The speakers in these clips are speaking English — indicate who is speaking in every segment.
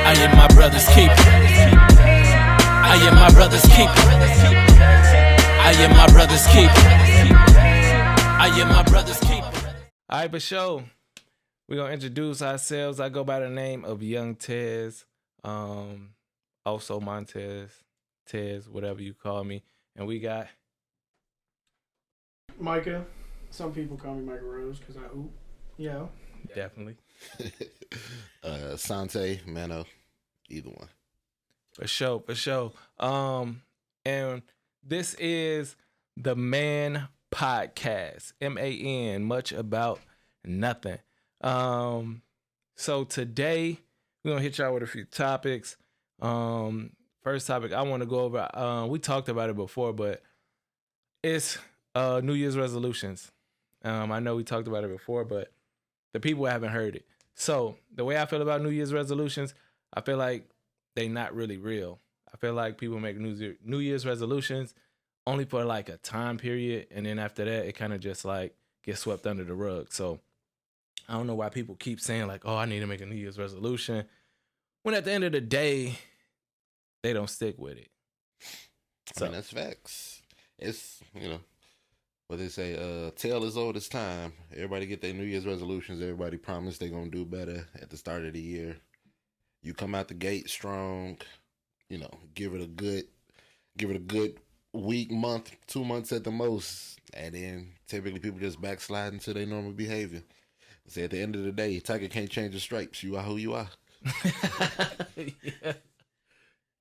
Speaker 1: I am my brother's keeper. I am my brother's keeper. I am my brother's keeper. I am my brother's keeper.
Speaker 2: All right, but show. We're going to introduce ourselves. I go by the name of Young Tez. Also Montez, Tez, whatever you call me. And we got
Speaker 3: Micah. Some people call me Micah Rose because I hoop. Yeah.
Speaker 2: definitely.
Speaker 4: Sante, Manno, either one.
Speaker 2: For sure. And this is the M.A.N podcast. M.A.N, much about nothing. So today we're gonna hit y'all with a few topics. First topic I want to go over. We talked about it before, but it's New Year's resolutions. I know we talked about it before, but the people haven't heard it. So the way I feel about New Year's resolutions, I feel like they not really real. I feel like people make New Year's resolutions only for like a time period, and then after that, it kind of just like gets swept under the rug. So I don't know why people keep saying like, "Oh, I need to make a New Year's resolution," when at the end of the day, they don't stick with it.
Speaker 4: So I mean, that's facts. It's, what they say, tale as old as time. Everybody get their New Year's resolutions. Everybody promise they're going to do better at the start of the year. You come out the gate strong, give it a good week, month, 2 months at the most. And then typically people just backslide into their normal behavior. Say at the end of the day, Tiger can't change the stripes. You are who you are.
Speaker 3: Yeah.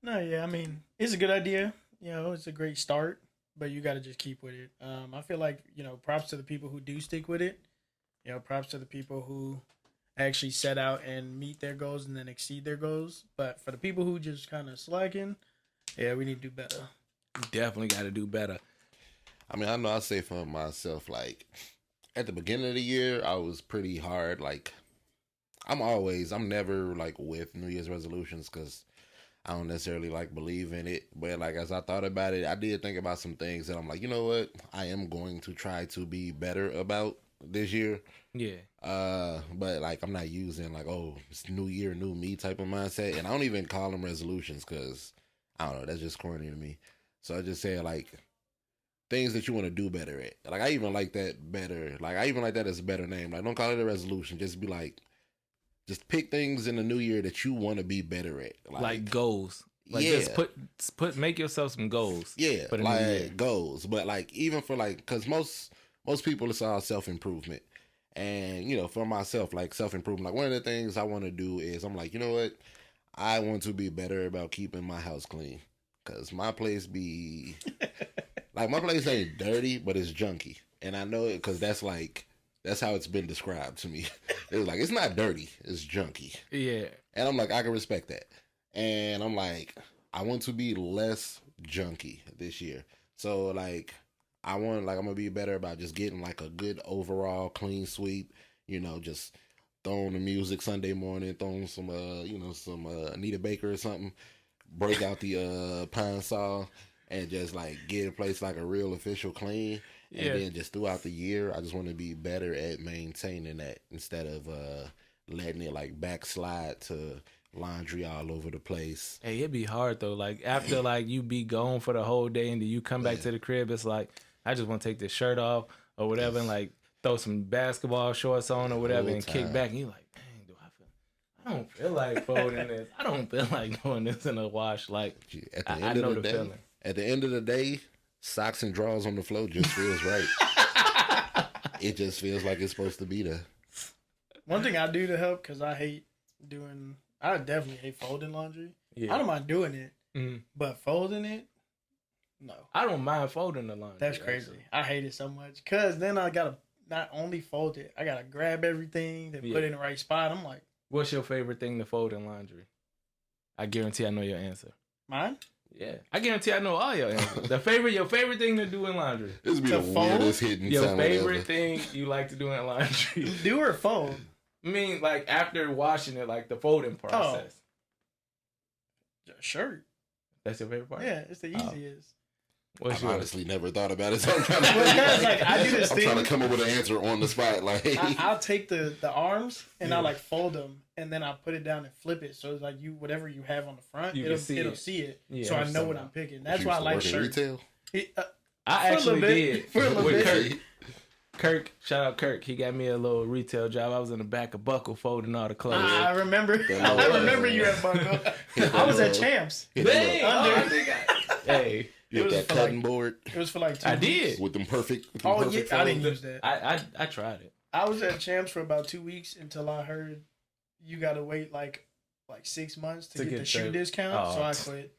Speaker 3: No, yeah, I mean, it's a good idea. It's a great start, but you got to just keep with it. I feel like, props to the people who do stick with it. Props to the people who actually set out and meet their goals and then exceed their goals. But for the people who just kind of slacking, yeah, we need to do better.
Speaker 2: Definitely got to do better.
Speaker 4: I mean, I know I say for myself, like, at the beginning of the year, I was pretty hard. Like, I'm never, like, with New Year's resolutions because I don't necessarily, like, believe in it. But, like, as I thought about it, I did think about some things that I'm like, you know what? I am going to try to be better about this year.
Speaker 2: Yeah.
Speaker 4: But, like, I'm not using, like, oh, it's new year, new me type of mindset. And I don't even call them resolutions because, I don't know, that's just corny to me. So I just say, like, things that you want to do better at. Like, I even like that better. Like, I even like that as a better name. Like, don't call it a resolution. Just be like, just pick things in the new year that you want to be better at.
Speaker 2: Like goals. Like,
Speaker 4: yeah.
Speaker 2: Just make yourself some goals.
Speaker 4: Yeah, like goals. But, like, even for, like, because most people, it's all self-improvement. And, for myself, like, self-improvement, like, one of the things I want to do is, I'm like, you know what? I want to be better about keeping my house clean. Because my place be... Like, my place ain't dirty, but it's junky. And I know it because that's how it's been described to me. It's like, it's not dirty, it's junky.
Speaker 2: Yeah.
Speaker 4: And I'm like, I can respect that. And I'm like, I want to be less junky this year. So, like, I'm going to be better about just getting, like, a good overall clean sweep. Just throwing the music Sunday morning, throwing some, some Anita Baker or something. Break out the Pine Sol. And just, like, get a place like a real official clean. And then just throughout the year, I just want to be better at maintaining that instead of letting it, like, backslide to laundry all over the place.
Speaker 2: Hey, it'd be hard, though. Like, after, like, you be gone for the whole day and then you come back to the crib, it's like, I just want to take this shirt off or whatever and, like, throw some basketball shorts on or whatever and kick back. And you're like, dang, I don't feel like folding this. I don't feel like doing this in the wash. Like, I know the feeling.
Speaker 4: At the end of the day, socks and drawers on the floor just feels right. It just feels like it's supposed to be there.
Speaker 3: One thing I do to help, because I definitely hate folding laundry. Yeah. I don't mind doing it, but folding it, no.
Speaker 2: I don't mind folding the laundry.
Speaker 3: That's crazy. Actually. I hate it so much, because then I got to not only fold it, I got to grab everything and put it in the right spot. I'm like...
Speaker 2: What's your favorite thing to fold in laundry? I guarantee I know your answer.
Speaker 3: Mine?
Speaker 2: Yeah, I guarantee I know all your answers. Your favorite thing to do in laundry.
Speaker 4: This be the weirdest hidden
Speaker 2: your
Speaker 4: talent
Speaker 2: favorite
Speaker 4: ever.
Speaker 2: thing you like to do in laundry.
Speaker 3: Do or fold?
Speaker 2: I mean, like, after washing it, like the folding process.
Speaker 3: Oh. Shirt.
Speaker 2: That's your favorite part?
Speaker 3: Yeah, it's the easiest.
Speaker 2: What's
Speaker 4: I've
Speaker 2: yours?
Speaker 4: honestly never thought about it, so I'm trying to.
Speaker 3: I do this
Speaker 4: I'm
Speaker 3: thing.
Speaker 4: trying to come up with an answer on the spot. Like,
Speaker 3: I'll take the arms and I like fold them and then I put it down and flip it. So it's like whatever you have on the front, it'll see it.
Speaker 2: Yeah,
Speaker 3: so I know what I'm picking. That's
Speaker 4: you
Speaker 3: why I
Speaker 4: used to
Speaker 3: like
Speaker 4: work in
Speaker 3: shirts.
Speaker 4: retail.
Speaker 2: I actually did
Speaker 3: For a little
Speaker 2: with
Speaker 3: bit.
Speaker 2: Kirk. Shout out Kirk. He got me a little retail job. I was in the back of Buckle folding all the clothes.
Speaker 3: I remember.
Speaker 4: Yeah.
Speaker 3: I remember you at Bungo. I was at Champs.
Speaker 2: Dang!
Speaker 3: Under.
Speaker 2: Hey,
Speaker 4: You
Speaker 3: It
Speaker 4: had
Speaker 3: was
Speaker 4: that
Speaker 3: for
Speaker 4: cutting
Speaker 3: like-
Speaker 4: board
Speaker 3: It was for like 2
Speaker 2: I
Speaker 3: weeks.
Speaker 2: did.
Speaker 4: with them perfect.
Speaker 3: Oh, yeah.
Speaker 4: perfect
Speaker 3: I didn't
Speaker 4: folds.
Speaker 3: use that.
Speaker 2: I tried it.
Speaker 3: I was at Champs for about 2 weeks until I heard you got to wait like 6 months to get the shoe discount.
Speaker 2: Oh.
Speaker 3: So I quit.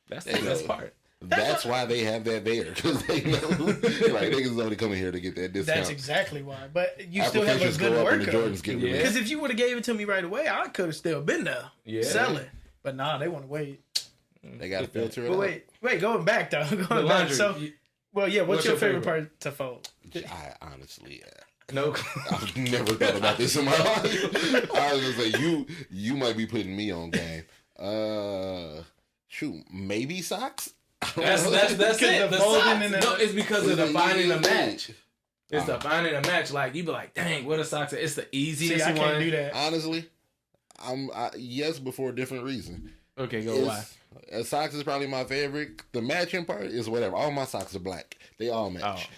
Speaker 2: That's
Speaker 4: There
Speaker 2: the
Speaker 4: you
Speaker 2: best
Speaker 4: go.
Speaker 2: part.
Speaker 4: That's why they have that there, because they know like niggas only coming here to get that discount.
Speaker 3: That's exactly why. But you still have a
Speaker 4: Applications
Speaker 3: good
Speaker 4: go up and the
Speaker 3: workout.
Speaker 4: Jordans get
Speaker 2: Yeah.
Speaker 4: released.
Speaker 3: Because if you would have gave it to me right away, I could have still been there selling. But nah, they want to wait.
Speaker 4: They got to filter it
Speaker 3: But
Speaker 4: out.
Speaker 3: wait, going back though.
Speaker 2: The
Speaker 3: Going back.
Speaker 2: laundry.
Speaker 3: So, well, yeah. What's your favorite part to fold?
Speaker 4: I honestly,
Speaker 2: No.
Speaker 4: I've never thought about this in my life. I was gonna say you might be putting me on game. Shoot, maybe socks.
Speaker 2: That's
Speaker 3: Because
Speaker 2: it.
Speaker 3: the
Speaker 2: The
Speaker 3: folding
Speaker 2: socks.
Speaker 3: and the-
Speaker 2: No, it's because of the finding a match. It's the
Speaker 4: Uh-huh.
Speaker 2: finding a match. Like you be like, dang, what a socks? It's the easiest
Speaker 3: See, I
Speaker 2: one.
Speaker 3: can't do that.
Speaker 4: Honestly, yes, but for a different reason.
Speaker 2: Okay, go why?
Speaker 4: Socks is probably my favorite. The matching part is whatever. All my socks are black. They all match.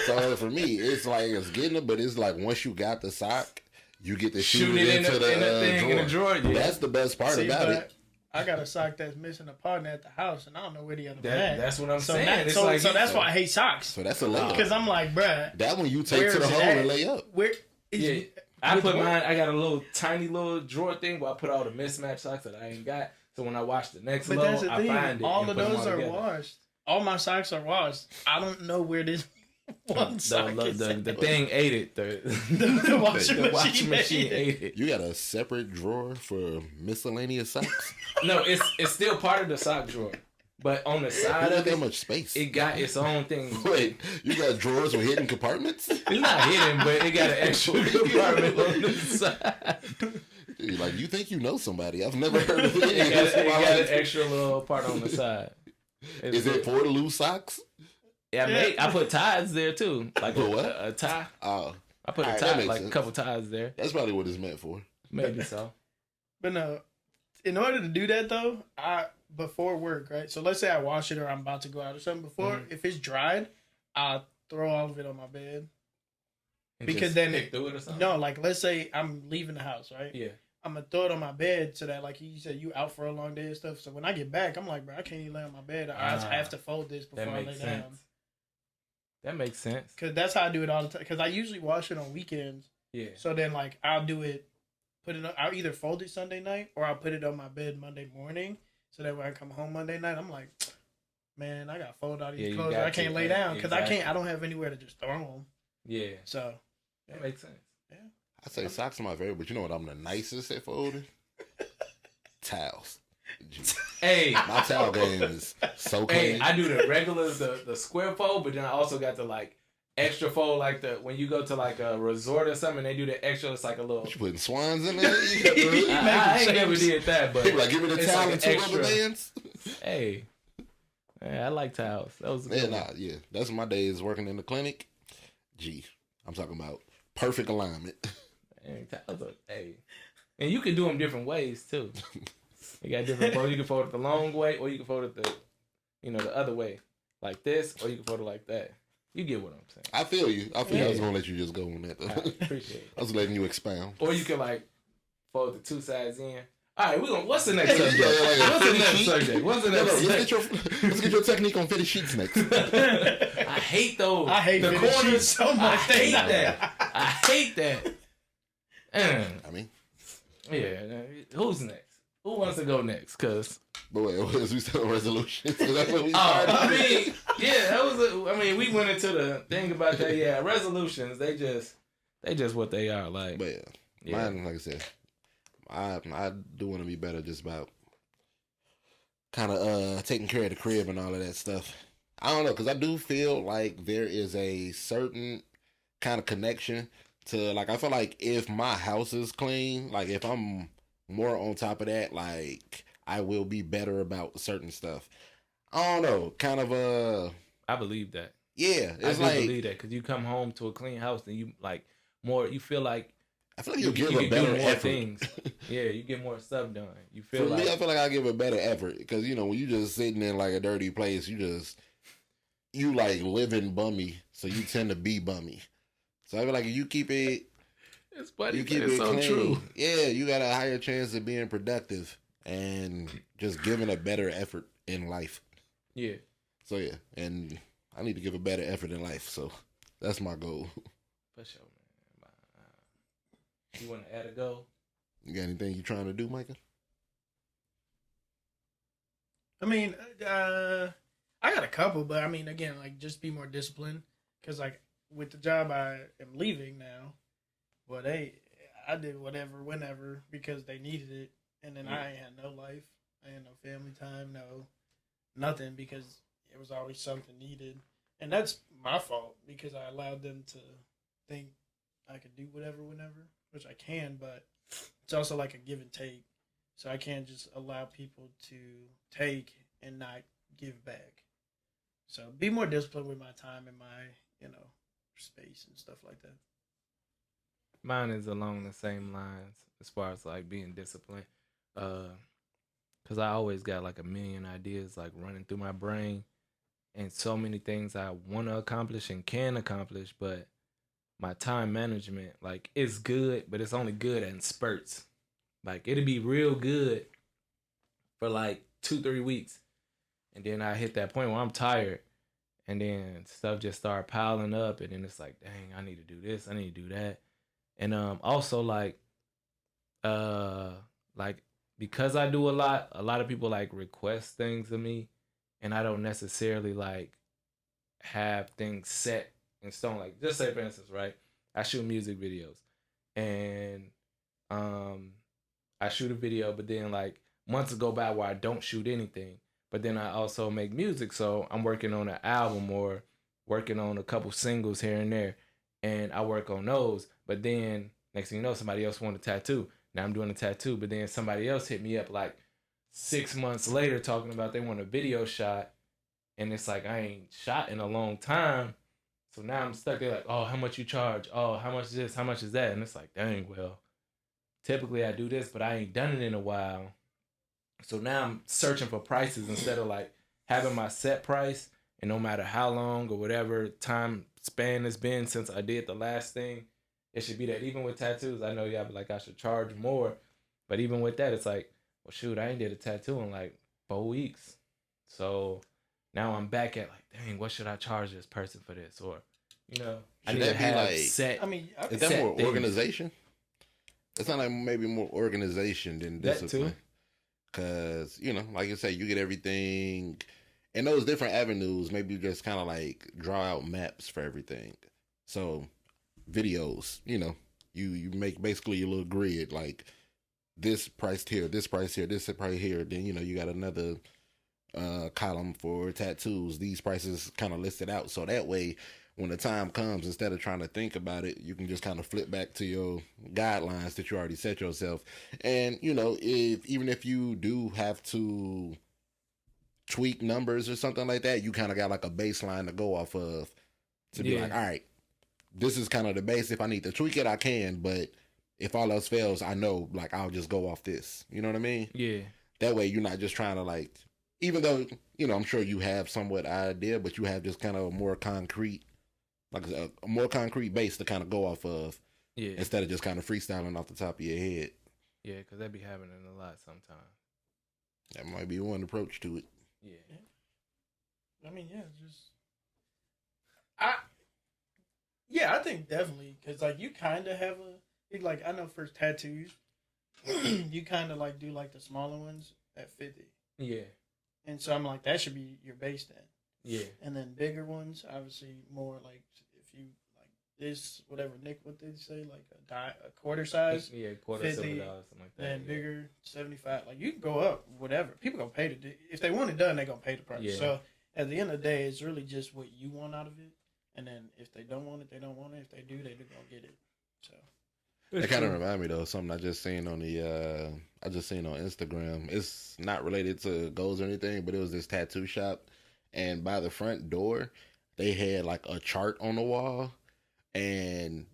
Speaker 4: So for me, it's like it's getting it, but it's like once you got the sock, you get to shoot it into the drawer.
Speaker 2: Yeah.
Speaker 4: That's the best part
Speaker 3: See,
Speaker 4: about
Speaker 3: but
Speaker 4: it.
Speaker 3: I got a sock that's missing a partner at the house, and I don't know where the other one at.
Speaker 2: That's what I'm
Speaker 3: So,
Speaker 2: saying.
Speaker 3: that,
Speaker 2: It's
Speaker 3: so,
Speaker 2: like
Speaker 3: so that's why I hate socks.
Speaker 4: So that's a layup.
Speaker 3: Because I'm like, bruh,
Speaker 4: That one you take
Speaker 3: where
Speaker 4: to the
Speaker 3: is it
Speaker 4: hole
Speaker 3: at?
Speaker 4: and lay up.
Speaker 3: Where is
Speaker 2: Yeah.
Speaker 3: it?
Speaker 2: I
Speaker 3: With
Speaker 2: put
Speaker 3: what?
Speaker 2: mine. I got a little tiny little drawer thing where I put all the mismatched socks that I ain't got. So when I watch the next
Speaker 3: But
Speaker 2: load,
Speaker 3: that's the
Speaker 2: I
Speaker 3: thing.
Speaker 2: find it.
Speaker 3: All
Speaker 2: and
Speaker 3: of
Speaker 2: put them
Speaker 3: those
Speaker 2: all
Speaker 3: are
Speaker 2: together.
Speaker 3: washed. All my socks are washed. I don't know where this one sock is.
Speaker 2: The thing ate it.
Speaker 3: The washing machine
Speaker 2: ate it.
Speaker 4: You got a separate drawer for miscellaneous socks.
Speaker 2: No, it's still part of the sock drawer, but on the
Speaker 4: Who
Speaker 2: side
Speaker 4: got
Speaker 2: of
Speaker 4: that
Speaker 2: it,
Speaker 4: much space?
Speaker 2: it got its own thing.
Speaker 4: Wait, you got drawers with hidden compartments?
Speaker 2: It's not hidden, but it got an extra compartment on the side.
Speaker 4: Dude, like you think you know somebody? I've never heard of it.
Speaker 2: It got an extra little part on the side.
Speaker 4: Is it for the loose socks?
Speaker 2: Yeah, I put ties there too. Like
Speaker 4: For what?
Speaker 2: a tie.
Speaker 4: Oh,
Speaker 2: I put a
Speaker 4: Alright, that
Speaker 2: tie,
Speaker 4: makes
Speaker 2: like
Speaker 4: sense.
Speaker 2: a couple ties there.
Speaker 4: that's probably what it's meant for.
Speaker 2: Maybe so.
Speaker 3: But no, in order to do that though, before work, right? So let's say I wash it or I'm about to go out or something. Before, if it's dried, I'll throw all of it on my bed.
Speaker 2: And
Speaker 3: Because
Speaker 2: just
Speaker 3: then
Speaker 2: pick through it or something.
Speaker 3: No, like let's say I'm leaving the house, right?
Speaker 2: Yeah.
Speaker 3: I'm gonna throw it on my bed so that, like you said, you out for a long day and stuff. So when I get back, I'm like, bro, I can't even lay on my bed. I have to fold this before
Speaker 2: That
Speaker 3: I lay
Speaker 2: makes
Speaker 3: down.
Speaker 2: sense. That makes sense.
Speaker 3: Cause that's how I do it all the time. Cause I usually wash it on weekends.
Speaker 2: Yeah.
Speaker 3: So then, like, I'll do it. I'll either fold it Sunday night or I'll put it on my bed Monday morning. So that when I come home Monday night, I'm like, man, I got to fold all these
Speaker 2: you
Speaker 3: clothes.
Speaker 2: got
Speaker 3: I can't
Speaker 2: to,
Speaker 3: lay
Speaker 2: man.
Speaker 3: down because
Speaker 2: Exactly.
Speaker 3: I don't have anywhere to just throw them.
Speaker 2: Yeah.
Speaker 3: So
Speaker 2: That makes sense.
Speaker 4: I say socks are my favorite, but you know what? I'm the nicest at folding. Towels.
Speaker 2: Hey,
Speaker 4: My towel game is so
Speaker 2: hey,
Speaker 4: clean.
Speaker 2: I do the regular, the square fold, but then I also got the like extra fold, like the when you go to like a resort or something, they do the extra. It's like a little.
Speaker 4: You putting swans in there? You got the-
Speaker 2: I ain't never did that, but
Speaker 4: People like, give me the
Speaker 2: it's
Speaker 4: towel
Speaker 2: like
Speaker 4: and
Speaker 2: an
Speaker 4: two rubber
Speaker 2: extra.
Speaker 4: bands.
Speaker 2: Hey, I like towels. That was a
Speaker 4: Yeah,
Speaker 2: good
Speaker 4: nah,
Speaker 2: one.
Speaker 4: yeah. That's my days working in the clinic. Gee, I'm talking about perfect alignment.
Speaker 2: Hey, towels are, hey, and you can do them different ways too. You got different folds. You can fold it the long way, or you can fold it the other way, like this, or you can fold it like that. You get what I'm saying.
Speaker 4: I feel you. I
Speaker 2: Yeah.
Speaker 4: was gonna let you just go on that. Though.
Speaker 2: I appreciate it.
Speaker 4: I was letting you expound.
Speaker 2: Or you can like fold the two sides in. All right, what's the next subject?
Speaker 4: Yeah, like a
Speaker 2: What's the
Speaker 4: fitted
Speaker 2: next
Speaker 4: sheet.
Speaker 2: subject? What's the
Speaker 4: No,
Speaker 2: next
Speaker 4: let's
Speaker 2: subject?
Speaker 4: get your technique on fitted sheets next.
Speaker 2: I hate those.
Speaker 3: I hate
Speaker 2: the
Speaker 3: fitted
Speaker 2: corners
Speaker 3: sheets so much.
Speaker 2: I hate that. I hate that.
Speaker 4: I mean,
Speaker 2: Yeah. Who's next? Who wants to go next? Cause
Speaker 4: but wait, was we still on resolutions? That's what we
Speaker 2: oh,
Speaker 4: started.
Speaker 2: I mean, yeah, that was. We went into the thing about that. Yeah, resolutions. They just what they are. Like,
Speaker 4: But yeah, mine, like I said, I do want to be better just about kind of taking care of the crib and all of that stuff. I don't know, because I do feel like there is a certain kind of connection to, like, I feel like if my house is clean, like if I'm more on top of that, like I will be better about certain stuff. I don't know, kind of
Speaker 2: I believe that.
Speaker 4: yeah,
Speaker 2: I
Speaker 4: it's
Speaker 2: do
Speaker 4: like
Speaker 2: believe that because you come home to a clean house and you like more. You feel like
Speaker 4: I feel like you give a
Speaker 2: can
Speaker 4: better
Speaker 2: do more
Speaker 4: effort.
Speaker 2: things. Yeah, you get more stuff done. You feel
Speaker 4: For
Speaker 2: like
Speaker 4: me, I feel like I give a better effort because you know when you just sitting in like a dirty place, you like living bummy, so you tend to be bummy. So I feel like if you keep it,
Speaker 2: it's funny,
Speaker 4: you
Speaker 2: but
Speaker 4: keep
Speaker 2: it's
Speaker 4: it
Speaker 2: so
Speaker 4: clean.
Speaker 2: true.
Speaker 4: Yeah, you got a higher chance of being productive and just giving a better effort in life.
Speaker 2: Yeah,
Speaker 4: So yeah, and I need to give a better effort in life. So that's my goal.
Speaker 2: for sure, man. You want to add a goal?
Speaker 4: You got anything you trying to do, Micah?
Speaker 3: I mean, I got a couple, but I mean, again, like just be more disciplined. Because like with the job I am leaving now, well, I did whatever, whenever because they needed it, and then I ain't had no life, I had no family time, no nothing because it was always something needed, and that's my fault because I allowed them to think I could do whatever, whenever, which I can, but it's also like a give and take. So I can't just allow people to take and not give back. So be more disciplined with my time and my, space and stuff like that.
Speaker 2: Mine is along the same lines as far as like being disciplined. Cause I always got like a million ideas like running through my brain and so many things I want to accomplish and can accomplish, but my time management like it's good, but it's only good in spurts. Like it'll be real good for like 2-3 weeks, and then I hit that point where I'm tired, and then stuff just start piling up, and then it's like, dang, I need to do this, I need to do that, and also uh like because I do a lot of people like request things of me, and I don't necessarily like have things set in stone. Like just say for instance, right? I shoot music videos, and um I shoot a video, but then like months go by where I don't shoot anything. But then I also make music, so I'm working on an album or working on a couple singles here and there, and I work on those. But then next thing you know, somebody else want a tattoo. Now I'm doing a tattoo, but then somebody else hit me up like 6 months later talking about they want a video shot, and it's like I ain't shot in a long time. So now I'm stuck there like, oh, how much you charge? Oh, how much is this? How much is that? And it's like, dang, well, typically I do this, but I ain't done it in a while. So now I'm searching for prices instead of like having my set price. And no matter how long or whatever time span it's been since I did the last thing, it should be that. Even with tattoos, I know y'all be like, I should charge more. But even with that, it's like, well, shoot, I ain't did a tattoo in like 4 weeks. So now I'm back at like, dang, what should I charge this person for this? Or, I
Speaker 4: Should
Speaker 2: need to
Speaker 4: that be
Speaker 2: have
Speaker 4: like-
Speaker 2: set.
Speaker 3: I mean,
Speaker 4: Is that
Speaker 2: set
Speaker 4: more
Speaker 2: things.
Speaker 4: organization? It's not like maybe more organization than
Speaker 2: That too.
Speaker 4: discipline. Cause like you say, you get everything in those different avenues. Maybe you just kind of like draw out maps for everything. So videos, you make basically your little grid like this priced here, this price here, this price here. Then you got another column for tattoos. These prices kind of listed out, so that way when the time comes, instead of trying to think about it, you can just kind of flip back to your guidelines that you already set yourself. And even if you do have to tweak numbers or something like that, you kind of got like a baseline to go off of to be like, all right, this is kind of the base. If I need to tweak it, I can, but if all else fails, I know like I'll just go off this. You know what I mean?
Speaker 2: Yeah.
Speaker 4: That way you're not just trying to like, even though I'm sure you have somewhat idea, but you have just kind of a more concrete, like a more concrete base to kind of go off of, instead of just kind of freestyling off the top of your head.
Speaker 2: Yeah, because that be happening a lot sometimes.
Speaker 4: That might be one approach to it.
Speaker 2: Yeah.
Speaker 3: I mean, I think definitely because like you kind of have like I know for tattoos, you kind of like do like the smaller ones at 50.
Speaker 2: Yeah.
Speaker 3: And so I'm like that should be your base then.
Speaker 2: Yeah.
Speaker 3: And then bigger ones, obviously more like if you like this whatever Nick what did he say like a quarter size.
Speaker 2: Yeah, quarter $50, something like that.
Speaker 3: Then bigger 75. Like you can go up whatever. People gonna pay if they want it done, they gonna pay the price.
Speaker 2: Yeah.
Speaker 3: So at the end of the day, it's really just what you want out of it. And then if they don't want it, they don't want it. If they do, they're gonna get it. So
Speaker 4: It kind of remind me though of something I just seen on Instagram. It's not related to goals or anything, but it was this tattoo shop, and by the front door, they had like a chart on the wall, and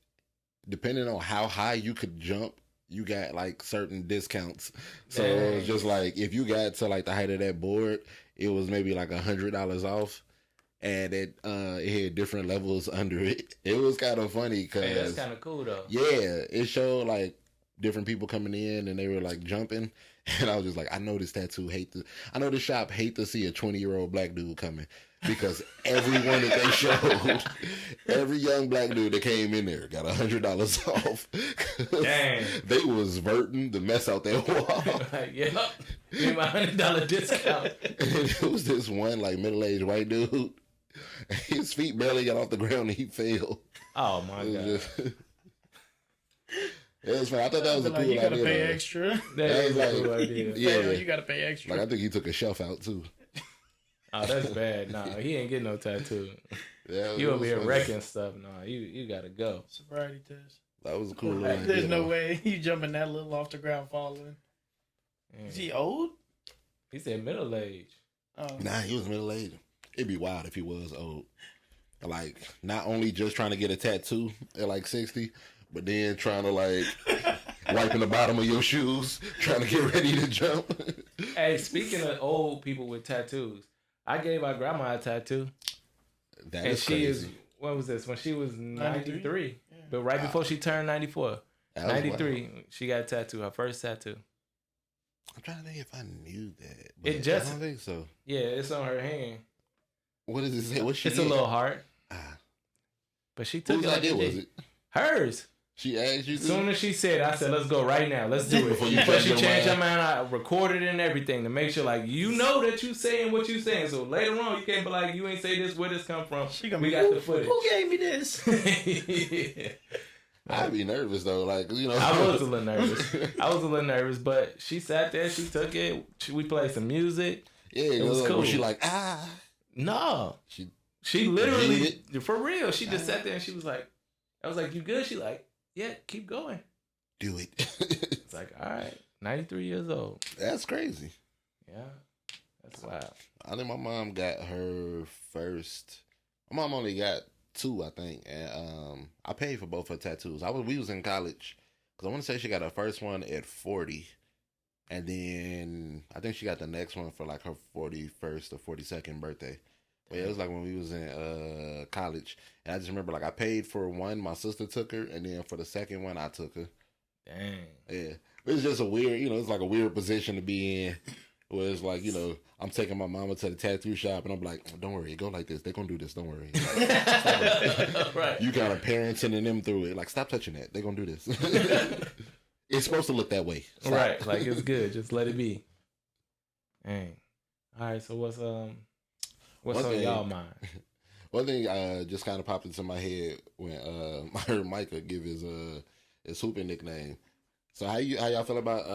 Speaker 4: depending on how high you could jump, you got like certain discounts. So it was just like if you got to like the height of that board, it was maybe like $100 off. And it had different levels under it. It was kind of funny because
Speaker 2: that's kind of cool though.
Speaker 4: Yeah, it showed like different people coming in and they were like jumping, and I was just like, I know this shop hate to see a 20-year-old black dude coming, because everyone that they showed, every young black dude that came in there got $100 off.
Speaker 2: Dang,
Speaker 4: they was verting the mess out that wall.
Speaker 2: Like, yep, give me my $100 discount.
Speaker 4: And it was this one like middle-aged white dude. His feet barely got off the ground and he fell.
Speaker 2: Oh my god!
Speaker 4: It was fun. I thought that was a cool idea.
Speaker 3: You gotta pay extra.
Speaker 2: That is a cool idea.
Speaker 4: Yeah,
Speaker 3: you gotta pay extra.
Speaker 4: Like I think he took a shelf out too.
Speaker 2: Oh, that's bad. Nah, he ain't getting no tattoo.
Speaker 4: Yeah,
Speaker 2: you over here wrecking stuff. Nah, you gotta go.
Speaker 3: Sobriety test.
Speaker 4: That was a cool idea.
Speaker 3: There's no way you jumping that little off the ground falling. Is he old?
Speaker 2: He said middle age.
Speaker 3: Oh.
Speaker 4: Nah, he was middle aged. It'd be wild if he was old. Like, not only just trying to get a tattoo at like 60, but then trying to like wiping the bottom of your shoes, trying to get ready to jump.
Speaker 2: Hey, speaking of old people with tattoos, I gave my grandma a tattoo.
Speaker 4: That
Speaker 2: and
Speaker 4: is
Speaker 2: she
Speaker 4: crazy.
Speaker 2: is, what was this? When she was 93.
Speaker 3: Yeah.
Speaker 2: But right before she turned 94. 93,
Speaker 4: wild.
Speaker 2: she got a tattoo, her first tattoo.
Speaker 4: I'm trying to think if I knew that. But
Speaker 2: It just,
Speaker 4: I don't think so.
Speaker 2: yeah, it's on her hand.
Speaker 4: What does it say? What's she
Speaker 2: It's a little heart. But she took
Speaker 4: Whose
Speaker 2: it like
Speaker 4: idea
Speaker 2: it
Speaker 4: was
Speaker 2: did.
Speaker 4: it?
Speaker 2: Hers.
Speaker 4: She asked you
Speaker 2: As
Speaker 4: to?
Speaker 2: soon as she said, I said, let's go right now. Let's do it.
Speaker 4: Before you
Speaker 2: But
Speaker 4: change
Speaker 2: she
Speaker 4: your
Speaker 2: changed her
Speaker 4: mind.
Speaker 2: mind. I recorded it and everything to make sure, like, you know that you saying what you saying. So later on, you can't be like, you ain't say this, where this come from.
Speaker 3: She gonna
Speaker 2: We
Speaker 3: be,
Speaker 2: got the footage.
Speaker 3: Who gave me this?
Speaker 2: Yeah.
Speaker 4: I'd be nervous though, like, you know.
Speaker 2: I was a little nervous. But she sat there, she took it. We played some music.
Speaker 4: Yeah,
Speaker 2: It was cool.
Speaker 4: Was she like,
Speaker 2: No. She
Speaker 4: Did
Speaker 2: literally, for real, she just sat there and she was like, I was like, you good? She like, yeah, keep going.
Speaker 4: do it.
Speaker 2: It's like, all right, 93 years old.
Speaker 4: That's crazy.
Speaker 2: Yeah, that's wild.
Speaker 4: I think my mom got her first. My mom only got 2, I think, and I paid for both her tattoos. We was in college, because I want to say she got her first one at 40, and then I think she got the next one for like her 41st or 42nd birthday. But yeah, it was like when we was in college, and I just remember like I paid for one, my sister took her, and then for the second one I took her.
Speaker 2: Dang.
Speaker 4: Yeah, it's just a weird, it's like a weird position to be in, where it's like, I'm taking my mama to the tattoo shop, and I'm like, don't worry, go like this. They're gonna do this. Don't worry. Like,
Speaker 2: Right.
Speaker 4: you kind of parenting them through it. Like, stop touching that. They're gonna do this. It's supposed to look that way. Stop.
Speaker 2: Right. Like it's good. Just let it be. Dang. All right. So what's
Speaker 4: One
Speaker 2: on
Speaker 4: thing-
Speaker 2: y'all mind?
Speaker 4: One thing just kind of popped into my head when I heard Micah give his hooping nickname. So how y'all feel about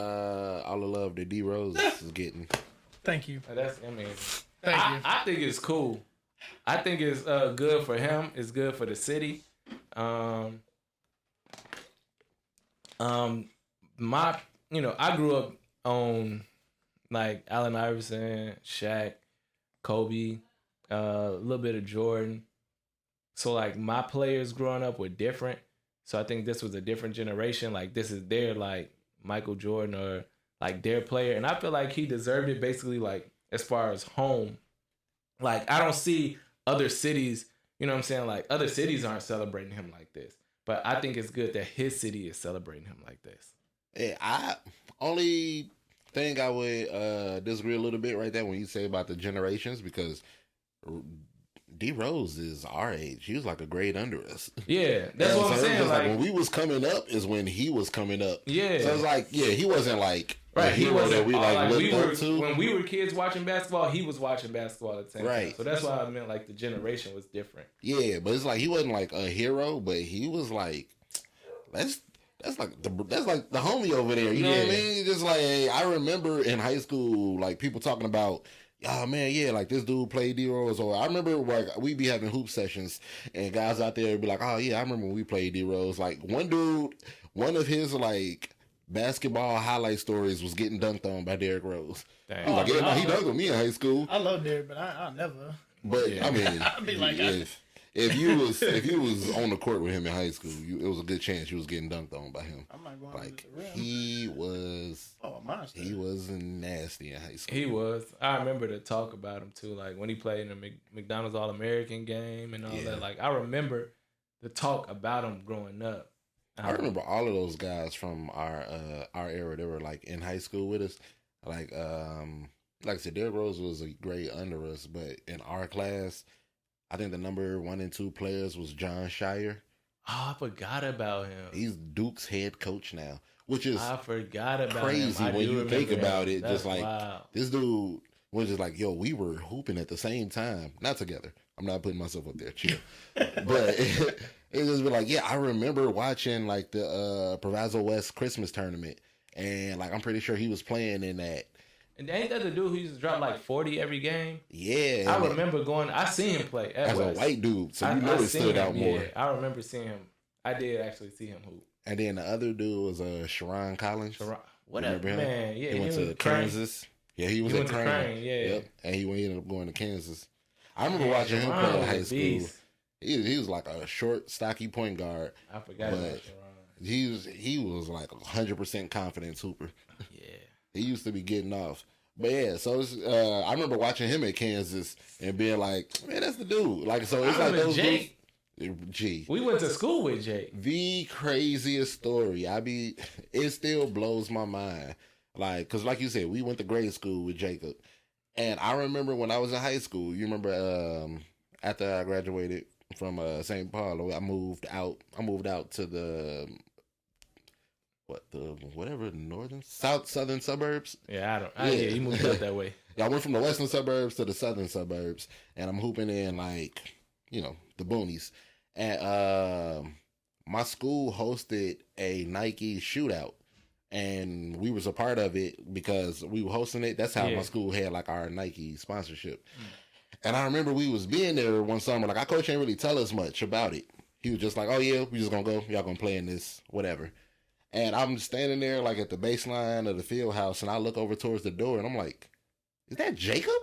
Speaker 4: all the love that D Rose is getting?
Speaker 3: Thank you.
Speaker 2: That's amazing.
Speaker 3: Thank you.
Speaker 2: I think it's cool. I think it's good for him. It's good for the city. I grew up on like Allen Iverson, Shaq, Kobe, a little bit of Jordan. So like my players growing up were different. So I think this was a different generation. Like this is their like Michael Jordan or like their player. And I feel like he deserved it basically like as far as home. Like I don't see other cities, you know what I'm saying? Like other cities aren't celebrating him like this. But I think it's good that his city is celebrating him like this.
Speaker 4: Yeah, only thing I would disagree a little bit right there when you say about the generations, because D Rose is our age. He was like a grade under us.
Speaker 2: Yeah, that's what I'm
Speaker 4: so it was
Speaker 2: saying.
Speaker 4: just
Speaker 2: Like
Speaker 4: when we was coming up is when he was coming up.
Speaker 2: yeah.
Speaker 4: So it's like, yeah, he wasn't like
Speaker 2: Right,
Speaker 4: a
Speaker 2: he
Speaker 4: hero
Speaker 2: wasn't.
Speaker 4: that we like looked up to.
Speaker 2: When we were kids watching basketball, he was watching basketball at the same
Speaker 4: Right.
Speaker 2: time. So that's why I meant like the generation was different.
Speaker 4: Yeah, but it's like he wasn't like a hero, but he was like that's like the homie over there. You know what I
Speaker 2: Yeah.
Speaker 4: mean? Just like, hey, I remember in high school, like people talking about, oh man, yeah, like this dude played D Rose, or I remember like we be having hoop sessions and guys out there be like, oh yeah, I remember when we played D Rose. Like one dude one of his like basketball highlight stories was getting dunked on by Derrick Rose.
Speaker 2: Damn.
Speaker 4: He was like, yeah, no, he dunked on me in high school.
Speaker 3: I love Derrick, but I'll never.
Speaker 4: But I mean,
Speaker 3: I'd be like,
Speaker 4: if you was on the court with him in high school, it was a good chance you was getting dunked on by him.
Speaker 3: I'm not going
Speaker 4: Like
Speaker 3: to the rim.
Speaker 4: he was,
Speaker 3: a monster.
Speaker 4: he was nasty in high school.
Speaker 2: He was. I remember the talk about him too, like when he played in the McDonald's All-American game and all that. Like I remember the talk about him growing up.
Speaker 4: I remember all of those guys from our era. They were like in high school with us. Like I said, Derrick Rose was a grade under us, but in our class, I think the number 1 and 2 players was John Shire.
Speaker 2: Oh, I forgot about him.
Speaker 4: He's Duke's head coach now, which is
Speaker 2: I forgot about
Speaker 4: crazy
Speaker 2: him.
Speaker 4: when you think about it.
Speaker 2: That's
Speaker 4: just like
Speaker 2: wild.
Speaker 4: this dude was just like, yo, we were hooping at the same time, not together. I'm not putting myself up there, chill. But it just be like, yeah, I remember watching like the Proviso West Christmas tournament, and like I'm pretty sure he was playing in that.
Speaker 2: And ain't that the dude who used to drop like 40 every game?
Speaker 4: Yeah,
Speaker 2: I remember going. I seen him play
Speaker 4: as a white dude, so you know it stood out more.
Speaker 2: Yeah, I remember seeing him. I did actually see him hoop.
Speaker 4: And then the other dude was Sharon Collins.
Speaker 2: Whatever, man. Yeah,
Speaker 4: he went to Kansas. Yeah, he was at Crane.
Speaker 2: Yeah,
Speaker 4: yep. And he ended up going to Kansas. I remember watching him play in high school. He was like a short, stocky point guard.
Speaker 2: I forgot about Sharon.
Speaker 4: He was like 100% confidence hooper.
Speaker 2: Yeah,
Speaker 4: he used to be getting off. But yeah, so it's, I remember watching him at Kansas and being like, man, that's the dude. Like, so it's like those
Speaker 2: Jake.
Speaker 4: G.
Speaker 2: We went to school with Jake.
Speaker 4: The craziest story. It still blows my mind. Like, cause like you said, we went to grade school with Jacob. And I remember when I was in high school, you remember after I graduated from St. Paul, I moved out to the southern suburbs.
Speaker 2: Yeah, he moved up that way.
Speaker 4: Yeah, I went from the western suburbs to the southern suburbs, and I'm hooping in like, the boonies. And my school hosted a Nike shootout, and we was a part of it because we were hosting it. That's how my school had like our Nike sponsorship. And I remember we was being there one summer. Like our coach ain't really tell us much about it. He was just like, "Oh yeah, we just gonna go. Y'all gonna play in this, whatever." And I'm standing there like at the baseline of the field house, and I look over towards the door, and I'm like, "Is that Jacob?"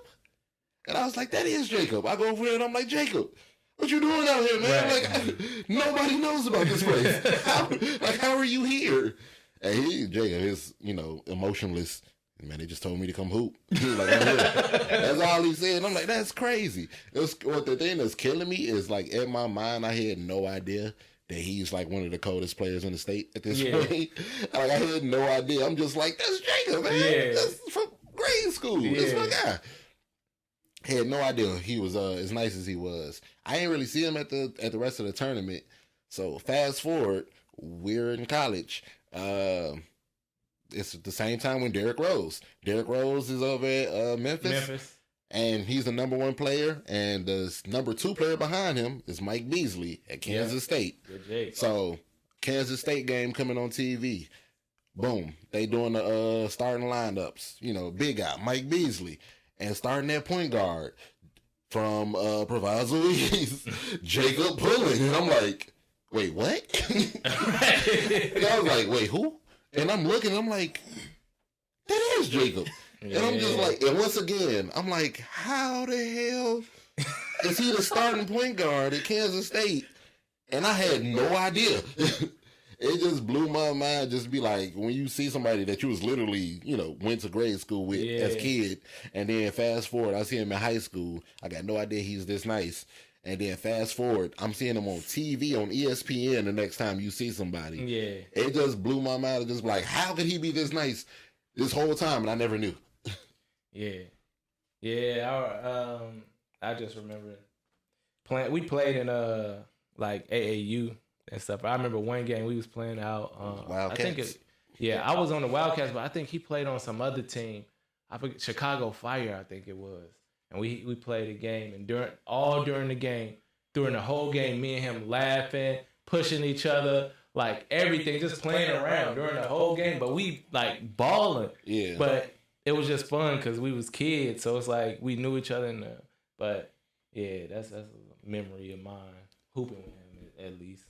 Speaker 4: And I was like, "That is Jacob." I go over there, and I'm like, "Jacob, what you doing out here, man?" Right. Like, nobody knows about this place. How are you here? And Jacob is, emotionless. Man, they just told me to come hoop. He was like, I'm here. That's all he said. And I'm like, that's crazy. What the thing that's killing me is like in my mind, I had no idea that he's like one of the coldest players in the state at this point. Like I had no idea. I'm just like, that's Jacob, man. Yeah. That's from grade school. Yeah. That's my guy. Had no idea he was as nice as he was. I ain't really see him at the rest of the tournament. So fast forward, we're in college. It's the same time when Derrick Rose. Derrick Rose is over at Memphis. And he's the number 1 player. And the number 2 player behind him is Mike Beasley at Kansas State.
Speaker 2: Good.
Speaker 4: So, Kansas State game coming on TV. Boom. They doing the starting lineups. Big guy, Mike Beasley. And starting that point guard from Proviso East, Jacob Pullen. And I'm like, wait, what? And I was like, wait, who? And I'm looking, I'm like, that is Jacob. Yeah. And I'm just like, and once again, I'm like, how the hell is he the starting point guard at Kansas State? And I had no idea. It just blew my mind. Just be like, when you see somebody that you was literally, went to grade school with as a kid, and then fast forward, I see him in high school. I got no idea he's this nice. And then fast forward, I'm seeing him on TV on ESPN the next time you see somebody.
Speaker 2: Yeah.
Speaker 4: It just blew my mind. Just like, how could he be this nice this whole time? And I never knew.
Speaker 2: Yeah. I just remember playing. We played in like AAU and stuff. I remember one game we was playing out.
Speaker 4: Wildcats.
Speaker 2: I was on the Wildcats, but I think he played on some other team. I forget, Chicago Fire, I think it was. And we played a game, and during the game, during the whole game, me and him laughing, pushing each other, like everything, just playing around during the whole game. But we like balling. Yeah. But it was just fun because we was kids, so it's like we knew each other. But yeah, that's a memory of mine, hooping with him at least.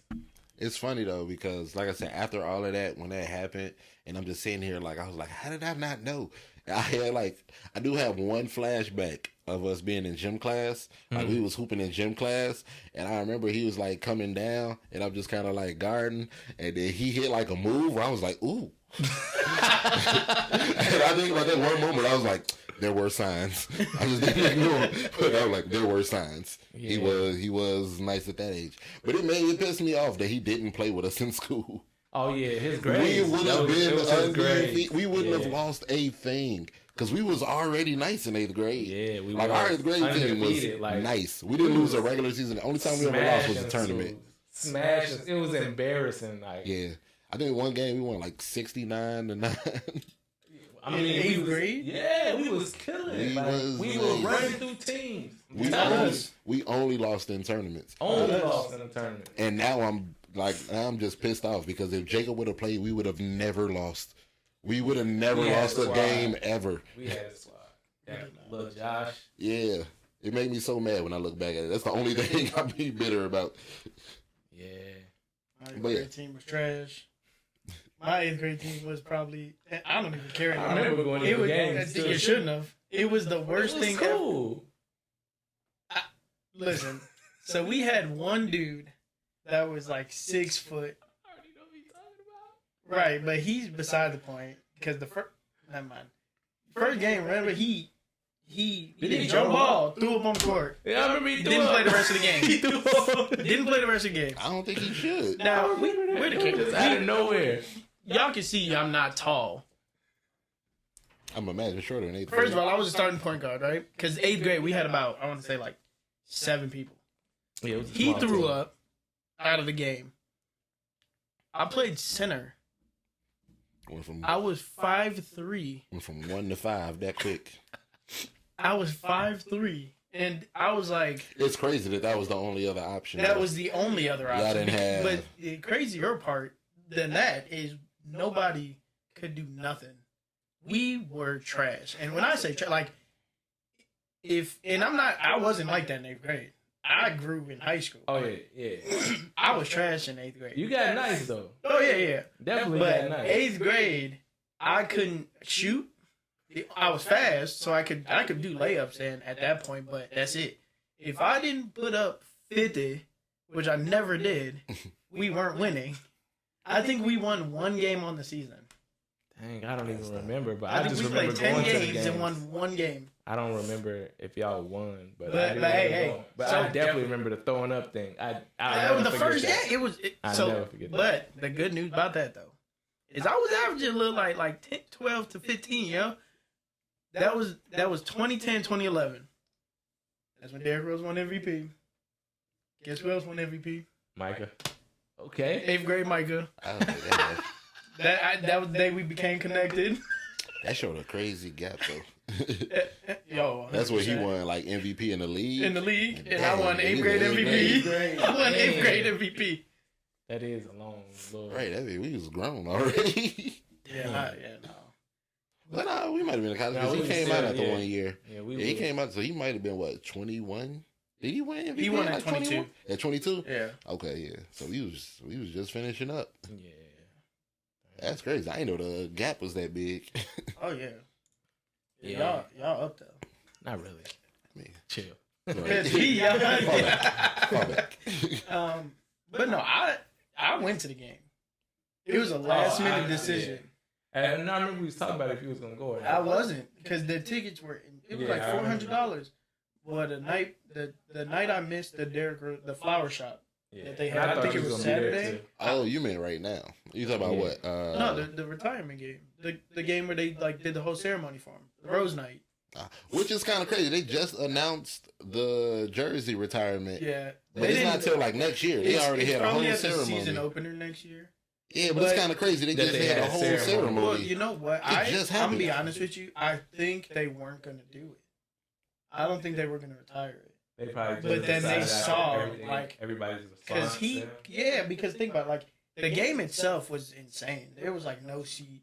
Speaker 4: It's funny though because, like I said, after all of that, when that happened, and I'm just sitting here like I was like, how did I not know? I do have one flashback of us being in gym class. Like we was hooping in gym class, and I remember he was like coming down, and I'm just kind of like guarding, and then he hit like a move where I was like, ooh. And I think about that one moment, I was like, there were signs. I just didn't ignore him, but I was like, there were signs. Yeah. He was nice at that age, but it pissed me off that he didn't play with us in school.
Speaker 2: Oh yeah, his grades.
Speaker 4: We would have been undefeated. We wouldn't have lost a thing because we was already nice in 8th grade.
Speaker 2: Yeah, we
Speaker 4: like
Speaker 2: were
Speaker 4: our 8th grade team was nice. We didn't lose a regular season. The only time we ever lost was the tournament.
Speaker 2: Smash! It was embarrassing. Like
Speaker 4: I think one game we won like 69-9.
Speaker 2: I mean,
Speaker 3: 8th grade.
Speaker 2: Yeah, we was killing. We were running through teams.
Speaker 4: We only lost in tournaments.
Speaker 2: Lost in a tournament.
Speaker 4: And now I'm just pissed off because if Jacob would have played, we would have never lost. We would have never lost a game ever.
Speaker 2: We had a squad. Little Josh.
Speaker 4: Yeah. It made me so mad when I look back at it. That's the only thing I'd be bitter about.
Speaker 3: Yeah. My 8th grade team was trash. My 8th grade team was probably, I don't even care anymore.
Speaker 2: I remember going to the games.
Speaker 3: You shouldn't have. It was the worst thing
Speaker 2: cool.
Speaker 3: ever. Listen, so we had one dude that was like 6 foot.
Speaker 2: I already know what you're talking about.
Speaker 3: Right, but he's beside the point because never mind. First game, remember he didn't jump ball, threw up on the court.
Speaker 2: Yeah, I remember he
Speaker 3: didn't play the rest of the game. Didn't play the rest of the game.
Speaker 4: I don't think he should.
Speaker 3: Now we're the kickers
Speaker 2: out of nowhere.
Speaker 3: Y'all can see I'm not tall.
Speaker 4: I'm imagining shorter than 8th grade.
Speaker 3: First of all, I was a starting point guard, right? Because 8th grade we had about, I want to say like 7 people.
Speaker 2: Yeah, it was
Speaker 3: he threw up out of the game. I played center. I was 5'3".
Speaker 4: Went from 1 to 5 that quick.
Speaker 3: I was 5'3", and I was like,
Speaker 4: it's crazy that was the only other option.
Speaker 3: That was the only other option.
Speaker 4: Y'all didn't have...
Speaker 3: But the crazier part than that is nobody could do nothing. We were trash, and when I say trash, like I wasn't like that in 8th grade. I grew in high school.
Speaker 2: Oh yeah.
Speaker 3: I was trash in 8th grade.
Speaker 2: You got nice though.
Speaker 3: Oh yeah.
Speaker 2: Definitely
Speaker 3: but
Speaker 2: got nice.
Speaker 3: 8th grade, I couldn't shoot. I was fast, so I could do layups then at that point, but that's it. If I didn't put up 50, which I never did, we weren't winning. I think we won 1 game on the season.
Speaker 2: Dang, I don't even remember, but
Speaker 3: I
Speaker 2: just
Speaker 3: think we
Speaker 2: remember
Speaker 3: played 10
Speaker 2: going to the
Speaker 3: games
Speaker 2: games
Speaker 3: and won 1 game.
Speaker 2: I don't remember if y'all won, but
Speaker 3: so
Speaker 2: I definitely remember the throwing up thing.
Speaker 3: That was the first game. It was
Speaker 2: never forget that.
Speaker 3: But the good news about that though is I was averaging a little like 10, 12 to 15, yo. That was 2010, 2011. That's when Derrick Rose won MVP. Guess who else won MVP?
Speaker 2: Micah. Okay.
Speaker 3: 8th grade Micah. That was the day we became connected.
Speaker 4: That showed a crazy gap though.
Speaker 3: Yo,
Speaker 4: that's where he won like MVP in the league.
Speaker 3: And I won 8th grade MVP. I won 8th grade MVP.
Speaker 2: That is a long little.
Speaker 4: Right, we was grown already.
Speaker 3: No.
Speaker 4: But no, we might have been in college. He came out after 1 year.
Speaker 2: Yeah,
Speaker 4: he came out, so he might have been what, 21? Did he win MVP?
Speaker 3: He won at 22.
Speaker 4: At 22?
Speaker 3: Yeah.
Speaker 4: Okay, yeah. So we was just finishing up.
Speaker 2: Yeah.
Speaker 4: That's crazy. I didn't know the gap was that big.
Speaker 3: Oh yeah. Y'all up there.
Speaker 2: Not really.
Speaker 4: I mean,
Speaker 2: chill.
Speaker 4: Fall back.
Speaker 3: But no, I went to the game. It was a last minute decision.
Speaker 2: Yeah. And I remember we was talking about if he was gonna go.
Speaker 3: I wasn't, because the tickets were. It was like $400. Well, the night I missed the flower shop that they had. I think it was Saturday.
Speaker 4: Oh, you mean right now? You talking about what?
Speaker 3: No, the retirement game. The game where they like did the whole ceremony for him. The Rose Night.
Speaker 4: Which is kind of crazy. They just announced the jersey retirement.
Speaker 3: Yeah,
Speaker 4: but it's not till like next year. They already had a whole ceremony.
Speaker 3: Probably the season opener next year.
Speaker 4: Yeah, but it's kind of crazy. They just had a whole ceremony.
Speaker 3: Well, you know what? I'm gonna be honest with you. I think they weren't gonna do it. I don't think they were gonna retire it.
Speaker 2: They probably.
Speaker 3: But then they saw like
Speaker 2: everybody's
Speaker 3: because because think about it, like the game itself was insane. There was like no seat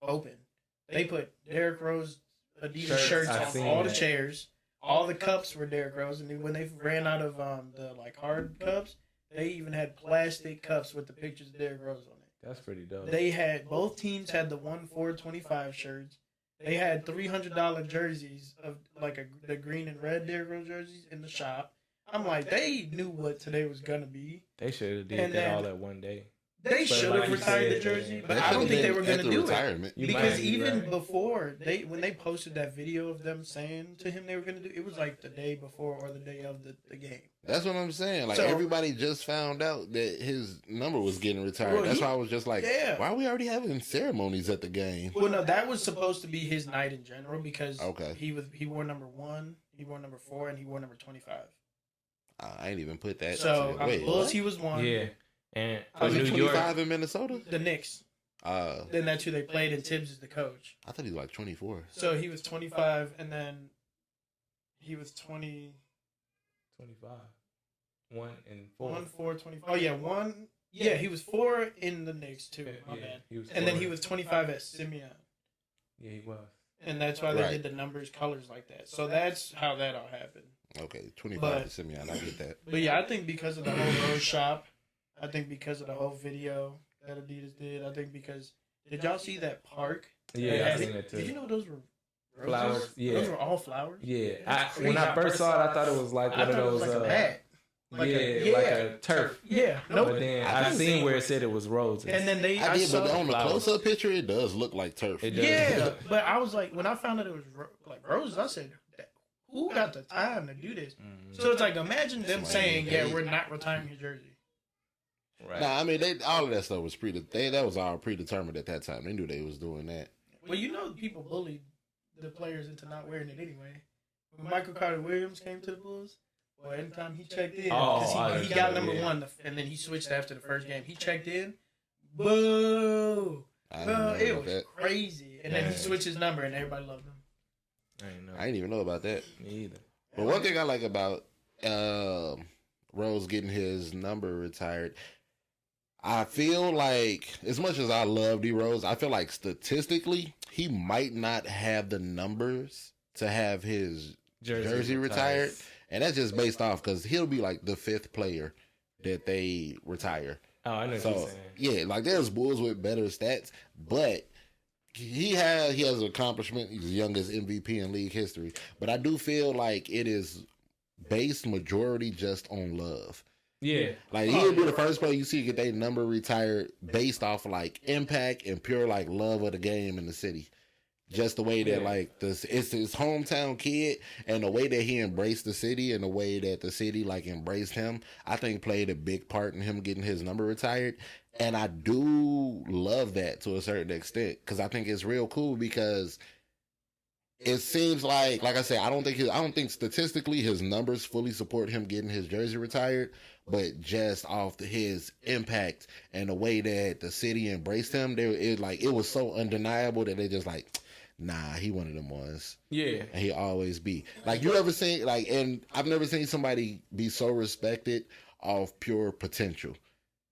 Speaker 3: open. They put Derrick Rose Adidas shirts on all the chairs. All the cups were Derrick Rose, and when they ran out of the like hard cups, They even had plastic cups with the pictures of Derrick Rose on it.
Speaker 2: That's pretty dope.
Speaker 3: They had both teams had the 1-4-25 shirts. They had $300 jerseys of like the green and red Derrick Rose jerseys in the shop. I'm like, they knew what today was gonna be.
Speaker 2: They should have did that all at one day.
Speaker 3: They should have retired the jersey, but I don't think they were going to do it. Because even before, when they posted that video of them saying to him they were going to do it, was like the day before or the day of the game.
Speaker 4: That's what I'm saying. Like, everybody just found out that his number was getting retired. Well, that's why I was just like, why are we already having ceremonies at the game?
Speaker 3: Well, no, that was supposed to be his night in general because he wore number 1, he wore number 4, and he wore number 25.
Speaker 4: I ain't even put that.
Speaker 3: So, Bulls, he was 1.
Speaker 2: Yeah. And
Speaker 4: for New 25 in Minnesota?
Speaker 3: The Knicks. Then that's who they played, and Tibbs is the coach.
Speaker 4: I thought he was like 24.
Speaker 3: So he was 25, and then he was 20.
Speaker 2: 25. 1 and 4.
Speaker 3: 1, 4, 25. Oh, yeah, 1. Yeah, he was 4 in the Knicks, too. My bad. And then he was 25 at Simeon.
Speaker 2: Yeah, he was.
Speaker 3: And that's why they did the numbers, colors like that. So that's how that all happened.
Speaker 4: Okay, 25 at Simeon. I get that.
Speaker 3: But yeah, I think because of the whole Rose shop, I think because of the whole video that Adidas did, I think because did y'all see that park?
Speaker 2: Yeah, I seen that too.
Speaker 3: Did you know those were roses?
Speaker 2: Flowers? Yeah,
Speaker 3: those were all flowers.
Speaker 2: Yeah, when I first saw it, I thought it was like one of those.
Speaker 3: Like a hat.
Speaker 2: Like a turf.
Speaker 3: Yeah,
Speaker 2: but then I seen where it said it was roses.
Speaker 3: And then
Speaker 4: but on the close-up picture, it does look like turf.
Speaker 2: It does.
Speaker 3: Yeah, but I was like, when I found out it was like roses, I said, who got the time to do this? Mm-hmm. So it's like, imagine them saying, we're not retiring his jersey.
Speaker 2: Right.
Speaker 4: Nah, I mean, all of that stuff was that was all predetermined at that time. They knew they was doing that.
Speaker 3: Well, people bullied the players into not wearing it anyway. When Michael Carter Williams came to the Bulls, well, anytime he checked in, because he got number 1, and then he switched after the first game. He checked in, boo! It was crazy. And then he switched his number, and everybody loved him.
Speaker 4: I didn't even know about that.
Speaker 2: Me either.
Speaker 4: But one thing I like about Rose getting his number retired, I feel like, as much as I love D Rose, I feel like statistically, he might not have the numbers to have his jersey retired. And that's just based off, because he'll be like the 5th player that they retire.
Speaker 2: Oh, I know what you're saying.
Speaker 4: Yeah, like there's Bulls with better stats, but he has an accomplishment. He's the youngest MVP in league history. But I do feel like it is based majority just on love.
Speaker 2: Yeah.
Speaker 4: Like, he'll be the first player you see get their number retired based off, like, impact and pure, like, love of the game in the city. Just the way that, like, it's his hometown kid, and the way that he embraced the city and the way that the city, like, embraced him, I think played a big part in him getting his number retired. And I do love that to a certain extent, because I think it's real cool, because it seems like I said, I don't think statistically his numbers fully support him getting his jersey retired, but just off his impact and the way that the city embraced him, it was so undeniable that they just like, nah, he one of them ones.
Speaker 2: Yeah.
Speaker 4: And he always be. Like, you ever seen, like, and I've never seen somebody be so respected off pure potential.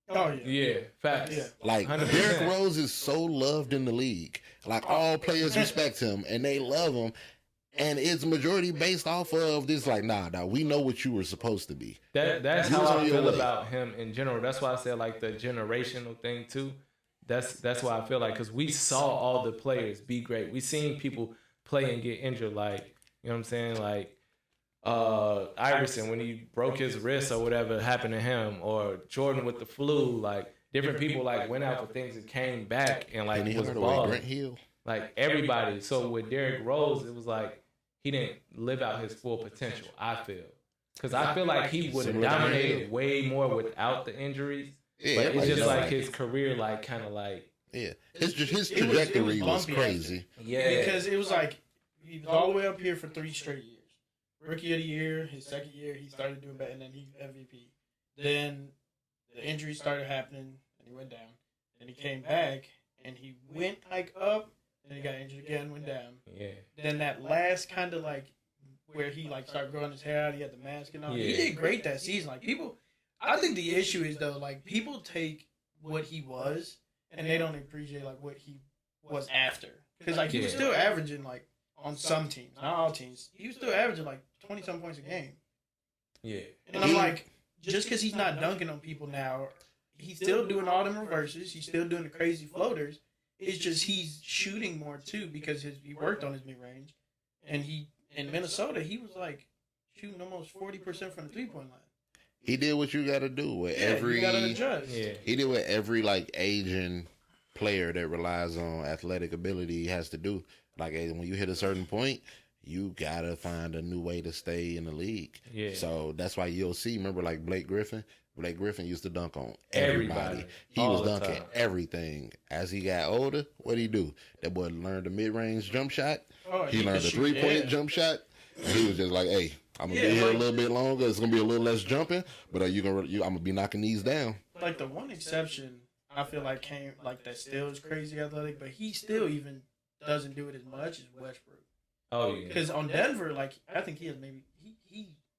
Speaker 3: Oh, yeah.
Speaker 2: Yeah, facts. Yeah.
Speaker 4: Like, 100%. Derrick Rose is so loved in the league. Like, all players respect him, and they love him. And it's majority based off of this, like, nah, we know what you were supposed to be.
Speaker 2: That's how I feel about him in general. That's why I said, like, the generational thing, too. That's why I feel like, because we saw all the players be great. We seen people play and get injured, like, you know what I'm saying? Like, Iverson, when he broke his wrist or whatever happened to him, or Jordan with the flu, like, different people, like, went out for things and came back and, like, was balling. Like, everybody. So with Derrick Rose, it was like, he didn't live out his full potential, I feel. Because I feel like he would have dominated way more without the injuries. Yeah, but it's just like his career, like, kind of like...
Speaker 4: Yeah. His trajectory was crazy.
Speaker 3: Yeah. Because it was like, he was all the way up here for 3 straight years. Rookie of the year, his second year, he started doing better, and then he MVP. Then the injuries started happening, and he went down. Then he came back, and he went, like, up. Then he got injured again, went down.
Speaker 2: Yeah.
Speaker 3: Then that last kind of like where he like started growing his hair out, he had the mask and all. Yeah. He did great that season. Like, people, I think the issue is though, like, people take what he was and they don't appreciate like what he was after. Because like he was still averaging like on some teams, not all teams, he was still averaging like 20-some points a game.
Speaker 2: Yeah.
Speaker 3: And I'm like, just because he's not dunking on people now, he's still doing all them reverses. He's still doing the crazy floaters. It's just he's shooting more too because he worked on his mid range, and in Minnesota he was like shooting almost 40% from the 3-point line.
Speaker 4: He did what you got to do with every.
Speaker 3: You gotta adjust.
Speaker 2: Yeah.
Speaker 4: He did what every like Asian player that relies on athletic ability has to do. Like when you hit a certain point, you gotta find a new way to stay in the league.
Speaker 2: Yeah.
Speaker 4: So that's why you'll see. Remember, like Blake Griffin. Blake Griffin used to dunk on everybody. He
Speaker 2: All
Speaker 4: was
Speaker 2: the
Speaker 4: dunking
Speaker 2: time.
Speaker 4: everything. As he got older, what'd he do? That boy learned the mid-range jump shot.
Speaker 3: Oh,
Speaker 4: He
Speaker 3: he
Speaker 4: learned the
Speaker 3: could shoot,
Speaker 4: 3-point
Speaker 3: yeah.
Speaker 4: jump shot. And he was just like, hey, I'm going to be here a little bit longer. It's going to be a little less jumping. But I'm going to be knocking these down.
Speaker 3: Like the one exception I feel like came like that still is crazy athletic, but he still even doesn't do it as much as Westbrook.
Speaker 2: Oh yeah.
Speaker 3: Because on Denver, like I think he has maybe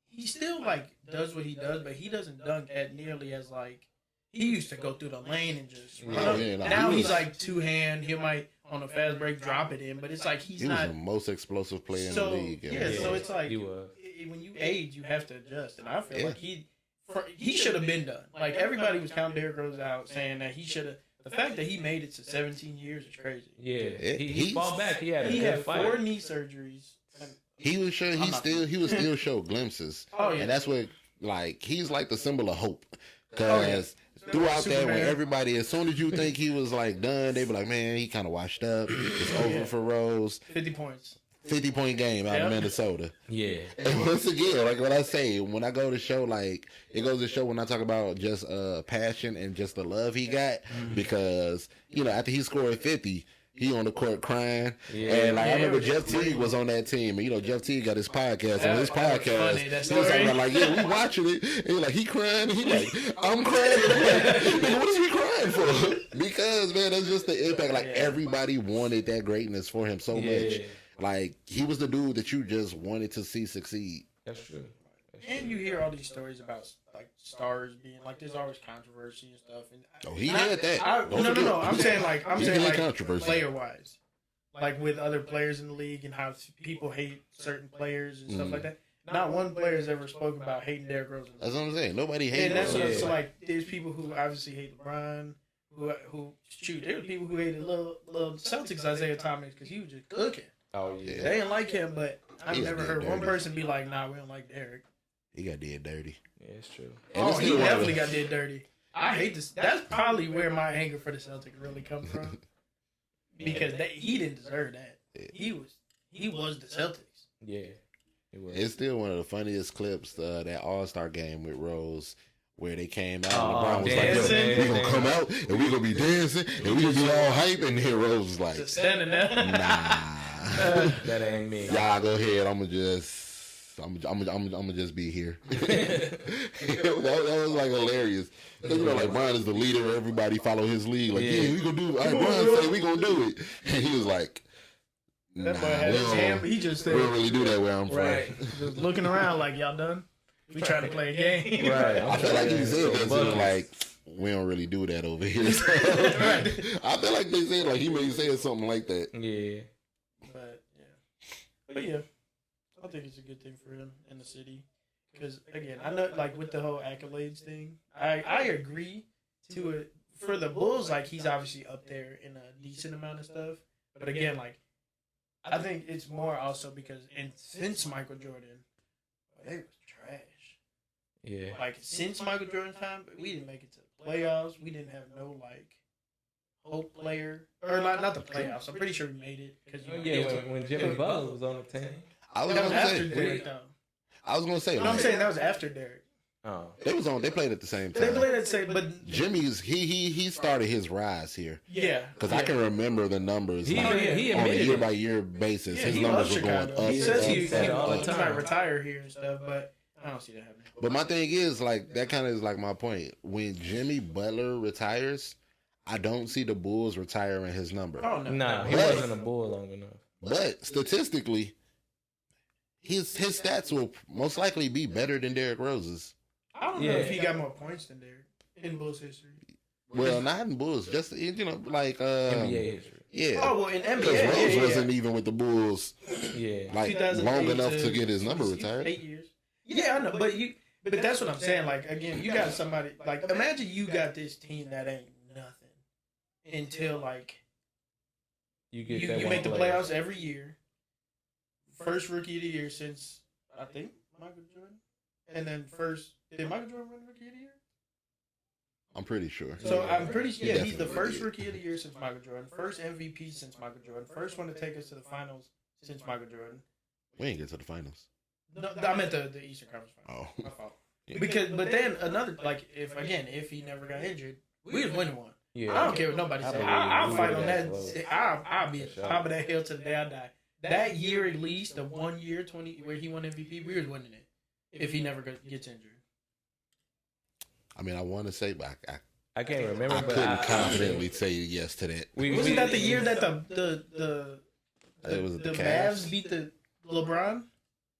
Speaker 3: he still like does what he does, but he doesn't dunk at nearly as like he used to go through the lane and just run up.
Speaker 4: Yeah,
Speaker 3: Now he's like 2-hand. He might on a fast break drop it in, but it's like he's
Speaker 4: He was
Speaker 3: not.
Speaker 4: the most explosive player in
Speaker 3: So
Speaker 4: the league.
Speaker 3: yeah, so it's like
Speaker 2: He was.
Speaker 3: when you age, you have to adjust, and I feel
Speaker 4: Yeah.
Speaker 3: like he should have been done. Like everybody was counting Derrick Rose out, saying that he should have. The fact that he made it to 17 years is crazy.
Speaker 2: Yeah.
Speaker 4: Yeah,
Speaker 2: He fought back. He had a
Speaker 3: He
Speaker 2: good
Speaker 3: had
Speaker 2: fight.
Speaker 3: 4 knee surgeries.
Speaker 4: He was sure
Speaker 3: I'm not-
Speaker 4: he would still show glimpses.
Speaker 3: Oh yeah,
Speaker 4: And that's what, like, he's like the symbol of hope.
Speaker 3: Oh,
Speaker 4: Because throughout that, when
Speaker 3: Superman.
Speaker 4: everybody, as soon as you think he was, like, done, they be like, man, he kind of washed up. It's over for Rose.
Speaker 3: 50 points.
Speaker 4: 50-point game out of
Speaker 3: Yep.
Speaker 4: Minnesota.
Speaker 2: Yeah.
Speaker 4: And once again, like what I say, when I go to show, like, it goes to show when I talk about just passion and just the love he got. Because, you know, after he scored 50, he on the court crying.
Speaker 2: Yeah.
Speaker 4: And like I
Speaker 3: Yeah,
Speaker 4: remember
Speaker 3: it was
Speaker 4: Jeff Teague was on that team. And you know, Jeff Teague got his podcast. On his
Speaker 3: That was
Speaker 4: podcast,
Speaker 3: funny, that
Speaker 4: he was talking
Speaker 3: story.
Speaker 4: about like, yeah, we watching it. And he like, he crying. And he like, I'm crying. And I'm like, nigga, what is he crying for? Because, man, that's just the impact. Like, everybody wanted that greatness for him so much. Like, he was the dude that you just wanted to see succeed.
Speaker 2: That's true.
Speaker 3: And you hear all these stories about like stars being like there's always controversy and stuff. And
Speaker 4: Oh, he had that. Don't
Speaker 3: no.
Speaker 4: forget.
Speaker 3: I'm saying like
Speaker 4: He had
Speaker 3: like
Speaker 4: controversy.
Speaker 3: player wise, like with other players in the league and how people hate certain players and stuff like that. Not one player has ever spoken about hating Derrick Rose.
Speaker 4: That's what I'm saying. Nobody hates
Speaker 3: And that's
Speaker 4: him.
Speaker 3: what, so like there's people who obviously hate LeBron. Who shoot? There were people who hated little Celtics Isaiah Thomas because he was just cooking.
Speaker 2: Oh yeah.
Speaker 3: They didn't like him, but I've
Speaker 4: He
Speaker 3: never
Speaker 4: got
Speaker 3: heard
Speaker 4: dirty.
Speaker 3: one person be like, "Nah, we don't like Derrick."
Speaker 4: He got dead dirty.
Speaker 2: Yeah, it's true.
Speaker 4: And it's
Speaker 3: Oh, he
Speaker 4: still one of
Speaker 3: definitely
Speaker 4: the-
Speaker 3: got did dirty. I hate this. That's probably where my anger for the Celtics really comes from, because he didn't deserve that. He was the Celtics.
Speaker 2: Yeah. It was.
Speaker 4: It's still one of the funniest clips, that All-Star game with Rose, where they came out
Speaker 2: Oh,
Speaker 4: and LeBron was
Speaker 3: dancing.
Speaker 4: like, yo, we gonna come out and we gonna be dancing and we gonna be all hype, and then Rose was like,
Speaker 3: Just standing there.
Speaker 4: nah.
Speaker 2: That ain't me.
Speaker 4: Y'all go ahead, I'm gonna just be here. that was like hilarious. 'Cause, you know, like Brian is the leader, everybody follow his lead. Like, yeah, we gonna do it. All right, Brian say we gonna do it. And he was like, nah,
Speaker 3: That boy had his hand, but he just
Speaker 4: we
Speaker 3: said,
Speaker 4: don't really do that where I'm from.
Speaker 3: right, just looking around like y'all done. We trying to play a game.
Speaker 2: Right.
Speaker 4: I feel like he said that
Speaker 2: Buckets.
Speaker 4: too, like, we don't really do that over here. So, I feel like they said, like, he may say something like that.
Speaker 2: Yeah.
Speaker 3: But yeah, I think it's a good thing for him in the city. Because again, I know like with the whole accolades thing, I agree to it. For the Bulls, like he's obviously up there in a decent amount of stuff. But again, like I think it's more also because since Michael Jordan, they was trash.
Speaker 2: Yeah.
Speaker 3: Like since Michael Jordan's time, we didn't make it to the playoffs. We didn't have no like hope player or not the playoffs. I'm pretty sure we made it because
Speaker 2: When Jimmy Butler was on the team.
Speaker 4: I was
Speaker 3: that was
Speaker 4: gonna
Speaker 3: after
Speaker 4: say,
Speaker 3: Derrick though.
Speaker 4: I was gonna say,
Speaker 3: No, I'm
Speaker 4: like,
Speaker 3: saying that was after Derrick.
Speaker 2: Oh.
Speaker 4: they played at the same
Speaker 3: They
Speaker 4: time.
Speaker 3: played at the same, but
Speaker 4: Jimmy's he started his rise here
Speaker 3: yeah,
Speaker 4: because I can remember the numbers
Speaker 2: He
Speaker 4: like,
Speaker 2: admitted
Speaker 4: on a
Speaker 2: it.
Speaker 4: year by year basis.
Speaker 3: Yeah,
Speaker 4: His
Speaker 3: he
Speaker 4: numbers
Speaker 3: loves
Speaker 4: were going
Speaker 3: Chicago.
Speaker 4: up.
Speaker 3: He says he
Speaker 2: said it all the time.
Speaker 3: might retire here and stuff, but I don't see that happening.
Speaker 4: But my thing is, like, that kind of is like my point. When Jimmy Butler retires, I don't see the Bulls retiring his number.
Speaker 3: Oh no,
Speaker 2: Nah, he
Speaker 4: But-
Speaker 2: wasn't a Bull long enough.
Speaker 4: But statistically, his stats will most likely be better than Derrick Rose's.
Speaker 3: I don't know
Speaker 2: Yeah.
Speaker 3: if he got more points than Derrick in Bulls history.
Speaker 4: Well, not in Bulls, just like
Speaker 2: NBA history.
Speaker 4: yeah.
Speaker 3: Oh well, in
Speaker 4: Because
Speaker 3: NBA,
Speaker 4: Rose
Speaker 3: yeah.
Speaker 4: wasn't even with the Bulls
Speaker 2: Yeah.
Speaker 4: like
Speaker 3: 2008
Speaker 4: long enough to
Speaker 3: to
Speaker 4: get his number retired.
Speaker 3: 8 years. Yeah, I know, but But that's what I'm saying. Like, again, you got somebody, like, imagine you got this team that ain't nothing until, like, you make the playoffs every year. First rookie of the year since, I think, Michael Jordan. And then did Michael Jordan win rookie of the year?
Speaker 4: I'm pretty sure.
Speaker 3: So I'm pretty sure, yeah, he's the first rookie of the year since Michael Jordan. First MVP since Michael Jordan. First one to take us to the finals since Michael Jordan.
Speaker 4: We ain't get to the finals.
Speaker 3: No, I meant the Eastern Conference Finals.
Speaker 4: Oh.
Speaker 3: My fault. But then another, like, if he never got injured, we was winning one.
Speaker 2: Yeah.
Speaker 3: I don't care what nobody says. I'll fight on that. I'll be at the top of that hill till the day I die. That year at least, the 1 year, 20, where he won MVP, we was winning it. If he never gets injured.
Speaker 4: I mean, I want to say, but
Speaker 2: I can't remember.
Speaker 4: I couldn't confidently say yes to that.
Speaker 3: Wasn't that the year that the Mavs beat the LeBron?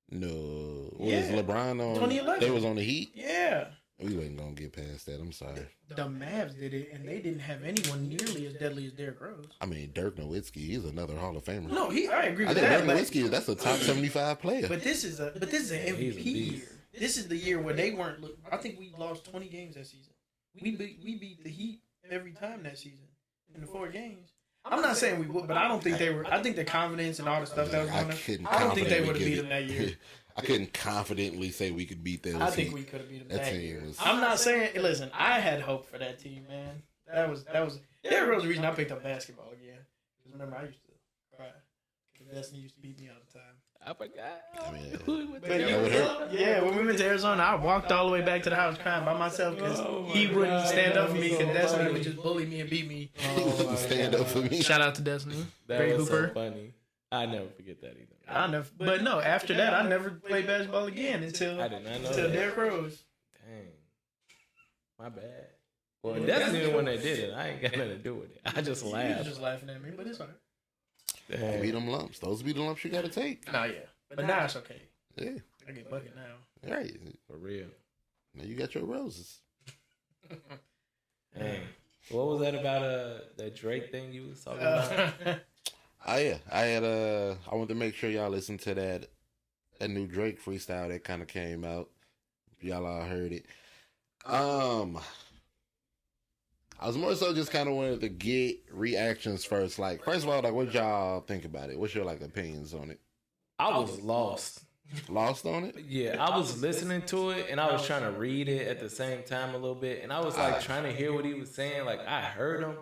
Speaker 4: No.
Speaker 3: Yeah.
Speaker 4: Was LeBron on?
Speaker 3: 2011.
Speaker 4: They was on the Heat?
Speaker 3: Yeah.
Speaker 4: We wasn't going to get past that. I'm sorry.
Speaker 3: The Mavs did it, and they didn't have anyone nearly as deadly as Derrick Rose.
Speaker 4: I mean, Dirk Nowitzki, he's another Hall of Famer.
Speaker 3: No, I agree
Speaker 4: I
Speaker 3: with
Speaker 4: think
Speaker 3: that.
Speaker 4: Dirk Nowitzki, that's a top 75 player.
Speaker 3: But this is an MVP year. This is the year where they weren't. I think we lost 20 games that season. We beat the Heat every time that season in the 4 games. I'm not saying we would, but I don't think they were. I think the confidence and all the stuff that was going on. I don't think they would have beat them that year.
Speaker 4: I couldn't confidently say we could beat them.
Speaker 3: I think we could have beat them that year.
Speaker 4: Was,
Speaker 3: I'm not saying. Listen, I had hope for that team, man. That was. That was the reason I picked up basketball again. Because remember, I used to cry. Because Destiny used to beat me all the time.
Speaker 2: I forgot.
Speaker 4: I mean,
Speaker 3: yeah, when we went to Arizona, I walked all the way back to the house crying by myself because he wouldn't stand up for me because Destiny would just bully me and beat me.
Speaker 4: He wouldn't stand up for me.
Speaker 3: Shout out to Destiny.
Speaker 2: That
Speaker 3: Great
Speaker 2: was
Speaker 3: Hooper.
Speaker 2: so funny. I never forget that either.
Speaker 3: But no, after that, I never played basketball again until Derrick Rose.
Speaker 2: Dang. My bad. Well, Destiny the one that did it. I ain't got nothing to do with it. I just laughed.
Speaker 3: You was just laughing at me, but it's alright.
Speaker 4: They be them lumps. Those be the lumps you gotta take.
Speaker 3: Nah, yeah. But now it's okay.
Speaker 4: Yeah.
Speaker 3: I get bucket now.
Speaker 4: Right.
Speaker 2: For real.
Speaker 4: Now you got your roses.
Speaker 2: Dang. What was that about that Drake thing you was talking about?
Speaker 4: Yeah. I wanted to make sure y'all listen to that new Drake freestyle that kind of came out. Y'all all heard it. I was more so just kind of wanted to get reactions first. Like, first of all, like, what y'all think about it? What's your, like, opinions on it?
Speaker 2: I was lost.
Speaker 4: Lost on it?
Speaker 2: Yeah, I was listening to it, and I was trying to read it at the same time a little bit, and I was, like, trying to hear what he was saying. Like, I heard him,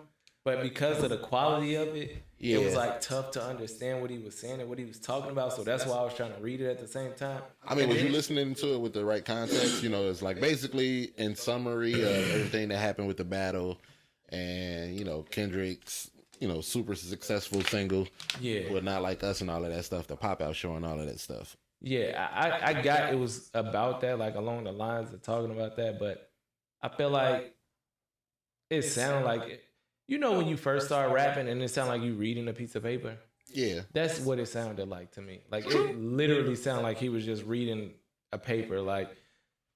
Speaker 2: but because of the quality of it, it was, like, tough to understand what he was saying and what he was talking about, so that's why I was trying to read it at the same time.
Speaker 4: I mean, was you listening to it with the right context? You know, it's, like, basically in summary of everything that happened with the battle and, you know, Kendrick's, you know, super successful single.
Speaker 2: Yeah.
Speaker 4: But Not Like Us and all of that stuff, the pop-out show and all of that stuff.
Speaker 2: Yeah, I got it was about that, like along the lines of talking about that, but I feel like it sounded like, you know, when you first start rapping and it sounded like you reading a piece of paper?
Speaker 4: Yeah.
Speaker 2: That's what it sounded like to me. Like, it literally sounded like he was just reading a paper, like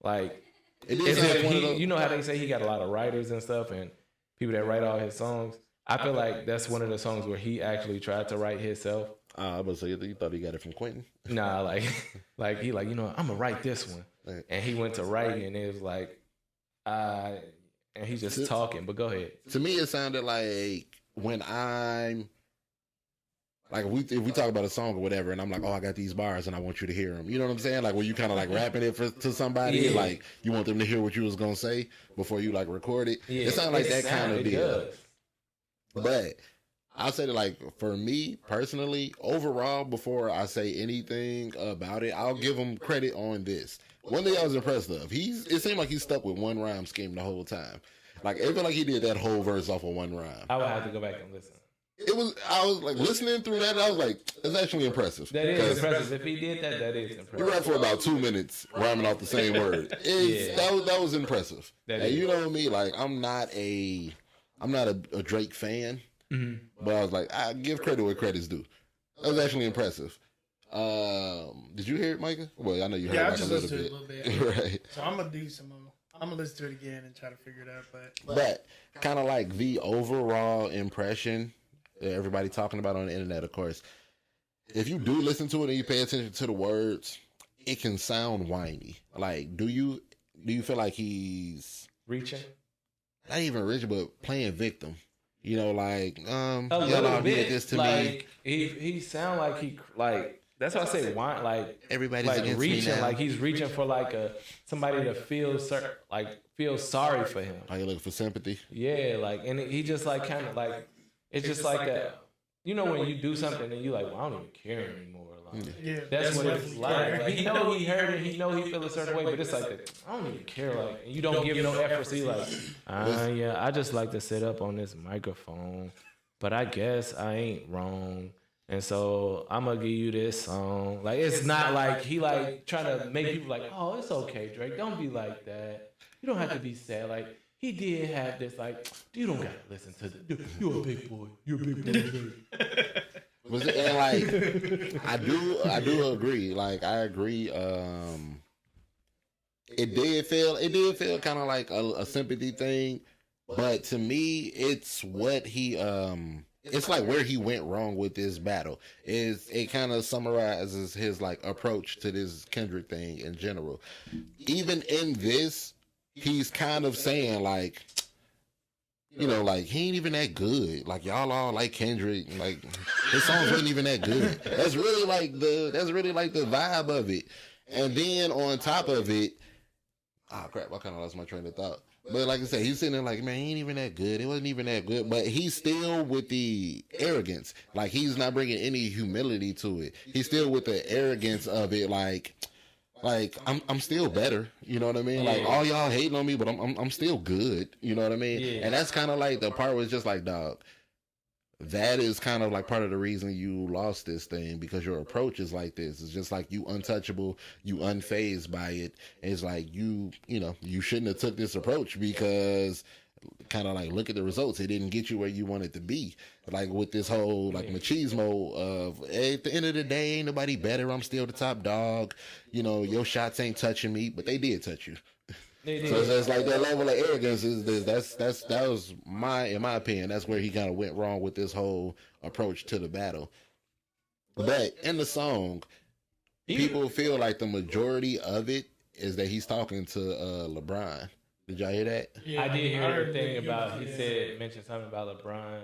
Speaker 4: It
Speaker 2: as
Speaker 4: is like
Speaker 2: if
Speaker 4: one of
Speaker 2: he,
Speaker 4: those,
Speaker 2: you know how they say he got a lot of writers and stuff and people that write all his songs? I feel like that's one of the songs where he actually tried to write himself.
Speaker 4: I was say you thought he got it from Quentin?
Speaker 2: Nah, like he like, you know, I'm gonna write this one, and he went to writing, and it was like, and he's just talking. But go ahead.
Speaker 4: To me, it sounded like when I'm like, if we talk about a song or whatever, and I'm like, oh, I got these bars, and I want you to hear them. You know what I'm saying? Like when you kind of like rapping it to somebody,
Speaker 2: Yeah.
Speaker 4: like you want them to hear what you was gonna say before you like record it.
Speaker 2: Yeah,
Speaker 4: It sounded like that kind of deal.
Speaker 2: does.
Speaker 4: But I'll say that, like, for me personally, overall, before I say anything about it, I'll give him credit on this. One thing I was impressed of, it seemed like he stuck with one rhyme scheme the whole time. Like, it felt like he did that whole verse off of one rhyme.
Speaker 2: I would have to go back and listen.
Speaker 4: I was like listening through that, and I was like, it's actually impressive.
Speaker 2: That is impressive. If he did that, that is impressive.
Speaker 4: You rap for about 2 minutes rhyming off the same word. That was impressive. And you know me, like, I'm not a Drake fan.
Speaker 2: Mm-hmm.
Speaker 4: But I was like, I give credit where credit's due. That was actually impressive. Did you hear it, Micah? Well, I know you heard
Speaker 3: Yeah,
Speaker 4: it
Speaker 3: I just listened to it a little bit.
Speaker 4: Right.
Speaker 3: So I'm gonna do some more. I'm gonna listen to it again and try to figure it out.
Speaker 4: But kind of like the overall impression that everybody talking about on the internet, of course. If you do listen to it and you pay attention to the words, it can sound whiny. Like, do you do you feel like he's
Speaker 2: Reaching
Speaker 4: not even rich, but playing victim? You know, like
Speaker 2: a
Speaker 4: y'all
Speaker 2: little
Speaker 4: all did
Speaker 2: bit.
Speaker 4: this to
Speaker 2: Like
Speaker 4: me.
Speaker 2: he sound like he like. That's why I say why like
Speaker 4: Everybody's
Speaker 2: like
Speaker 4: against me
Speaker 2: reaching
Speaker 4: now.
Speaker 2: like he's reaching for like somebody to feel feel sorry for him.
Speaker 4: Are you looking for sympathy?
Speaker 2: Yeah, like and he just like kind of like it's just like that. You know when you do something and you like, well, I don't even care anymore. Like,
Speaker 3: Yeah,
Speaker 2: that's what it's
Speaker 3: definitely
Speaker 2: like.
Speaker 3: correct.
Speaker 2: Like. He know he heard it. He know he feel a certain way, but it's like I don't even care. Like and you don't give no effort. So you like, yeah, I just like to sit up on this microphone, but I guess I ain't wrong. And so I'm gonna give you this song. Like it's not like he like trying to make people like, oh, it's okay, Drake. Don't be like that. You don't have to be sad. Like he did have this. Like you don't gotta listen to the. You're a big boy. You're a big boy.
Speaker 4: And like I do agree. Like I agree. It did feel kind of like a sympathy thing, but to me, it's what he it's like where he went wrong with this battle. It kind of summarizes his like approach to this Kendrick thing in general. Even in this, he's kind of saying like, you know, like he ain't even that good. Like y'all all like Kendrick, like his songs wasn't even that good. That's really like the vibe of it. And then on top of it, crap, I kind of lost my train of thought. But like I said, he's sitting there like, man, he ain't even that good. It wasn't even that good. But he's still with the arrogance. Like he's not bringing any humility to it. He's still with the arrogance of it. Like I'm still better. You know what I mean? Like all y'all hating on me, but I'm still good. You know what I mean?
Speaker 2: Yeah.
Speaker 4: And that's kind of like the part where it's just like, dog, that is kind of like part of the reason you lost this thing, because your approach is like this. It's just like you untouchable, you unfazed by it. It's like you know, you shouldn't have took this approach, because kind of like look at the results. It didn't get you where you wanted to be. Like with this whole like machismo of at the end of the day, ain't nobody better. I'm still the top dog. You know, your shots ain't touching me, but they did touch you. So it's like that level of arrogance is that was in my opinion, that's where he kind of went wrong with this whole approach to the battle. But in the song, people feel like the majority of it is that he's talking to LeBron. Did y'all hear that?
Speaker 2: Yeah, I did hear everything about. He mentioned something about LeBron.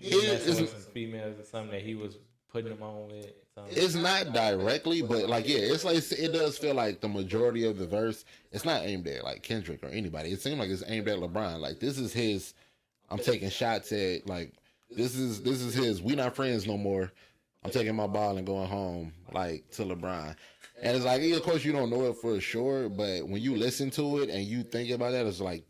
Speaker 2: Messing with some females or something that he was putting them on with.
Speaker 4: It's not directly, but like it's like it does feel like the majority of the verse. It's not aimed at like Kendrick or anybody. It seemed like it's aimed at LeBron. Like this is his. I'm taking shots at like this is his. We not friends no more. I'm taking my ball and going home like to LeBron. And it's like, of course, you don't know it for sure, but when you listen to it and you think about that, it's like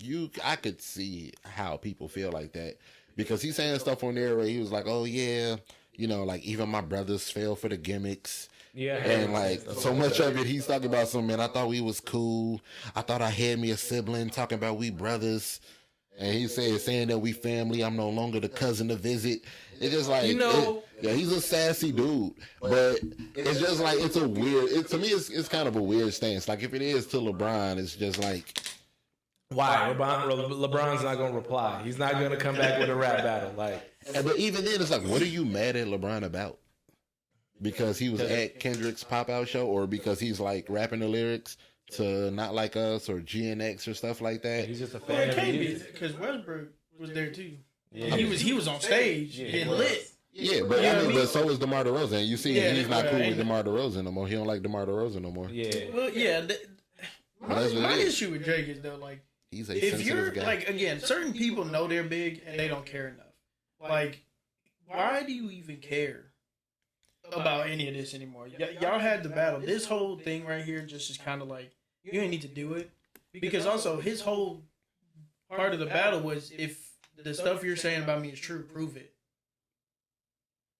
Speaker 4: I could see how people feel like that, because he's saying stuff on there where he was like, oh yeah, you know, like even my brothers fell for the gimmicks.
Speaker 2: Yeah.
Speaker 4: And like so much of it, he's talking about some, man, I thought we was cool. I thought I had me a sibling, talking about we brothers. And he said, saying that we family, I'm no longer the cousin to visit. It's just like,
Speaker 2: you know,
Speaker 4: yeah, he's a sassy dude, but it's just like, it's a weird, to me, it's kind of a weird stance. Like if it is to LeBron, it's just like,
Speaker 2: why? LeBron's not going to reply. He's not going to come back with a rap battle. Like,
Speaker 4: but even then, it's like, what are you mad at LeBron about? Because he was at Kendrick's pop-out show, or because he's like rapping the lyrics to Not Like Us or GNX or stuff like that?
Speaker 2: He's just a fan of music.
Speaker 3: Because Westbrook was there too.
Speaker 2: Yeah.
Speaker 3: He was on stage getting lit.
Speaker 4: Yeah, but
Speaker 3: You know
Speaker 4: I mean,
Speaker 3: what I mean?
Speaker 4: but so is DeMar DeRozan. And you see,
Speaker 3: Yeah,
Speaker 4: he's not cool
Speaker 3: right.
Speaker 4: with DeMar DeRozan no more. He don't like DeMar DeRozan no more.
Speaker 2: Yeah.
Speaker 3: Well, yeah.
Speaker 4: That's what
Speaker 3: My
Speaker 4: it is.
Speaker 3: issue with Drake is though, like,
Speaker 4: He's a
Speaker 3: if you're
Speaker 4: sensitive guy.
Speaker 3: like, again, certain people know they're big and they don't care enough. Like, why do you even care about any of this anymore? Y'all had the battle. This whole thing right here just is kind of like, you ain't need to do it, because also his whole part of the battle was, if the stuff you're saying about me is true, prove it.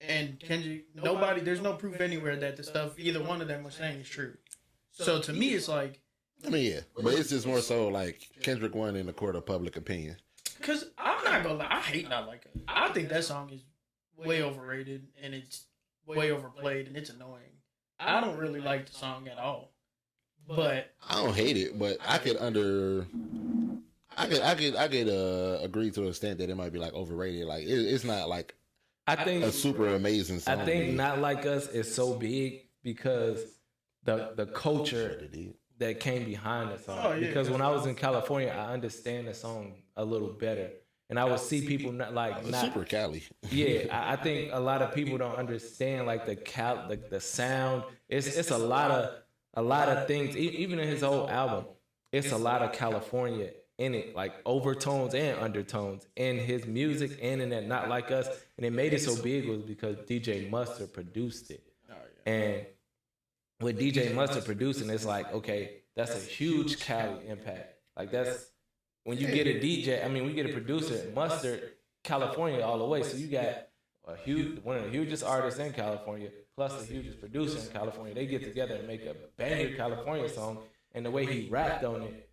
Speaker 3: And there's no proof anywhere that the stuff either one of them was saying is true. So to me, it's like,
Speaker 4: I mean, yeah, but it's just more so like Kendrick won in the court of public opinion.
Speaker 3: because I'm not gonna lie, I hate Not Like Us. I think that song is way overrated and it's way overplayed and it's annoying. I don't really like the song at all. But
Speaker 4: I don't hate it, but I could agree to an extent that it might be like overrated. Like it's not like
Speaker 2: I think
Speaker 4: a super amazing song.
Speaker 2: Not Like Us is so big because the culture that came behind the song.
Speaker 3: Oh, yeah.
Speaker 2: Because when I was in California, I understand the song a little better, and I would see people not
Speaker 4: Super Cali.
Speaker 2: Yeah, I think a lot of people don't understand like the sound. It's a lot of things. Even in his whole album, it's a lot of California in it, like overtones and undertones in his music and in that Not Like Us. And it made it so big was because DJ Mustard produced it. And with DJ Mustard producing, it's like, okay, that's a huge Cali impact. Like that's when you get a DJ. I mean, we get a producer, Mustard, California all the way. So you got one of the hugest artists in California, plus the hugest producer in California. They get together and make a banger California song, and the way he rapped on it,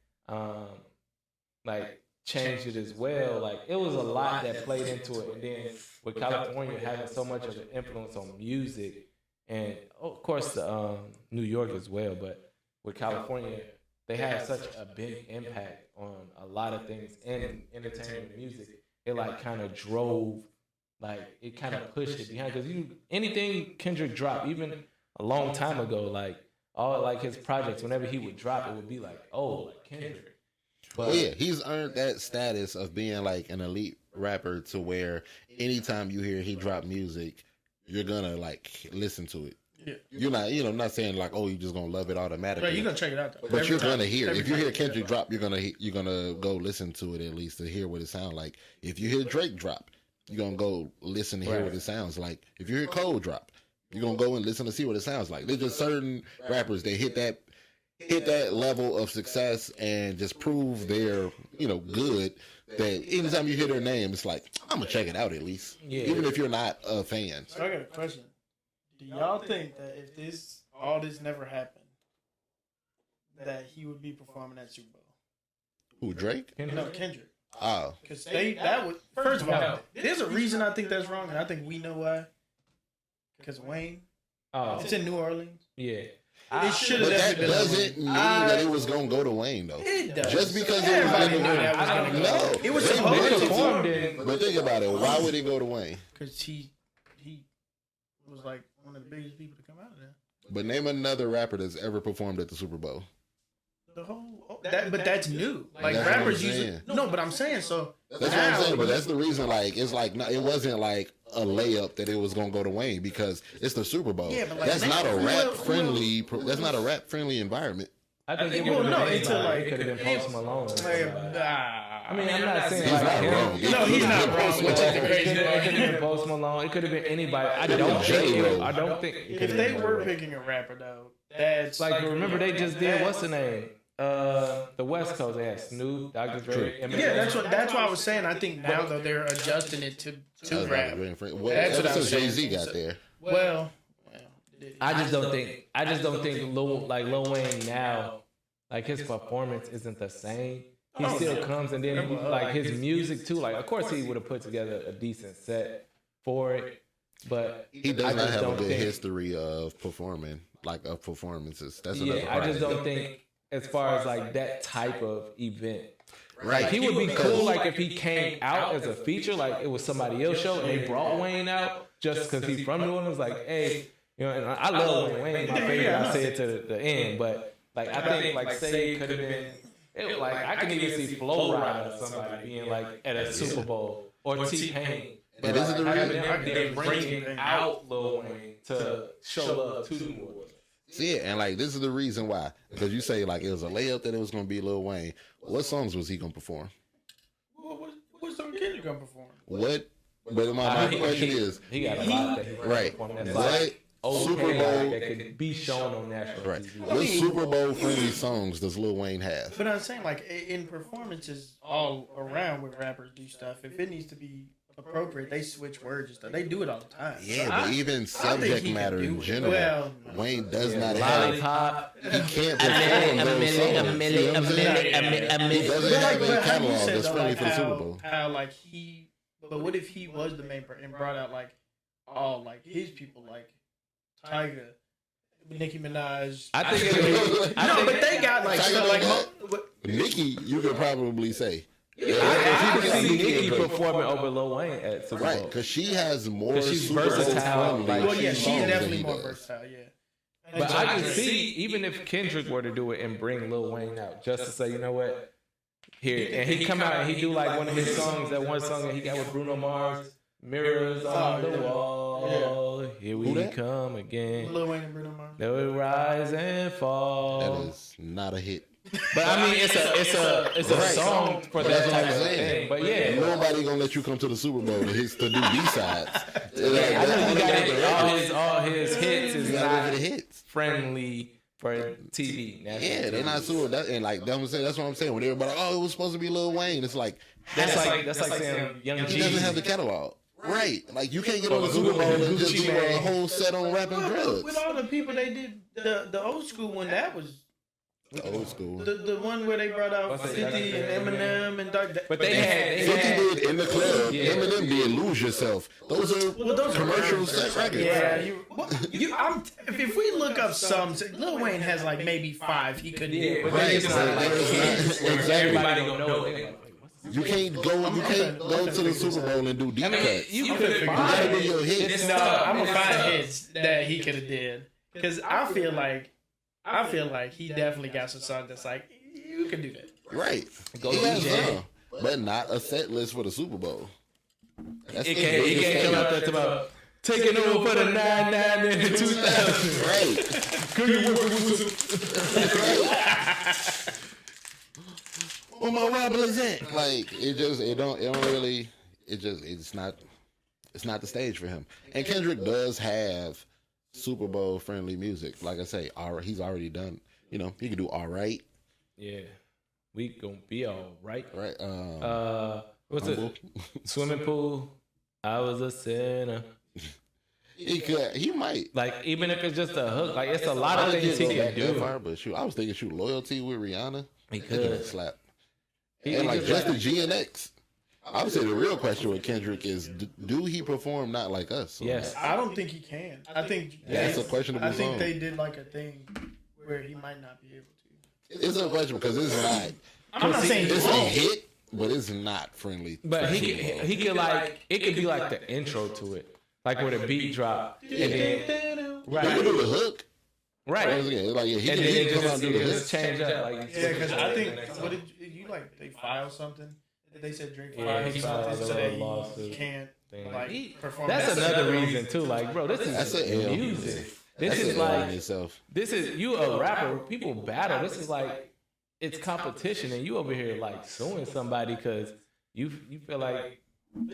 Speaker 2: like changed it as well. Like it was a lot that played into it, and then with California having so much of an influence on music, and of course the New York as well, but with California, they have such a big impact on a lot of things in entertainment and music. It like kind of drove, like it kind of pushed it behind, because anything Kendrick dropped, even a long time ago, like all like his projects, whenever he would drop, it would be like, oh, like Kendrick.
Speaker 4: But yeah, he's earned that status of being like an elite rapper to where anytime you hear he drop music, you're gonna like listen to it. Yeah. You're not saying like, oh, you're just gonna love it automatically.
Speaker 3: Right, you're gonna check it out though.
Speaker 4: But you're gonna hear. If you hear Kendrick drop, you're gonna go listen to it at least to hear what it sounds like. If you hear Drake drop, you're gonna go listen to hear what it sounds like. If you hear Cole drop, you're gonna go and listen to see what it sounds like. There's just certain rappers that hit that level of success and just prove they're good, that anytime you hear their name, it's like, I'm gonna check it out at least, even if you're not a fan.
Speaker 3: So I got a question. Do y'all think that if all this never happened, that he would be performing at Super Bowl?
Speaker 4: Who, Drake?
Speaker 3: No, Kendrick.
Speaker 4: Oh,
Speaker 3: because that would, first of all, there's a reason I think that's wrong, and I think we know why. Because Wayne, it's in New Orleans.
Speaker 2: Yeah.
Speaker 3: It should have
Speaker 4: but that
Speaker 3: been
Speaker 4: doesn't mean that it was gonna go to Wayne though.
Speaker 3: It does.
Speaker 4: Just because
Speaker 3: Everybody
Speaker 4: it was
Speaker 3: knew that was gonna go.
Speaker 4: No,
Speaker 3: It was supposed to.
Speaker 4: But think about it. Why would it go to Wayne?
Speaker 3: Because he was like one of the biggest people to come out of there.
Speaker 4: But name another rapper that's ever performed at the Super Bowl.
Speaker 3: But that's new. Like that's rappers usually. No, but I'm saying so.
Speaker 4: That's what I'm saying. But that's the reason. Like it's like it wasn't like a layup that it was gonna go to Wayne because it's the Super Bowl. Yeah, but like, that's not a rap friendly. That's not a rap friendly environment.
Speaker 2: I think it would it could have been Post Malone. I mean, I'm not saying
Speaker 4: he's not wrong.
Speaker 3: No, he's not wrong. Which is the crazy
Speaker 2: part. It could have been Post Malone. It could have been anybody. I don't think.
Speaker 3: If they were picking a rapper though, that's
Speaker 2: like remember they just did what's the name? The West Coast, they had Snoop, Dr. Dre, M.A.N.
Speaker 3: Yeah, that's why I was saying. I think now though they're adjusting it to rap.
Speaker 4: Well, that's what Jay-Z got there.
Speaker 3: Well,
Speaker 2: I just don't think Lil Wayne now, like his performance isn't the same. He still comes and then like his music too. Like of course he would have put together a decent set for it, but
Speaker 4: he does not have a good history of performing, like of performances. That's another part.
Speaker 2: I just don't think. As far as like that type of event,
Speaker 4: right?
Speaker 2: Like, he would be cool like if he came out as a feature, like it was somebody else's show and they brought Wayne out just because he's from New Orleans. Like, hey, and I love Wayne. Wayne's my favorite. I say it to the end, but like I think like say could have been. Like I can even see Flo Rida or somebody being like at a Super Bowl or T-Pain.
Speaker 4: And this is the reason
Speaker 2: they're bringing out Lil Wayne to show love to New Orleans.
Speaker 4: See it, and like this is the reason why. Because you say like it was a layup that it was going to be Lil Wayne. What songs was he going to perform?
Speaker 3: What song Kendrick going to perform?
Speaker 4: What? But my question is,
Speaker 2: he got a lot that he
Speaker 4: right? What Super Bowl
Speaker 2: that could be shown on national TV?
Speaker 4: What Super Bowl friendly songs does Lil Wayne have?
Speaker 3: But I'm saying like in performances all around where rappers do stuff, if it needs to be appropriate, they switch words and stuff. They do it all the time.
Speaker 4: Yeah, but even subject matter in general, Wayne does not have. He can't perform those songs. He doesn't have a catalog that's friendly for the Super Bowl.
Speaker 3: How like but what if he was the main person and brought out like all like his people like Tiger, Nicki Minaj?
Speaker 2: I think
Speaker 3: but they got like stuff like
Speaker 4: Nicki. You could probably say.
Speaker 2: Yeah, I can see Nicki performing over Lil Wayne at Super Bowl.
Speaker 4: Right, because she has more.
Speaker 2: She's versatile.
Speaker 3: Well, yeah, she's definitely more versatile. Yeah,
Speaker 2: But I can see, even if Kendrick were to do it and bring Lil Wayne out, just to say, you know what, here, and he come out and he do like one of his songs, that one song that he got with Bruno Mars, Mirrors on the Wall, Here We Come Again,
Speaker 3: Lil Wayne and Bruno Mars.
Speaker 2: They will rise and fall.
Speaker 4: That is not a hit.
Speaker 2: But I mean, it's a song for that type of thing. But yeah,
Speaker 4: nobody gonna let you come to the Super Bowl to do B-sides.
Speaker 2: All his hits is not
Speaker 4: hits.
Speaker 2: Friendly for TV.
Speaker 4: Yeah, they're not super. And like that's what I'm saying. When everybody, it was supposed to be Lil Wayne. It's like
Speaker 2: that's like saying Young Tez.
Speaker 4: He doesn't have the catalog. Right, like you can't get on the Super Bowl and just do a whole set on rapping drugs.
Speaker 3: With all the people they did, the old school one, that was
Speaker 4: the old school.
Speaker 3: The one where they brought out 50 and M.A.N and Dark.
Speaker 2: But they had
Speaker 4: 50 did In the Club. Eminem did Lose Yourself. Those are commercial set records.
Speaker 3: Yeah, if we look up some, Lil Wayne has like maybe 5 he could do.
Speaker 2: Right, everybody gonna know it.
Speaker 4: You can't go to the Super Bowl and do deep cuts.
Speaker 3: You could
Speaker 4: gotta do your hits.
Speaker 3: No, I'm gonna find hits that he could have did, because I feel like he definitely got some songs that's like you can do that.
Speaker 4: Right. But not a set list for the Super Bowl.
Speaker 2: It can't come out there about taking over for the 99 and the 2000.
Speaker 4: Right.
Speaker 2: Could you work with
Speaker 4: Where my Robles at? Like it's not the stage for him. And Kendrick does have Super Bowl friendly music. Like I say, he's already done. He can do All Right.
Speaker 2: Yeah, we gonna be all right.
Speaker 4: Right.
Speaker 2: What's it? Swimming pool. I was a sinner.
Speaker 4: He might.
Speaker 2: Like, even if it's just a hook, like it's a lot of things he can do.
Speaker 4: But I was thinking Loyalty with Rihanna.
Speaker 2: He could
Speaker 4: slap. And like just the GNX. I would say the real question with Kendrick is, do he perform Not Like Us?
Speaker 2: Yes.
Speaker 3: I don't think he can. I think
Speaker 4: that's a questionable song.
Speaker 3: I think they did like a thing where he might not be able to.
Speaker 4: It's a question because it's not.
Speaker 3: I'm not saying
Speaker 4: it's a hit, but it's not friendly.
Speaker 2: But he could like, it could be like the intro to it, like where the beat drop and then
Speaker 4: right. He can do the hook.
Speaker 2: Right.
Speaker 4: Like, he can come out and do the hook.
Speaker 2: Change up. Like,
Speaker 3: because I think what did you like? They filed something. They said Drake filed something so that he can't perform.
Speaker 2: That's another reason too. Like, bro, this is music. This is like you a rapper. People battle. This is like it's competition, and you over here like suing somebody because you feel like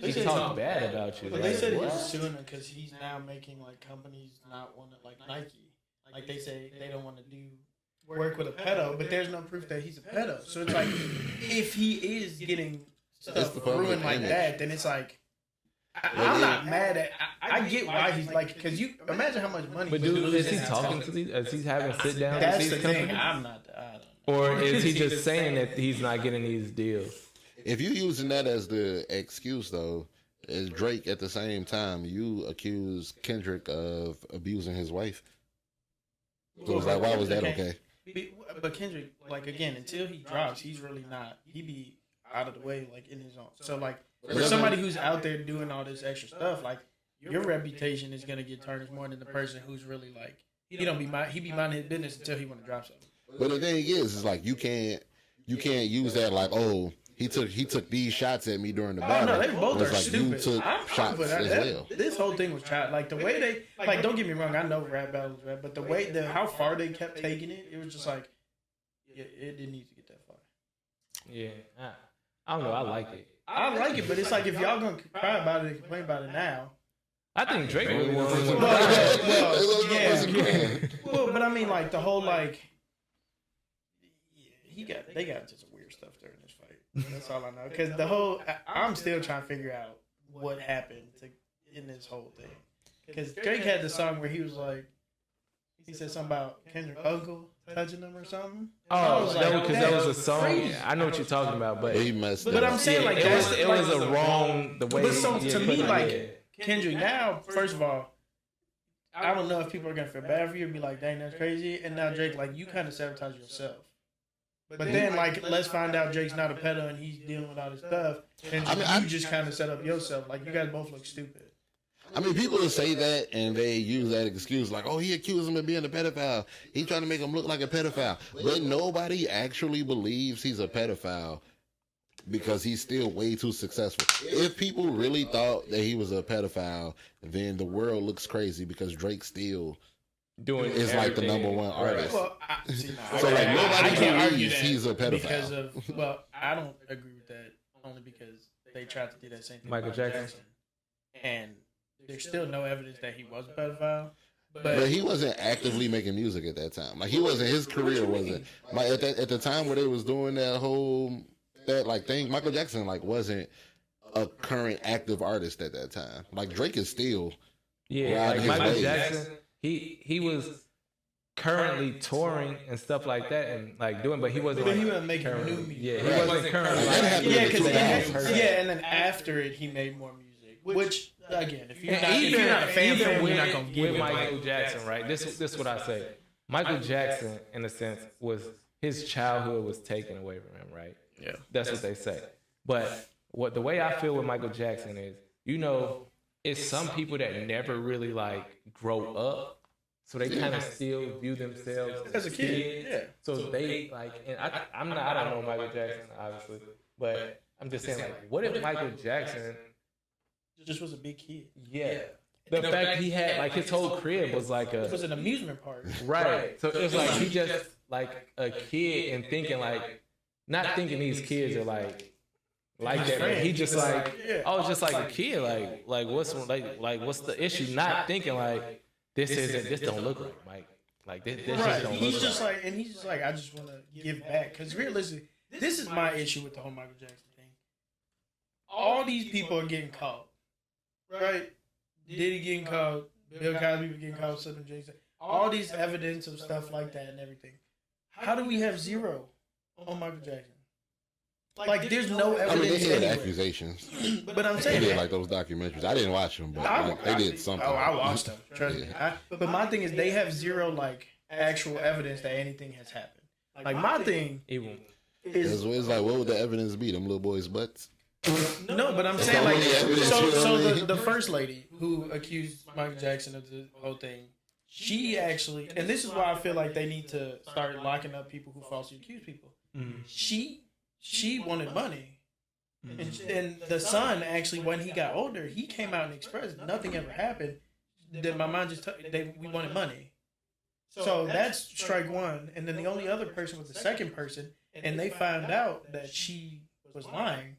Speaker 2: he talked bad about you.
Speaker 3: But they said he was suing him because he's now making like companies not want to, like Nike. Like they say they don't want to work with a pedo, but there's no proof that he's a pedo. So it's like if he is getting stuff ruined like that, then it's like I'm not mad at. I get why he's like, because you imagine how much money.
Speaker 2: But dude, is he talking to these? Is he having sit down?
Speaker 3: That's the thing. I'm not. I don't know.
Speaker 2: Or is he just saying that he's not getting these deals?
Speaker 4: If you're using that as the excuse, though, as Drake at the same time, you accuse Kendrick of abusing his wife. So it's like, why was that okay?
Speaker 3: But Kendrick, like again, until he drops, he's really not. He be out of the way, like in his own. So like for somebody who's out there doing all this extra stuff, like your reputation is gonna get tarnished more than the person who's really like he be minding his business until he want to drop something.
Speaker 4: But the thing is like you can't use that like, oh, he took these shots at me during the battle.
Speaker 3: No, they both are
Speaker 4: like
Speaker 3: stupid.
Speaker 4: You took shots as well.
Speaker 3: This whole thing was child. Like the way they like. Don't get me wrong. I know rap battles, rap, but how far they kept taking it, it was just like it didn't need to get that far.
Speaker 2: Yeah, I don't know. I like it.
Speaker 3: I like it, but it's like if y'all gonna cry about it and complain about it now.
Speaker 2: I think Drake really wants
Speaker 3: to. Well, but I mean, like the whole like. They got just weird stuff during this fight. That's all I know. Because I'm still trying to figure out what happened in this whole thing. Because Drake had the song where he was like, he said something about Kendrick uncle touching him or something.
Speaker 2: Oh, that was a song. Crazy. I know what you're talking about, but
Speaker 4: he messed up.
Speaker 3: But I'm saying like
Speaker 2: it was a wrong the way.
Speaker 3: But so to me, like Kendrick now, first of all, I don't know if people are gonna feel bad for you and be like, dang, that's crazy. And now Drake, like you kind of sabotage yourself. But then, like, let's find out Drake's not a pedo and he's dealing with all this stuff. And you just kind of set up yourself. Like, you guys both look stupid.
Speaker 4: I mean, people will say that and they use that excuse like, oh, he accused him of being a pedophile. He trying to make him look like a pedophile. But nobody actually believes he's a pedophile because he's still way too successful. If people really thought that he was a pedophile, then the world looks crazy because Drake still is like the number one artist.
Speaker 3: Well,
Speaker 4: So like nobody
Speaker 3: can't argue
Speaker 4: believes
Speaker 3: that
Speaker 4: he's a pedophile.
Speaker 3: because of I don't agree with that only because they tried to do that same thing.
Speaker 2: Michael
Speaker 3: with
Speaker 2: Jackson.
Speaker 3: And there's still no evidence that he was a pedophile.
Speaker 4: But he wasn't actively making music at that time. Like he wasn't. His career wasn't. Like at the time where they was doing that like thing, Michael Jackson like wasn't a current active artist at that time. Like Drake is still.
Speaker 2: Yeah, like Michael
Speaker 4: ways.
Speaker 2: Jackson, he was currently touring and stuff like that, and like doing, but he wasn't.
Speaker 3: But
Speaker 2: like,
Speaker 3: he wasn't making
Speaker 2: current-
Speaker 3: new music.
Speaker 2: Yeah, he
Speaker 4: Right.
Speaker 2: wasn't currently.
Speaker 4: That
Speaker 2: Like,
Speaker 4: happened
Speaker 3: Yeah,
Speaker 4: in the
Speaker 3: because
Speaker 4: 2000s.
Speaker 3: and then after it, he made more music. Which again, if you're
Speaker 2: and
Speaker 3: not, if you're not a fan, you're not gonna give
Speaker 2: with
Speaker 3: it.
Speaker 2: Michael Jackson, right? This is what I say. Michael Jackson, in a sense, was his childhood was taken away from him, right?
Speaker 3: Yeah.
Speaker 2: That's what they say. But the way I feel with Michael Jackson is, it's some people that never really like grow up, so they kind of still view themselves
Speaker 3: As a kid, yeah.
Speaker 2: So they like, and I don't know Michael Jackson obviously, but I'm just saying like, what if Michael Jackson,
Speaker 3: Just was a big kid.
Speaker 2: yeah, the fact he had like his whole crib was like
Speaker 3: It was
Speaker 2: a
Speaker 3: an amusement park.
Speaker 2: right. So it's like he just like a kid and thinking like, not thinking these kids are like that, but he just like, oh, it's just like a kid, like what's what's the issue? Not thinking like this don't look like Mike, like this
Speaker 3: Right.
Speaker 2: just don't
Speaker 3: He's
Speaker 2: look
Speaker 3: just
Speaker 2: like.
Speaker 3: like, and he's just like, I just want to give back. Because realistically, this is my issue with the whole Michael Jackson thing. All these people are getting caught, right? Diddy getting caught, Bill Cosby getting caught, Slippin' Jason. All these evidence of stuff like that and everything. How do we have zero on Michael Jackson? Like, there's no
Speaker 4: I mean, they
Speaker 3: evidence
Speaker 4: had
Speaker 3: anywhere.
Speaker 4: accusations.
Speaker 3: But I'm
Speaker 4: They
Speaker 3: saying
Speaker 4: did
Speaker 3: that.
Speaker 4: like those documentaries. I didn't watch them, but like, they did something.
Speaker 3: Oh, I watched them. Trust me.
Speaker 4: Yeah.
Speaker 3: But my thing is, they have zero like actual evidence that anything has happened. Like my thing
Speaker 2: Even
Speaker 3: is
Speaker 4: It's like, what would the evidence be? Them little boys' butts?
Speaker 3: no, but I'm saying like
Speaker 4: only evidence,
Speaker 3: so.
Speaker 4: you know
Speaker 3: So
Speaker 4: what I mean?
Speaker 3: the first lady who accused Michael Jackson of the whole thing, she actually, and this is why I feel like they need to start locking up people who falsely accuse people. She wanted money. And the son actually, when he got older, he came out and expressed nothing ever happened. That my mom just we wanted money. So that's strike one. And then the only other person was the second person, and they found out that she was lying,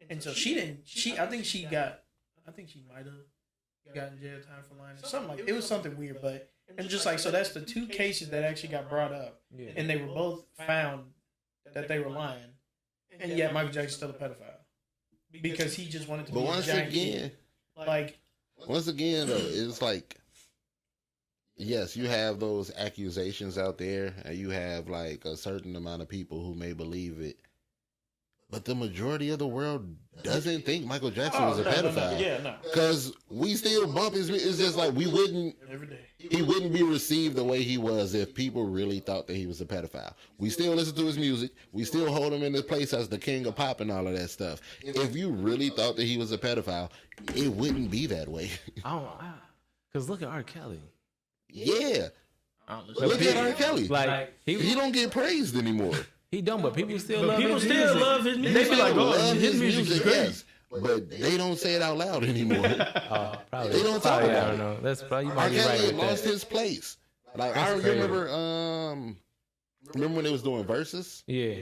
Speaker 3: and so she didn't. I think she might have gotten jail time for lying. Something like it was something weird, but and just like so that's the two cases that actually got brought up, and they were both found that they were lying, and yet Michael Jackson's still a pedophile. Because he just wanted to
Speaker 4: But
Speaker 3: be a
Speaker 4: once
Speaker 3: giant
Speaker 4: again,
Speaker 3: kid. Like,
Speaker 4: though, it's like, yes, you have those accusations out there, and you have like a certain amount of people who may believe it, but the majority of the world doesn't think Michael Jackson was a pedophile.
Speaker 3: Yeah, no.
Speaker 4: Because we still bump his. It's just like he wouldn't be received the way he was if people really thought that he was a pedophile. We still listen to his music. We still hold him in this place as the king of pop and all of that stuff. If you really thought that he was a pedophile, it wouldn't be that way.
Speaker 2: because look at R. Kelly.
Speaker 4: Yeah. Look at R. Kelly.
Speaker 2: Like
Speaker 4: He don't get praised anymore.
Speaker 2: he don't, but people still
Speaker 3: But
Speaker 2: love
Speaker 3: people
Speaker 2: his
Speaker 3: still
Speaker 2: music.
Speaker 3: love his music.
Speaker 4: They
Speaker 3: They be like,
Speaker 4: love
Speaker 3: oh, his music is great.
Speaker 4: yes, but they don't say it out loud anymore.
Speaker 2: Probably.
Speaker 4: They don't talk
Speaker 2: Probably,
Speaker 4: about
Speaker 2: I don't
Speaker 4: it.
Speaker 2: know. That's probably you
Speaker 4: R.
Speaker 2: might be right
Speaker 4: Kelly
Speaker 2: with
Speaker 4: lost
Speaker 2: that.
Speaker 4: his place. Like I
Speaker 2: That's crazy.
Speaker 4: remember when they was doing verses?
Speaker 2: Yeah.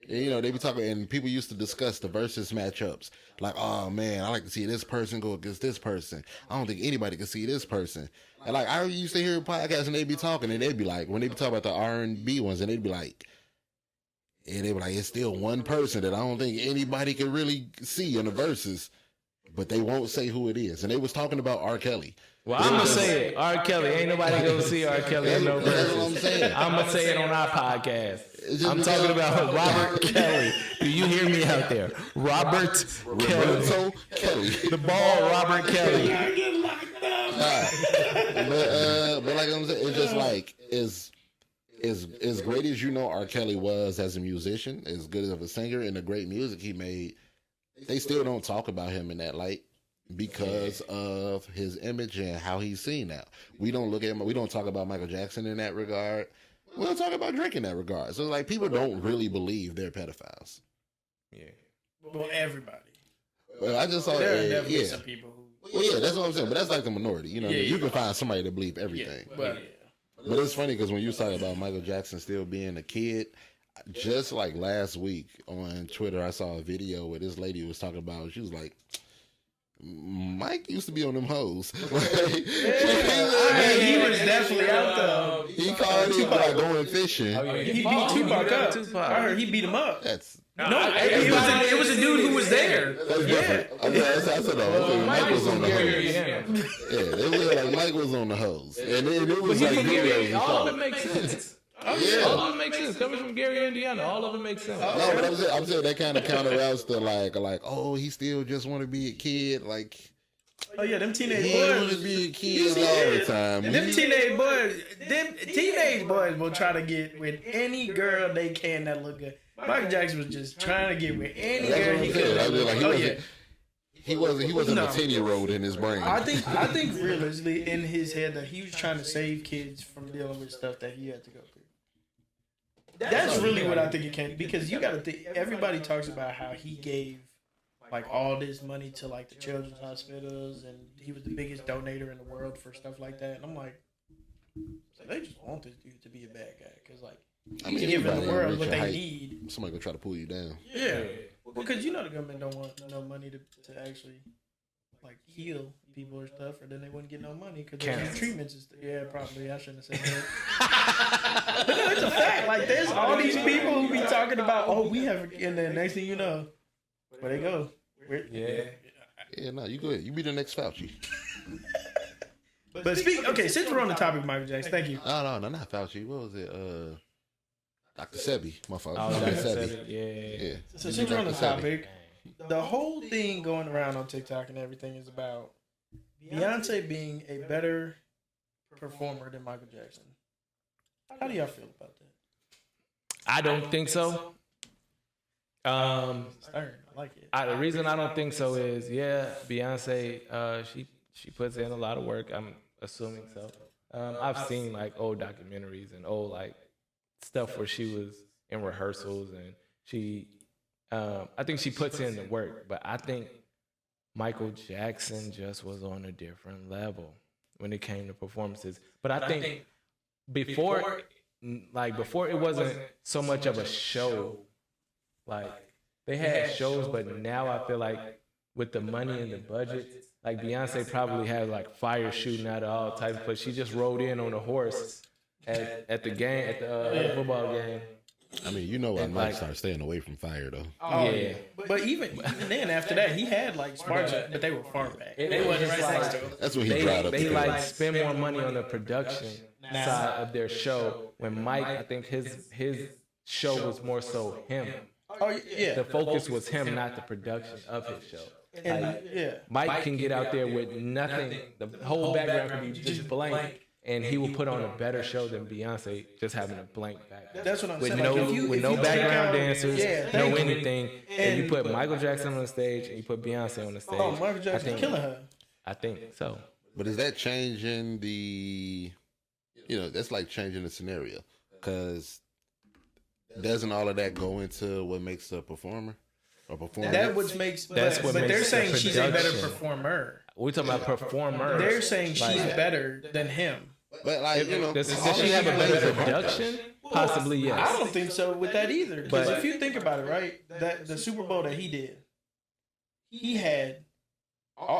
Speaker 4: You know, they be talking, and people used to discuss the versus matchups. Like, oh man, I like to see this person go against this person. I don't think anybody can see this person. And like, I used to hear podcasts, and they'd be talking, and they'd be like, when they be talking about the R&B ones, and they'd be like, it's still one person that I don't think anybody can really see in the verses, but they won't say who it is. And they was talking about R. Kelly.
Speaker 2: Well, I'm gonna say it. R. Kelly. Ain't nobody gonna see R. Kelly in no
Speaker 4: That's what I'm
Speaker 2: verses.
Speaker 4: saying.
Speaker 2: I'm gonna say it on our podcast.
Speaker 4: It's just
Speaker 2: I'm
Speaker 4: because-
Speaker 2: talking about Robert Kelly. Do you hear me out there? Robert Kelly.
Speaker 4: Roberto Kelly.
Speaker 2: The ball, Robert Kelly.
Speaker 4: But like I'm saying, it's just like as great as you know R. Kelly was as a musician, as good of a singer, and the great music he made, they still don't talk about him in that light because of his image and how he's seen now. We don't look at him. We don't talk about Michael Jackson in that regard. We don't talk about Drake in that regard. So like people don't really believe they're pedophiles.
Speaker 2: Yeah.
Speaker 3: Well, everybody.
Speaker 4: Well, I just saw
Speaker 3: There are definitely
Speaker 4: yeah.
Speaker 3: some people who.
Speaker 4: Well, yeah, that's what I'm saying. But that's like the minority. You know,
Speaker 3: Yeah,
Speaker 4: you
Speaker 3: yeah.
Speaker 4: can find somebody to believe everything.
Speaker 3: But
Speaker 4: But it's funny because when you talk about Michael Jackson still being a kid, just like last week on Twitter, I saw a video where this lady was talking about. She was like, "Mike used to be on them hoes."
Speaker 3: he was definitely out there.
Speaker 4: He called it like going fishing.
Speaker 3: He beat Tupac up. I heard he beat him up.
Speaker 4: That's
Speaker 3: It was a dude who was there.
Speaker 4: That's different. I said, Mike was on the hose. Yeah, they were like Mike was on the hose, and then it was like videos.
Speaker 2: All of it makes sense.
Speaker 4: Yeah.
Speaker 2: All of it makes sense. Coming from Gary, Indiana, all of it makes sense.
Speaker 4: No, but I'm saying that kind of counteracts to like, oh, he still just want to be a kid. Like,
Speaker 3: Oh yeah, them teenage
Speaker 4: he want
Speaker 3: boys.
Speaker 4: to be a kid all the time.
Speaker 3: Them teenage boys will try to get with any girl they can that look good. Michael Jackson was just trying to get with any
Speaker 4: That's
Speaker 3: girl
Speaker 4: what
Speaker 3: he
Speaker 4: I'm saying. I
Speaker 3: could.
Speaker 4: was like, he wasn't
Speaker 3: No.
Speaker 4: a 10-year-old in his brain.
Speaker 3: I think realistically in his head that he was trying to save kids from dealing with stuff that he had to go through. That's really what I think it came, because you got to think, everybody talks about how he gave like all this money to like the children's hospitals and he was the biggest donator in the world for stuff like that. And I'm like, so they just want this dude to be a bad guy because like he's giving
Speaker 4: anybody
Speaker 3: the world
Speaker 4: reach
Speaker 3: what
Speaker 4: a
Speaker 3: they
Speaker 4: height,
Speaker 3: need.
Speaker 4: somebody gonna try to pull you down.
Speaker 3: Yeah, because you know the government don't want no money to actually like heal people or stuff, or then they wouldn't get no money because there's treatments and stuff. Yeah, probably I shouldn't have said that. But no, it's a fact. Like there's all these people who be talking about, oh, we have, and then next thing you know, where they go.
Speaker 4: Yeah, no, you go ahead. You be the next Fauci.
Speaker 3: But since we're on the topic of Michael Jackson, thank you.
Speaker 4: No, not Fauci. What was it? Dr. Sebi. My fault.
Speaker 2: Oh,
Speaker 4: Dr.
Speaker 2: Dr.
Speaker 4: Sebi.
Speaker 2: Sebi, yeah.
Speaker 3: So since we're on the topic, the whole thing going around on TikTok and everything is about Beyonce being a better performer than Michael Jackson. How do y'all feel about that?
Speaker 2: I don't think so.
Speaker 3: Stern, I like it.
Speaker 2: The reason I don't think so is, Beyonce, she puts in a lot of work. I'm assuming so. I've seen like old documentaries and old like stuff where she was in rehearsals and she, I think she puts in the work. But I think Michael Jackson just was on a different level when it came to performances. But I think before it wasn't so much of a show. Like they had shows, but now I feel like with the money and the budget, like Beyonce probably had like fire shooting out of all types of places. She just rode in on a horse at the game, at the football game.
Speaker 4: I mean, you know when Mike starts staying away from fire, though.
Speaker 3: Oh, yeah. But even then, after that, he had like sparks, but they were far back. They wasn't right next to him.
Speaker 4: That's when he dried up.
Speaker 2: They like spend more money on the production side of their show. When Mike, I think his show was more so him.
Speaker 3: Oh yeah.
Speaker 2: The focus was him, not the production of his show.
Speaker 3: And,
Speaker 2: Mike can get out there with nothing. The whole background can be just blank. And he will put on a better show than Beyonce just having a blank background.
Speaker 3: That's what I'm
Speaker 2: with
Speaker 3: saying.
Speaker 2: With no background dancers, no
Speaker 3: thank you.
Speaker 2: anything. And you put Michael Jackson on the stage and you put Beyonce on the stage.
Speaker 3: Oh, Michael Jackson's killing her.
Speaker 2: I think so.
Speaker 4: But is that changing the, that's like changing the scenario? Because doesn't all of that go into what makes a performer? A performer?
Speaker 3: That what makes.
Speaker 2: That's what
Speaker 3: but
Speaker 2: makes
Speaker 3: they're saying
Speaker 2: the
Speaker 3: she's a better
Speaker 2: production.
Speaker 3: performer.
Speaker 2: We're talking about performers.
Speaker 3: They're saying she's better than him.
Speaker 4: But like,
Speaker 2: Does she have a better production? Possibly, yes.
Speaker 3: I don't think so with that either. Because if you think about it, right, that the Super Bowl that he did, he had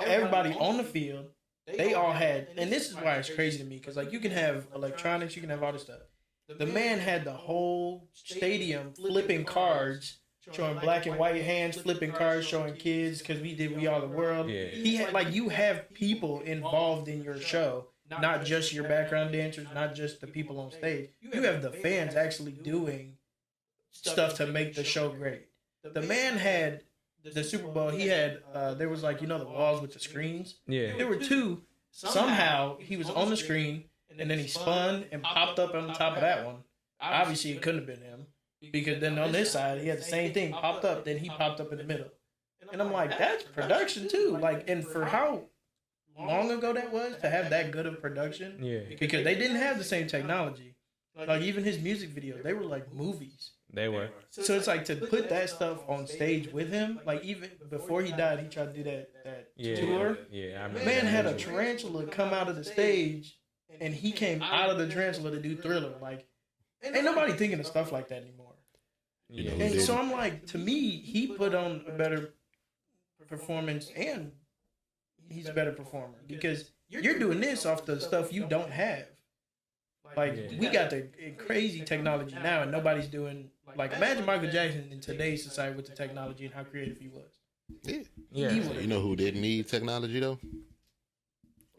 Speaker 3: everybody on the field. They all had, and this is why it's crazy to me, because like you can have electronics, you can have all this stuff. The man had the whole stadium flipping cards, showing black and white hands, flipping cards, showing kids, because We Are the World.
Speaker 2: Yeah.
Speaker 3: He had, like, you have people involved in your show, not just your background dancers, not just the people on stage. You have the fans actually doing stuff to make the show great. The man had the Super Bowl. He had there was like the walls with the screens.
Speaker 2: Yeah.
Speaker 3: There were two. Somehow he was on the screen. And then he spun and popped up on the top of that one. Obviously, it couldn't have been him. Because then on this side, he had the same thing. Popped up, then he popped up in the middle. And I'm like, that's production too. Like, and for how long ago that was to have that good of production.
Speaker 2: Yeah.
Speaker 3: Because they didn't have the same technology. Like even his music videos, they were like movies.
Speaker 2: They were.
Speaker 3: So it's like to put that stuff on stage with him. Like even before he died, he tried to do that tour.
Speaker 2: Yeah, I remember.
Speaker 3: Man had a tarantula come out of the stage, and he came out of the tarantula to do Thriller. Like, ain't nobody thinking of stuff like that anymore.
Speaker 2: Yeah.
Speaker 3: And so I'm like, to me, he put on a better performance, and he's a better performer because you're doing this off the stuff you don't have. Like, we got the crazy technology now, and nobody's doing, like, imagine Michael Jackson in today's society with the technology and how creative he was.
Speaker 4: Yeah. You know who didn't need technology, though?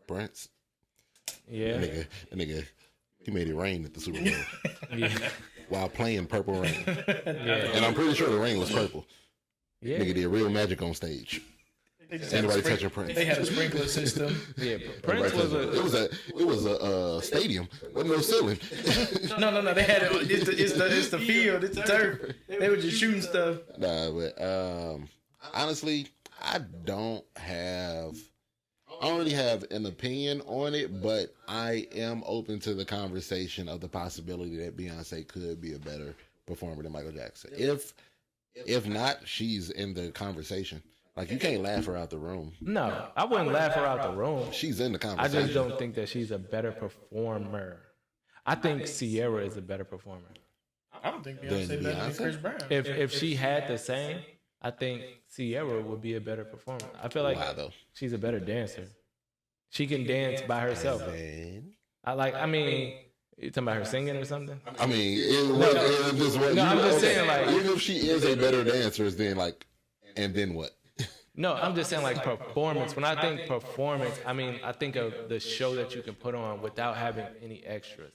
Speaker 4: Prince.
Speaker 2: Yeah.
Speaker 4: That nigga, he made it rain at the Super Bowl.
Speaker 2: Yeah.
Speaker 4: While playing Purple Rain.
Speaker 2: Yeah.
Speaker 4: And I'm pretty sure the rain was purple.
Speaker 2: Yeah.
Speaker 4: Nigga did real magic on stage. Anybody touching Prince?
Speaker 3: They had a sprinkler system.
Speaker 2: Yeah, Prince was
Speaker 4: it was a stadium with no ceiling.
Speaker 3: No. They had it's the field, it's the turf. They were just shooting stuff.
Speaker 4: Nah, but honestly, I don't really have an opinion on it, but I am open to the conversation of the possibility that Beyonce could be a better performer than Michael Jackson. If not, she's in the conversation. Like, you can't laugh her out the room.
Speaker 2: No, I wouldn't laugh her out the room.
Speaker 4: She's in the
Speaker 2: I
Speaker 4: conversation.
Speaker 2: just don't think that she's a better performer. I think Sierra is a better performer.
Speaker 3: I don't think Beyonce better than Chris Brown.
Speaker 2: If she had the same, I think Sierra would be a better performer. I feel like she's a better dancer. She can dance by herself. I mean, you talking about her singing or something?
Speaker 4: I mean, it just wasn't.
Speaker 2: No, I'm just saying, like,
Speaker 4: even if she is a better dancer, then like, and then what?
Speaker 2: No, I'm just saying, like, performance. When I think performance, I mean, I think of the show that you can put on without having any extras.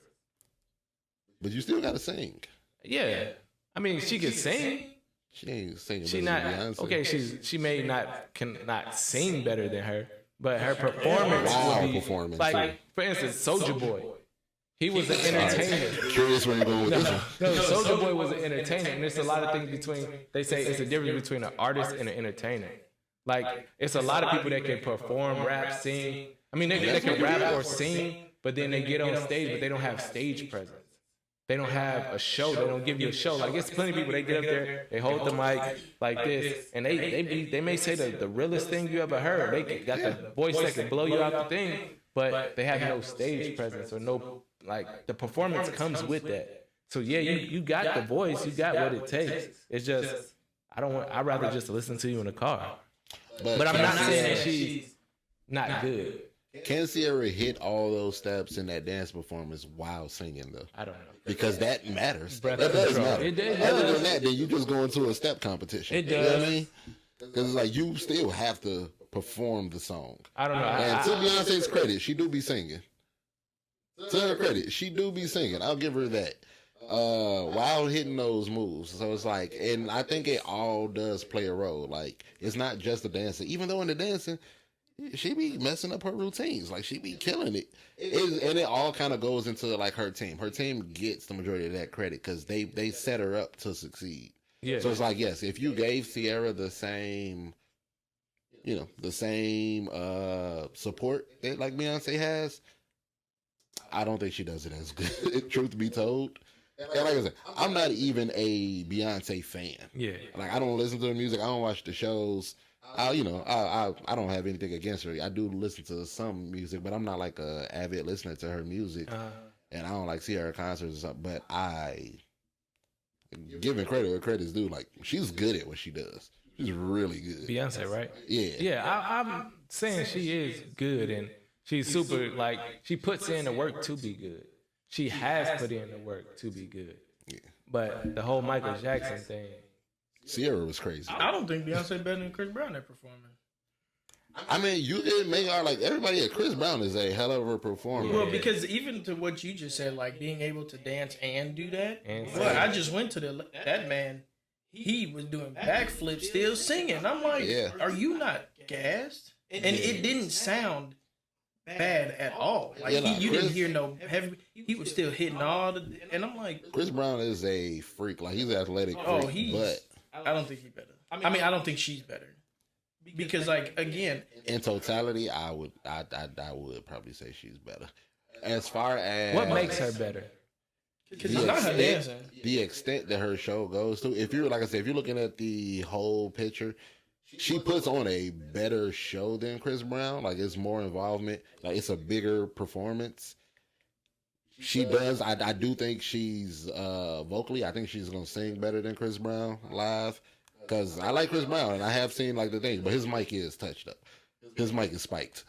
Speaker 4: But you still gotta sing.
Speaker 2: Yeah, I mean, she can sing.
Speaker 4: She ain't singing.
Speaker 2: She
Speaker 4: better
Speaker 2: not
Speaker 4: than Beyonce.
Speaker 2: okay. She may cannot sing better than her, but her performance would be
Speaker 4: performance,
Speaker 2: like,
Speaker 4: too.
Speaker 2: for instance, Soulja Boy. He was an entertainer.
Speaker 4: Curious where you're going with this one.
Speaker 2: No, Soulja Boy was an entertainer, and there's a lot of things between. They say it's a difference between an artist and an entertainer. Like, it's a lot of people that can perform, rap, sing. I mean, they can rap or sing, but then they get on stage, but they don't have stage presence. They don't have a show. They don't give you a show. Like, it's plenty of people, they get up there, they hold the mic like this, and they may say the realest thing you ever heard. They got the voice that can blow you out the thing, but they have no stage presence or no, like, the performance comes with that. So yeah, you got the voice, you got what it takes. It's just, I'd rather just listen to you in the car. But I'm not saying she's not good.
Speaker 4: Can Sierra hit all those steps in that dance performance while singing, though?
Speaker 2: I don't know.
Speaker 4: Because that matters. That
Speaker 2: Breath
Speaker 4: does
Speaker 2: control.
Speaker 4: matter.
Speaker 2: It does.
Speaker 4: Other than that, then you just go into a step competition.
Speaker 2: It
Speaker 4: You know what I
Speaker 2: does.
Speaker 4: mean? Because it's like, you still have to perform the song.
Speaker 2: I don't know.
Speaker 4: And to Beyonce's credit, she do be singing. To her credit, she do be singing. I'll give her that. While hitting those moves. So it's like, and I think it all does play a role. Like, it's not just the dancing. Even though in the dancing, she be messing up her routines. Like, she be killing it. And it all kind of goes into, like, her team. Her team gets the majority of that credit because they set her up to succeed.
Speaker 2: Yeah.
Speaker 4: So it's like, yes, if you gave Sierra the same support that, like, Beyonce has, I don't think she does it as good, truth be told. And like I said, I'm not even a Beyonce fan.
Speaker 2: Yeah.
Speaker 4: Like, I don't listen to the music. I don't watch the shows. I don't have anything against her. I do listen to some music, but I'm not like a avid listener to her music. And I don't like see her at concerts or something. But giving credit where credit's due, like, she's good at what she does. She's really good.
Speaker 2: Beyonce, right?
Speaker 4: Yeah.
Speaker 2: Yeah, I'm saying she is good, and she's super, like, she puts in the work to be good. She has put in the work to be good.
Speaker 4: Yeah.
Speaker 2: But the whole Michael Jackson thing.
Speaker 4: Sierra was crazy.
Speaker 3: I don't think Beyonce better than Chris Brown at performing.
Speaker 4: I mean, you didn't make her like everybody at Chris Brown is a hell of a performer.
Speaker 3: Well, because even to what you just said, like being able to dance and do that.
Speaker 2: And
Speaker 3: Well, I just went to that man. He was doing backflips, still singing. I'm like,
Speaker 4: Yeah.
Speaker 3: Are you not gassed? And it didn't sound bad at all. Like, you didn't hear no heavy. He was still hitting all the. And I'm like,
Speaker 4: Chris Brown is a freak. Like, he's an athletic freak.
Speaker 3: oh,
Speaker 4: but
Speaker 3: I don't think he's better. I mean, I don't think she's better. because like again,
Speaker 4: in totality, I would probably say she's better. As far as
Speaker 2: What makes her better?
Speaker 3: because it's not her dancing.
Speaker 4: the extent that her show goes to, if you're like I said, if you're looking at the whole picture, she puts on a better show than Chris Brown. Like it's more involvement. Like it's a bigger performance. She does. I do think she's vocally. I think she's gonna sing better than Chris Brown live. Because I like Chris Brown and I have seen like the thing, but his mic is touched up. His mic is spiked.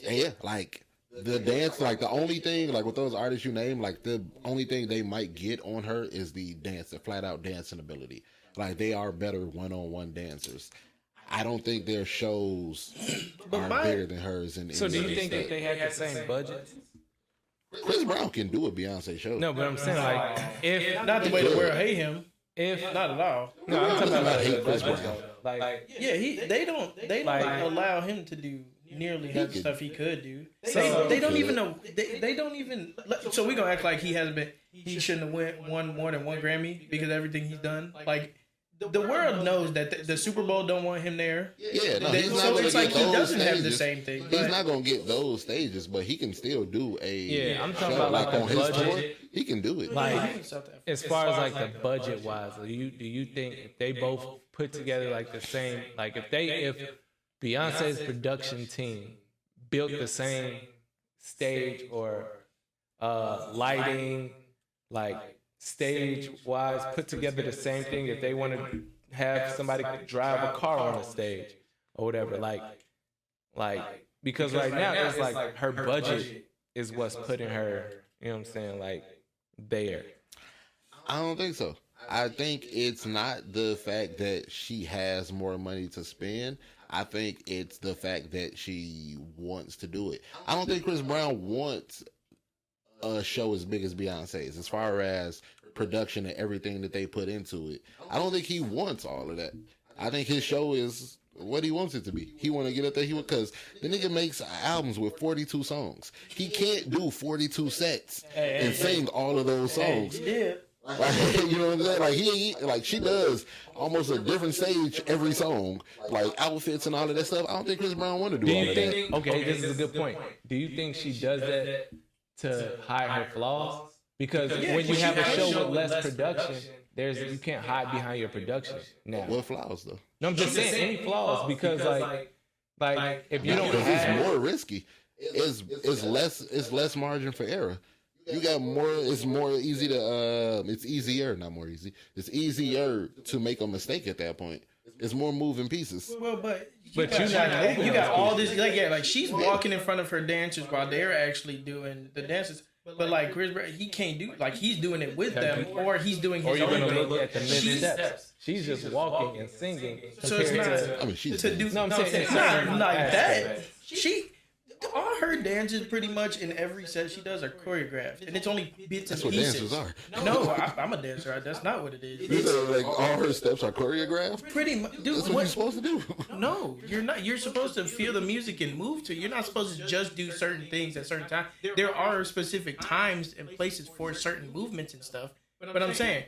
Speaker 4: And yeah, like the dance, like the only thing, like with those artists you name, like the only thing they might get on her is the dance, the flat out dancing ability. Like they are better one-on-one dancers. I don't think their shows are bigger than hers.
Speaker 2: So do you think that they had the same budget?
Speaker 4: Chris Brown can do a Beyonce show.
Speaker 2: No, but I'm saying like if
Speaker 3: Not the way the world hate him.
Speaker 2: if
Speaker 3: Not at all.
Speaker 2: no, I'm talking about
Speaker 4: hate
Speaker 2: the
Speaker 4: Chris
Speaker 2: budget
Speaker 4: Brown.
Speaker 2: though. Like
Speaker 3: Yeah, they don't
Speaker 2: Like-
Speaker 3: allow him to do nearly half the stuff he could do.
Speaker 2: So-
Speaker 3: They don't even know. They don't even. So we gonna act like he hasn't been. He shouldn't have won more than one Grammy because of everything he's done. Like the world knows that the Super Bowl don't want him there.
Speaker 4: Yeah, no,
Speaker 3: They-
Speaker 4: he's not
Speaker 3: so
Speaker 4: gonna
Speaker 3: it's
Speaker 4: get
Speaker 3: like he
Speaker 4: those
Speaker 3: doesn't have the
Speaker 4: stages.
Speaker 3: same thing.
Speaker 4: He's
Speaker 3: but-
Speaker 4: not gonna get those stages, but he can still do a
Speaker 2: Yeah, I'm talking
Speaker 4: show.
Speaker 2: about, like,
Speaker 4: on
Speaker 2: the
Speaker 4: his
Speaker 2: budget.
Speaker 4: tour. He can do it.
Speaker 2: like
Speaker 3: South Africa.
Speaker 2: as far as like the budget wise, do you think if they both put together like the same, like if Beyonce's production team built the same stage or lighting, like stage wise, put together the same thing, if they want to have somebody drive a car on the stage or whatever, like because right now it's like her budget is what's putting her, you know what I'm saying, like there.
Speaker 4: I don't think so. I think it's not the fact that she has more money to spend. I think it's the fact that she wants to do it. I don't think Chris Brown wants a show as big as Beyonce's as far as production and everything that they put into it. I don't think he wants all of that. I think his show is what he wants it to be. He want to get up there. Because the nigga makes albums with 42 songs. He can't do 42 sets and sing all of those songs.
Speaker 3: Yeah.
Speaker 4: Like, you know what I'm saying? Like like she does almost a different stage every song, like outfits and all of that stuff. I don't think Chris Brown want to do
Speaker 2: Do
Speaker 4: all
Speaker 2: you
Speaker 4: of
Speaker 2: think?
Speaker 4: that.
Speaker 2: Okay, this is a good point. Do you think she does that to hide her flaws? Because when you have a show with less production, you can't hide behind your production now.
Speaker 4: What flaws though?
Speaker 2: No, I'm just saying any flaws because like if you don't
Speaker 4: Because
Speaker 2: have
Speaker 4: it's more risky. It's less margin for error. You got more. It's more easy to. It's easier, not more easy. It's easier to make a mistake at that point. It's more moving pieces.
Speaker 3: Well, but
Speaker 2: But you're not moving
Speaker 3: you got
Speaker 2: those
Speaker 3: all this like she's walking in front of her dancers while they're actually doing the dances. But like Chris Brown, he can't do like he's doing it with them or he's doing
Speaker 2: or
Speaker 3: his
Speaker 2: you're
Speaker 3: own
Speaker 2: gonna
Speaker 3: thing.
Speaker 2: look at the mid steps. She's just walking and singing.
Speaker 3: So it's
Speaker 2: compared
Speaker 3: not-
Speaker 2: to-
Speaker 4: I mean, she's
Speaker 3: to do
Speaker 2: No, I'm
Speaker 3: no,
Speaker 2: saying
Speaker 3: it's
Speaker 2: in certain
Speaker 3: not like that.
Speaker 2: aspects.
Speaker 3: She all her dances pretty much in every set she does are choreographed, and it's only bits
Speaker 4: That's
Speaker 3: and
Speaker 4: what
Speaker 3: pieces.
Speaker 4: dancers are.
Speaker 3: No, I'm a dancer. That's not what it is.
Speaker 4: You know, like all her steps are choreographed.
Speaker 3: Pretty much, dude.
Speaker 4: That's what you're supposed to do.
Speaker 3: No, you're not. You're supposed to feel the music and move to it. You're not supposed to just do certain things at certain times. There are specific times and places for certain movements and stuff. But I'm saying,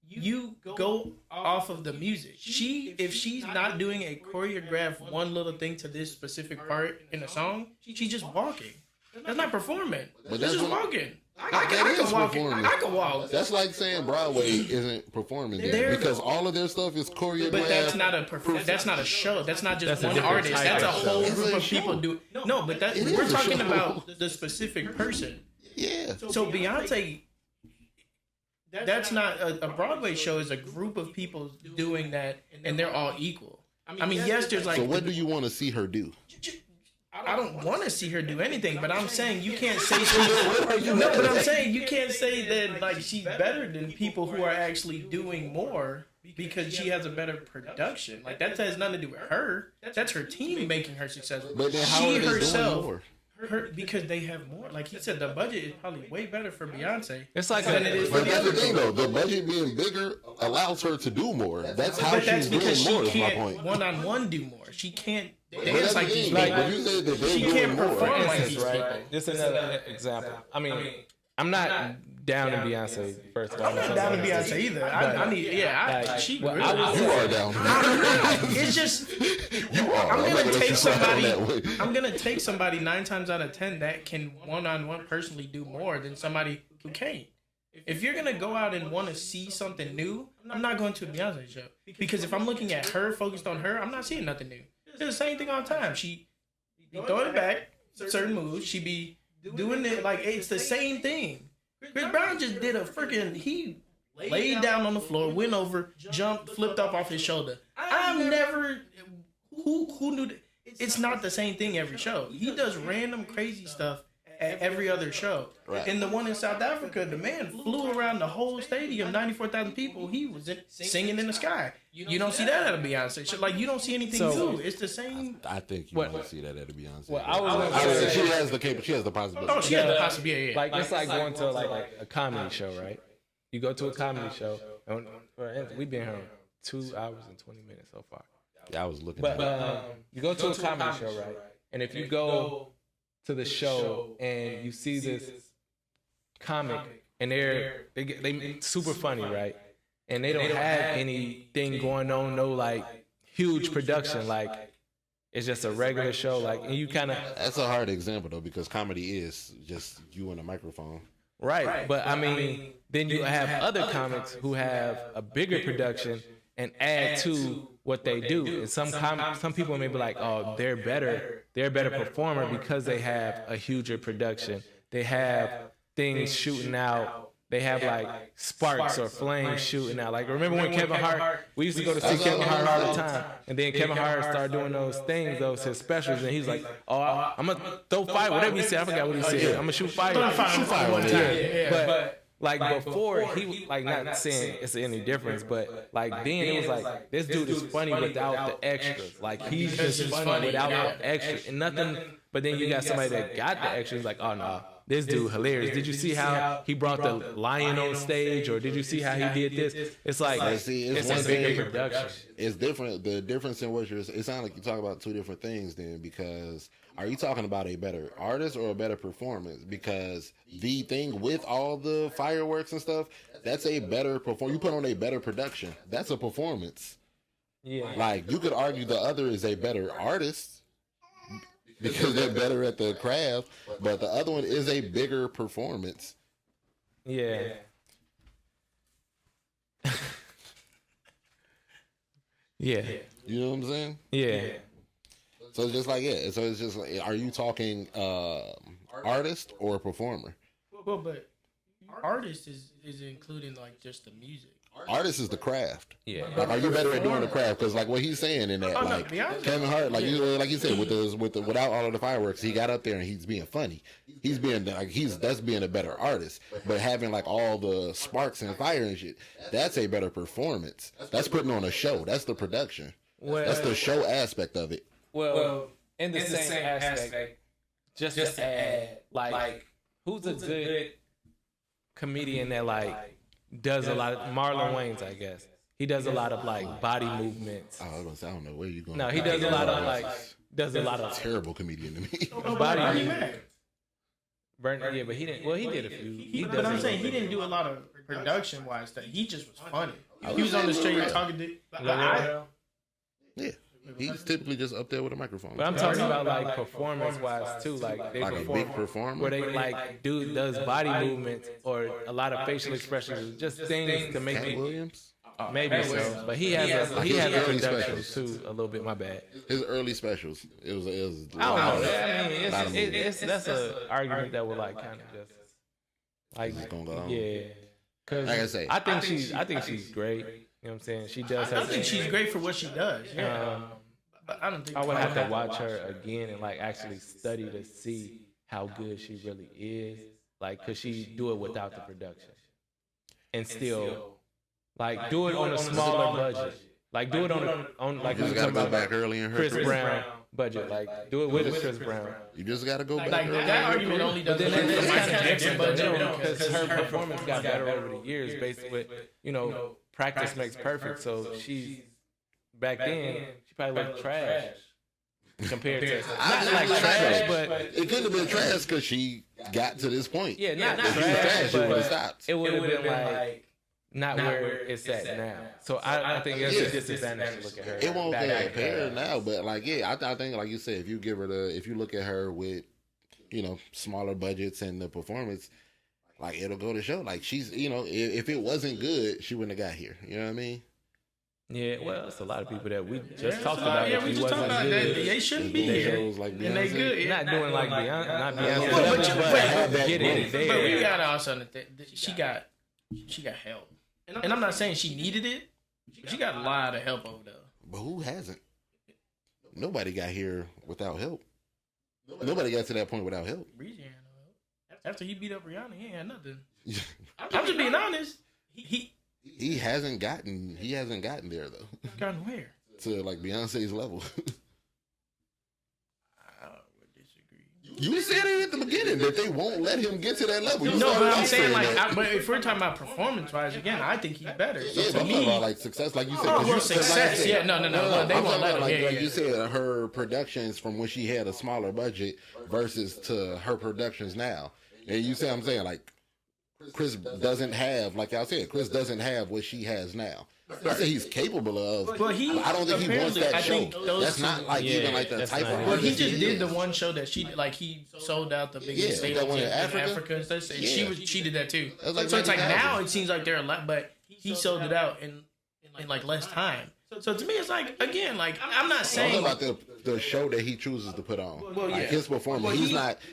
Speaker 3: you go off of the music. If she's not doing a choreographed one little thing to this specific part in a song, she's just walking. That's not performing.
Speaker 4: But
Speaker 3: That's
Speaker 4: that's
Speaker 3: just
Speaker 4: what-
Speaker 3: walking. I
Speaker 4: That
Speaker 3: can
Speaker 4: is
Speaker 3: walk.
Speaker 4: performing.
Speaker 3: I can walk.
Speaker 4: That's like saying Broadway isn't performing there because all of their stuff is choreographed.
Speaker 3: But that's not a that's not a show. That's not just
Speaker 2: That's a
Speaker 3: one
Speaker 2: different
Speaker 3: artist.
Speaker 2: type
Speaker 3: That's a
Speaker 2: of show.
Speaker 3: whole
Speaker 4: It's
Speaker 3: group
Speaker 4: a
Speaker 3: of people
Speaker 4: show.
Speaker 3: do. No, but that
Speaker 4: It
Speaker 3: we're
Speaker 4: is a
Speaker 3: talking
Speaker 4: show.
Speaker 3: about the specific person.
Speaker 4: Yeah.
Speaker 3: So Beyonce, that's not a Broadway show. Is a group of people doing that, and they're all equal. I mean, yes, there's like
Speaker 4: So what do you want to see her do?
Speaker 3: I don't want to see her do anything, but I'm saying you can't say she's no, but I'm saying you can't say that like she's better than people who are actually doing more because she has a better production. Like that has nothing to do with her. That's her team making her successful.
Speaker 4: But then how are they doing more?
Speaker 3: Because they have more. Like he said, the budget is probably way better for Beyonce.
Speaker 2: It's like
Speaker 3: than it is for
Speaker 4: But
Speaker 3: the
Speaker 4: that's the
Speaker 3: other
Speaker 4: thing,
Speaker 3: people.
Speaker 4: though. The budget being bigger allows her to do more. That's how
Speaker 3: But that's
Speaker 4: she's
Speaker 3: because
Speaker 4: doing more.
Speaker 3: she
Speaker 4: Is my
Speaker 3: can't
Speaker 4: point.
Speaker 3: one-on-one do more. She can't
Speaker 4: But
Speaker 3: dance
Speaker 4: that's
Speaker 3: like
Speaker 4: the
Speaker 3: these
Speaker 4: thing,
Speaker 3: people.
Speaker 4: But you said that they're
Speaker 3: She
Speaker 4: doing
Speaker 3: can't
Speaker 4: more.
Speaker 3: perform like
Speaker 2: instance,
Speaker 3: these people.
Speaker 2: right? Just another example. I mean, I'm not down in Beyonce first of all.
Speaker 3: I'm not down to Beyonce either. I need, she
Speaker 2: well,
Speaker 3: really.
Speaker 4: You are down.
Speaker 3: It's just
Speaker 4: You are.
Speaker 3: I'm gonna
Speaker 4: let
Speaker 3: take
Speaker 4: you slide on
Speaker 3: somebody.
Speaker 4: that way.
Speaker 3: I'm gonna take somebody 9 times out of 10 that can one-on-one personally do more than somebody who can't. If you're gonna go out and want to see something new, I'm not going to a Beyonce show because if I'm looking at her, focused on her, I'm not seeing nothing new. It's the same thing all the time. She be throwing it back, certain moves. She be doing it like it's the same thing. Chris Brown just did a freaking he laid down on the floor, went over, jumped, flipped off his shoulder. I've never who knew that? It's not the same thing every show. He does random crazy stuff at every other show.
Speaker 4: Right.
Speaker 3: And the one in South Africa, the man flew around the whole stadium, 94,000 people. He was singing in the sky. You don't see that at a Beyonce show. Like, you don't see anything new. It's the same.
Speaker 4: I think you might see that at a Beyonce.
Speaker 2: Well, I was gonna say,
Speaker 4: she has the possibility.
Speaker 3: Oh, she has the possibility. Yeah.
Speaker 2: like it's like going to like a comedy show, right? You go to a comedy show, and we've been here 2 hours and 20 minutes so far.
Speaker 4: Yeah, I was looking
Speaker 2: But
Speaker 4: at
Speaker 2: you go to a comedy show, right? And if you go to the show and you see this comic and they super funny, right? And they don't have anything going on, no like huge production, like it's just a regular show, like, and you kind of
Speaker 4: That's a hard example though, because comedy is just you and a microphone.
Speaker 2: right. But I mean, then you have other comics who have a bigger production and add to what they do. And some people may be like, oh, they're a better performer because they have a huger production. They have things shooting out. They have like sparks or flames shooting out. Like, remember when Kevin Hart, we used to go to see Kevin Hart all the time. And then Kevin Hart started doing those things, his specials. And he's like, oh, I'm going to throw fire, whatever he said. I forgot what he said. I'm going to shoot fire.
Speaker 3: Shoot fire one time.
Speaker 2: But like before, he was like, not saying it's any difference, but like then it was like, this dude is funny without the extras. Like, he's just funny without the extras and nothing. But then you got somebody that got the extras, like, oh no, this dude hilarious. Did you see how he brought the lion on stage, or did you see how he did this? It's like it's a bigger production.
Speaker 4: It's different. The difference in what it sounds like you talk about two different things then, because are you talking about a better artist or a better performance? Because the thing with all the fireworks and stuff, that's a better perform. You put on a better production. That's a performance.
Speaker 2: Yeah.
Speaker 4: Like, you could argue the other is a better artist because they're better at the craft, but the other one is a bigger performance.
Speaker 2: Yeah. Yeah.
Speaker 4: You know what I'm saying?
Speaker 2: Yeah.
Speaker 4: So it's just like, yeah. So it's just like, are you talking artist or performer?
Speaker 3: Well, but artist is including like just the music.
Speaker 4: Artist is the craft.
Speaker 2: Yeah.
Speaker 4: Like, are you better at doing the craft? Because like what he's saying in that, like Kevin Hart, like you said, without all of the fireworks, he got up there and he's being funny. He's being like that's being a better artist. But having like all the sparks and fire and shit, that's a better performance. That's putting on a show. That's the production. That's the show aspect of it.
Speaker 2: Well, in the same aspect, just to add, like, who's a good comedian that like does a lot of Marlon Wayans, I guess. He does a lot of like body movements.
Speaker 4: I was gonna say, I don't know where you going.
Speaker 2: No, he does a lot of
Speaker 4: terrible comedian to me.
Speaker 2: body movements. Yeah, but he didn't. Well, he did a few.
Speaker 3: But I'm saying he didn't do a lot of production wise stuff. He just was funny. He was on the street talking to.
Speaker 4: Yeah. He's typically just up there with a microphone.
Speaker 2: But I'm talking about like performance wise too, like they
Speaker 4: like
Speaker 2: perform,
Speaker 4: a big performer,
Speaker 2: where they like dude does body movements or a lot of facial expressions, just things to make
Speaker 4: Cat
Speaker 2: me
Speaker 4: Williams.
Speaker 2: maybe so. But he has a
Speaker 4: early
Speaker 2: production
Speaker 4: specials.
Speaker 2: too, a little bit. My bad.
Speaker 4: His early specials, it was.
Speaker 2: I don't know. I mean, it's that's an argument that would like kind of just like
Speaker 4: gonna go on.
Speaker 2: yeah. Cause
Speaker 4: Like I say,
Speaker 2: I think she's great. You know what I'm saying? She does.
Speaker 3: I think she's great for what she does. Yeah. But I don't think
Speaker 2: I would have to watch her again and like actually study to see how good she really is. Like, could she do it without the production and still like do it on a smaller budget? Like do it on like we were talking about
Speaker 4: back early in her
Speaker 2: Chris
Speaker 4: career.
Speaker 2: Brown budget. Like do it with a Chris Brown.
Speaker 4: You just got to go back.
Speaker 3: like
Speaker 4: early in
Speaker 3: that
Speaker 4: her
Speaker 3: argument
Speaker 4: career.
Speaker 3: only does.
Speaker 2: But then
Speaker 3: the
Speaker 2: that's
Speaker 3: Michael
Speaker 2: kind of
Speaker 3: Jackson
Speaker 2: different,
Speaker 3: budget
Speaker 2: though, because her performance got better over the years, based with practice makes perfect. So she's back then she probably looked trash compared to not like trash, but
Speaker 4: it couldn't have been trash because she got to this point.
Speaker 2: Yeah, not
Speaker 4: if he was
Speaker 2: trash,
Speaker 4: trash, it would
Speaker 2: but
Speaker 4: have stopped.
Speaker 2: it would have been like not where it's at now. So I think it's a disadvantage to look at her.
Speaker 4: It won't compare now, but like I think like you said, if you look at her with smaller budgets and the performance, like it'll go to show like she's if it wasn't good, she wouldn't have got here. You know what I mean?
Speaker 2: Yeah, well, it's a lot of people that we just talked about.
Speaker 3: Yeah, we just talked about that. They shouldn't be here,
Speaker 4: like
Speaker 3: and they good. Yeah.
Speaker 2: Not doing like Beyonce, not Beyonce,
Speaker 3: but we got also understand she got help, and I'm not saying she needed it. She got a lot of help over there.
Speaker 4: But who hasn't? Nobody got here without help. Nobody got to that point without help.
Speaker 3: Breezy had no help. After he beat up Rihanna, he ain't had nothing. I'm just being honest.
Speaker 4: He hasn't gotten there though.
Speaker 3: Gotten where?
Speaker 4: To like Beyonce's level.
Speaker 3: I would disagree.
Speaker 4: You said it at the beginning that they won't let him get to that level.
Speaker 3: No, but I'm saying but if we're talking about performance wise, again, I think he's better. So
Speaker 4: yeah,
Speaker 3: to me,
Speaker 4: about like success, like you said.
Speaker 3: well, success.
Speaker 4: Like
Speaker 3: yeah, no. They won't let him.
Speaker 4: Like you said, her productions from when she had a smaller budget versus to her productions now, and you see what I'm saying, like. Chris doesn't have, like I said, Chris doesn't have what she has now. I say he's capable of, but I don't think he wants that show. That's not like even like the type of.
Speaker 3: Well, he just did the one show that she like. He sold out the biggest stadium in Africa and stuff. And she did that too. So it's like now it seems like they're a lot, but he sold it out in like less time. So to me, it's like again, like I'm not saying
Speaker 4: about the show that he chooses to put on.
Speaker 3: Well,
Speaker 4: like his performance,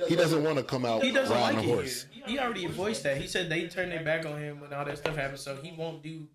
Speaker 4: he doesn't want to come out riding a horse.
Speaker 3: He already voiced that. He said they turned their back on him when all that stuff happened, so he won't do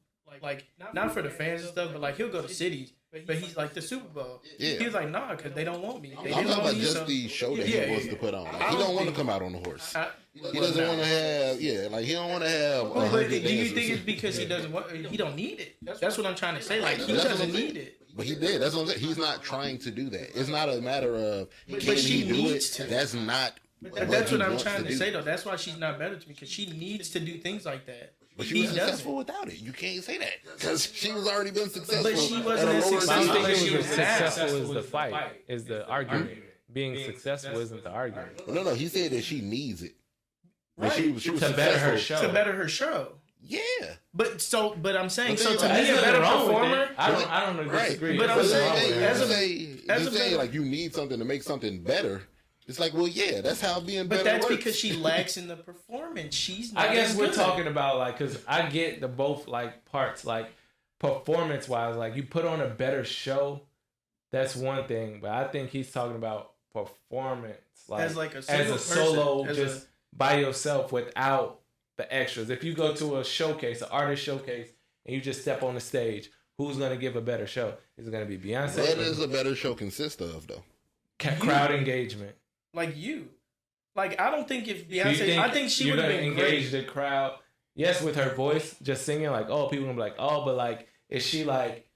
Speaker 3: like not for the fans and stuff, but like he'll go to cities. But he's like the Super Bowl. Yeah. He was like, nah, because they don't want me.
Speaker 4: I'm talking about just the show that he wants to put on. Like, he don't want to come out on the horse. He doesn't want to have, like he don't want to have.
Speaker 3: But do you think it's because he doesn't want? He don't need it. That's what I'm trying to say. Like he doesn't need it.
Speaker 4: But he did. That's what I'm saying. He's not trying to do that. It's not a matter of can he do it. That's not.
Speaker 3: But that's what I'm trying to say though. That's why she's not better to me because she needs to do things like that.
Speaker 4: But she was successful without it. You can't say that because she was already been successful.
Speaker 3: But she wasn't as successful.
Speaker 2: I think she was successful is the fight, is the argument. Being successful isn't the argument.
Speaker 4: No. He said that she needs it.
Speaker 3: Right.
Speaker 4: She was
Speaker 2: to better her show.
Speaker 3: To better her show.
Speaker 4: Yeah.
Speaker 3: But I'm saying so to me a better performer.
Speaker 2: I don't disagree.
Speaker 3: But I'm saying
Speaker 4: as a like you need something to make something better. It's like, well, yeah, that's how being better.
Speaker 3: But that's
Speaker 4: works.
Speaker 3: because she lacks in the performance. She's not.
Speaker 2: I guess we're talking about like, because I get the both like parts, like performance wise, like you put on a better show, that's one thing. But I think he's talking about performance, like as a solo, just by yourself without the extras. If you go to a showcase, an artist showcase, and you just step on the stage, who's gonna give a better show? Is it gonna be Beyonce?
Speaker 4: What does a better show consist of, though?
Speaker 2: Crowd engagement.
Speaker 3: Like you. Like, I don't think if Beyonce... I think she would have been
Speaker 2: engage the crowd. Yes, with her voice, just singing, like, oh, people gonna be like, oh, but like, is she like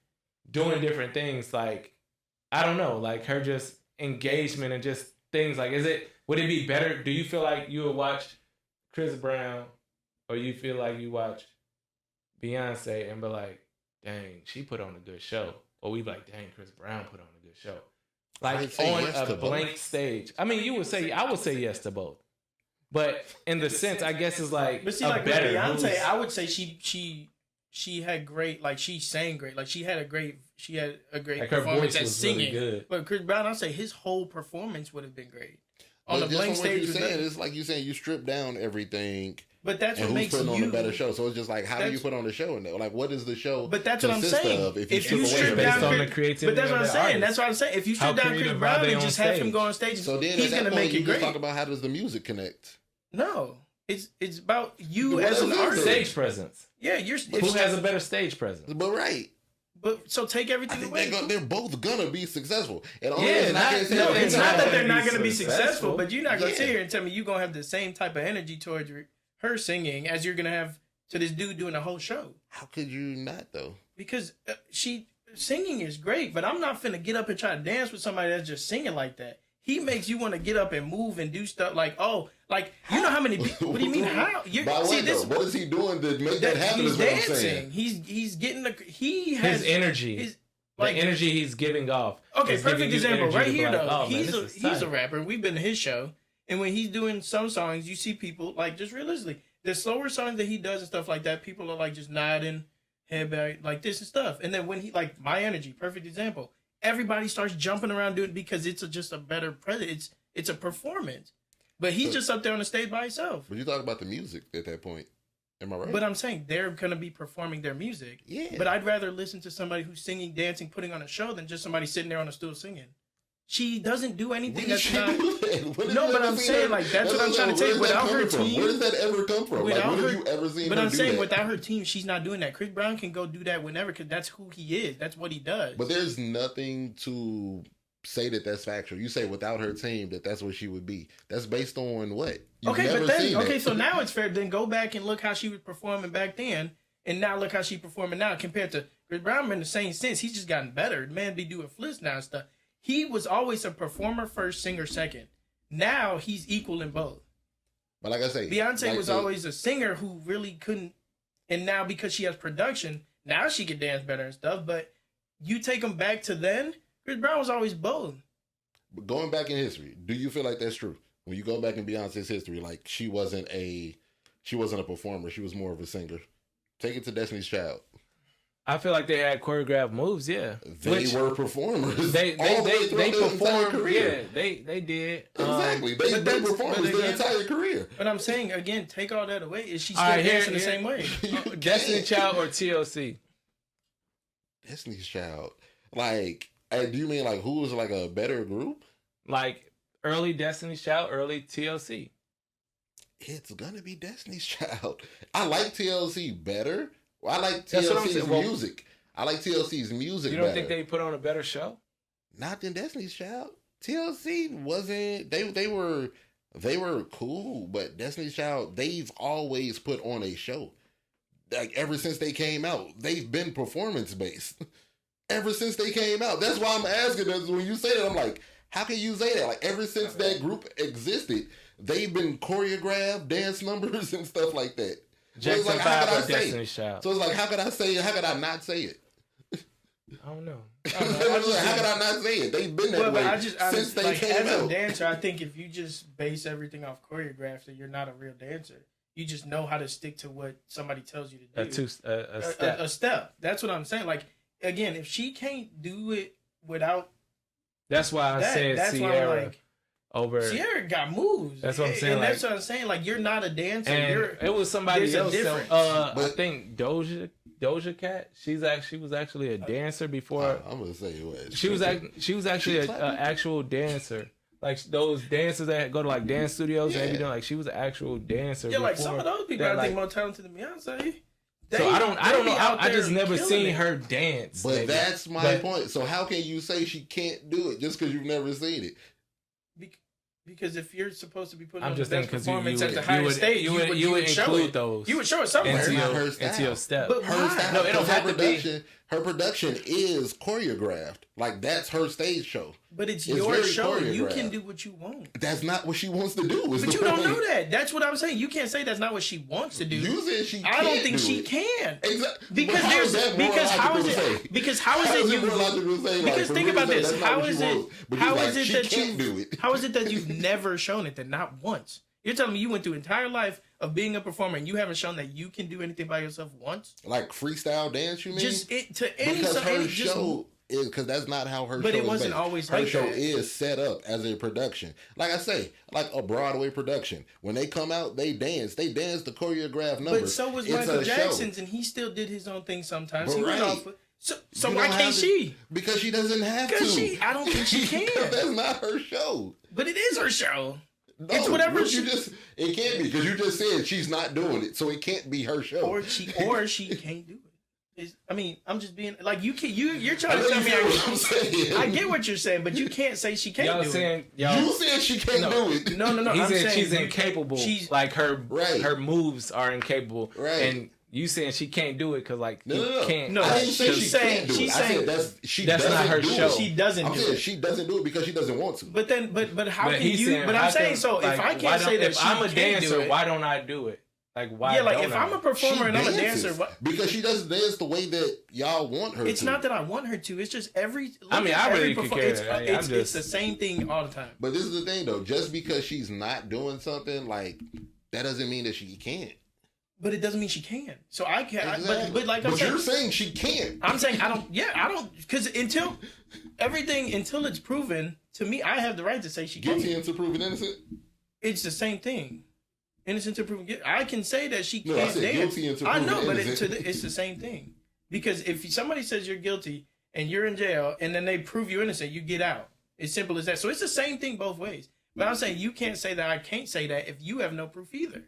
Speaker 2: doing different things? Like, I don't know, like her just engagement and just things like, would it be better? Do you feel like you would watch Chris Brown or you feel like you watch Beyonce and be like, dang, she put on a good show? Or we be like, dang, Chris Brown put on a good show. Like on a blank stage. I mean, I would say yes to both. But in the sense, I guess it's like,
Speaker 3: but see, like with Beyonce, I would say she had great, like she sang great, like she had a great like performance at singing. Really good. But Chris Brown, I'd say his whole performance would have been great. On the blank stage,
Speaker 4: it's like you saying you strip down everything.
Speaker 3: But that's what makes
Speaker 4: putting on a better show. So it's just like, how do you put on the show? And like, what is the show?
Speaker 3: But that's what I'm saying. If you strip down Chris, but that's what I'm saying. That's what I'm saying. If you strip down Chris Brown and just have him go on stage,
Speaker 4: so then
Speaker 3: he's gonna make it great.
Speaker 4: Talk about how does the music connect?
Speaker 3: No, it's about you as an artist.
Speaker 2: Stage presence.
Speaker 3: Yeah,
Speaker 2: who has a better stage presence?
Speaker 4: But right.
Speaker 3: But so take everything away.
Speaker 4: They're both gonna be successful. And
Speaker 3: it's not that they're not gonna be successful, but you're not gonna sit here and tell me you're gonna have the same type of energy towards her singing as you're gonna have to this dude doing the whole show.
Speaker 4: How could you not though?
Speaker 3: Because singing is great, but I'm not finna get up and try to dance with somebody that's just singing like that. He makes you want to get up and move and do stuff like, you know how many people, what do you mean how?
Speaker 4: What is he doing to make that happen?
Speaker 3: He's dancing. He's getting he has
Speaker 2: his energy. The energy he's giving off.
Speaker 3: Okay, perfect example right here though. He's a rapper. We've been to his show. And when he's doing some songs, you see people like just realistically, the slower songs that he does and stuff like that, people are like just nodding, head back, like this and stuff. And then when he like My Energy, perfect example, everybody starts jumping around doing it because it's just a better present. It's a performance. But he's just up there on the stage by himself.
Speaker 4: But you talk about the music at that point. Am I right?
Speaker 3: But I'm saying they're gonna be performing their music.
Speaker 4: Yeah.
Speaker 3: But I'd rather listen to somebody who's singing, dancing, putting on a show than just somebody sitting there on a stool singing. She doesn't do anything that's not. No, but I'm saying like that's what I'm trying to say. Without her team,
Speaker 4: where does that ever come from? Like, when have you ever seen?
Speaker 3: But
Speaker 4: her
Speaker 3: I'm
Speaker 4: do
Speaker 3: saying
Speaker 4: that?
Speaker 3: without her team, she's not doing that. Chris Brown can go do that whenever because that's who he is. That's what he does.
Speaker 4: But there's nothing to say that that's factual. You say without her team that's what she would be. That's based on what? You've
Speaker 3: okay,
Speaker 4: never
Speaker 3: but then
Speaker 4: seen
Speaker 3: okay,
Speaker 4: that.
Speaker 3: so now it's fair. Then go back and look how she was performing back then, and now look how she's performing now compared to Chris Brown. In the same sense, he's just gotten better. The man be doing flips now and stuff. He was always a performer first, singer second. Now he's equal in both.
Speaker 4: But like I say,
Speaker 3: Beyonce was always a singer who really couldn't, and now because she has production, now she can dance better and stuff. But you take them back to then, Chris Brown was always both.
Speaker 4: But going back in history, do you feel like that's true? When you go back in Beyonce's history, like she wasn't a performer, she was more of a singer. Take it to Destiny's Child.
Speaker 2: I feel like they had choreographed moves, yeah.
Speaker 4: They were performers.
Speaker 2: They performed, yeah. They did.
Speaker 4: Exactly. They performers their entire career.
Speaker 3: But I'm saying again, take all that away. Is she still
Speaker 2: All right,
Speaker 3: dancing the same way?
Speaker 2: Destiny Child or TLC?
Speaker 4: Destiny's Child. Like, do you mean like who was like a better group?
Speaker 2: Like early Destiny's Child, early TLC.
Speaker 4: It's gonna be Destiny's Child. I like TLC better. I like
Speaker 2: That's what I'm
Speaker 4: TLC's
Speaker 2: saying.
Speaker 4: music. I like TLC's music.
Speaker 2: You don't
Speaker 4: better.
Speaker 2: think they put on a better show?
Speaker 4: Not than Destiny's Child. TLC wasn't. They were cool, but Destiny's Child, they've always put on a show. Like ever since they came out, they've been performance based. Ever since they came out, that's why I'm asking. When you say that, I'm like, how can you say that? Like ever since that group existed, they've been choreographed dance numbers and stuff like that.
Speaker 2: Jackson
Speaker 4: like,
Speaker 2: 5 or Destiny's Child?
Speaker 4: So it's like, how could I not say it?
Speaker 2: I don't know.
Speaker 4: How could I not say it? They've been that way since they came
Speaker 3: as
Speaker 4: out.
Speaker 3: a dancer, I think if you just base everything off choreographed, then you're not a real dancer. You just know how to stick to what somebody tells you to do. A step. That's what I'm saying. Like, again, if she can't do it without...
Speaker 2: That's why I said Sierra.
Speaker 3: Sierra got moves.
Speaker 2: That's what I'm saying.
Speaker 3: And
Speaker 2: like,
Speaker 3: that's what I'm saying. Like, you're not a dancer.
Speaker 2: And it was somebody else. I think Doja Cat. She was actually a dancer before.
Speaker 4: I'm gonna say what
Speaker 2: she was actually an actual dancer. Like those dancers that go to like dance studios and everything. Like she was an actual dancer.
Speaker 3: Yeah, like some of those people I think more talented than Beyonce.
Speaker 2: So I don't know. I just never seen her dance.
Speaker 4: But that's my point. So how can you say she can't do it just because you've never seen it?
Speaker 3: Because if you're supposed to be putting
Speaker 2: on
Speaker 3: the best performance at the highest stage, you would
Speaker 2: include those.
Speaker 3: You would show it somewhere.
Speaker 4: Into
Speaker 2: your step.
Speaker 3: But
Speaker 4: her style.
Speaker 2: No, it don't have to be.
Speaker 4: Her production is choreographed. Like that's her stage show.
Speaker 3: But it's your show. You can do what you want.
Speaker 4: That's not what she wants to do.
Speaker 3: But you don't know that. That's what I'm saying. You can't say that's not what she wants to do.
Speaker 4: You said she can't.
Speaker 3: I don't think she can. Exactly. Because how is it? Because how is it? Because think about this. How is it that you've never shown it? That not once. You're telling me you went through entire life of being a performer and you haven't shown that you can do anything by yourself once?
Speaker 4: Like freestyle dance, you mean?
Speaker 3: Just
Speaker 4: because her show is because that's not how her show is. But it wasn't always like that. Her show is set up as a production. Like I say, like a Broadway production. When they come out, they dance. They dance the choreographed numbers.
Speaker 3: But so was Michael Jackson's, and he still did his own thing sometimes. He went off. So why can't she?
Speaker 4: Because she doesn't have to.
Speaker 3: I don't think she can.
Speaker 4: That's not her show.
Speaker 3: But it is her show.
Speaker 4: No,
Speaker 3: it's whatever
Speaker 4: it can't be because you just said she's not doing it, so it can't be her show.
Speaker 3: Or she can't do it. I'm just being like you're trying to tell me. I get what you're saying, but you can't say she can't do it.
Speaker 4: You said she can't do it.
Speaker 3: No.
Speaker 2: He said she's incapable. Like her moves are incapable.
Speaker 4: Right.
Speaker 2: And you saying she can't do it because like can't.
Speaker 3: No,
Speaker 4: I didn't say she can't do it. I said that's
Speaker 3: not
Speaker 2: her show.
Speaker 3: She doesn't do it.
Speaker 4: She doesn't do it because she doesn't want to.
Speaker 3: But how can you? But I'm saying so. If I can't say that,
Speaker 2: if I'm a dancer, why don't I do it? Like, why?
Speaker 3: Yeah, like
Speaker 2: don't
Speaker 3: if
Speaker 2: I?
Speaker 3: I'm a performer and I'm a dancer,
Speaker 4: because she doesn't dance the way that y'all want her to.
Speaker 3: It's not that I want her to. It's just every.
Speaker 2: I mean, I really could care.
Speaker 3: It's the same thing all the time.
Speaker 4: But this is the thing, though. Just because she's not doing something, like, that doesn't mean that she can't.
Speaker 3: But it doesn't mean she can. So I can.
Speaker 4: Exactly.
Speaker 3: But like I'm saying,
Speaker 4: you're saying she can't.
Speaker 3: I'm saying I don't. Yeah, I don't. Because until it's proven to me, I have the right to say she can't.
Speaker 4: Guilty until proven innocent.
Speaker 3: It's the same thing. Innocent until proven guilty. I can say that she can't
Speaker 4: I said
Speaker 3: dance.
Speaker 4: guilty until proven
Speaker 3: I know, but
Speaker 4: innocent.
Speaker 3: it's the same thing. Because if somebody says you're guilty and you're in jail and then they prove you innocent, you get out. It's simple as that. So it's the same thing both ways. But I'm saying you can't say that I can't say that if you have no proof either.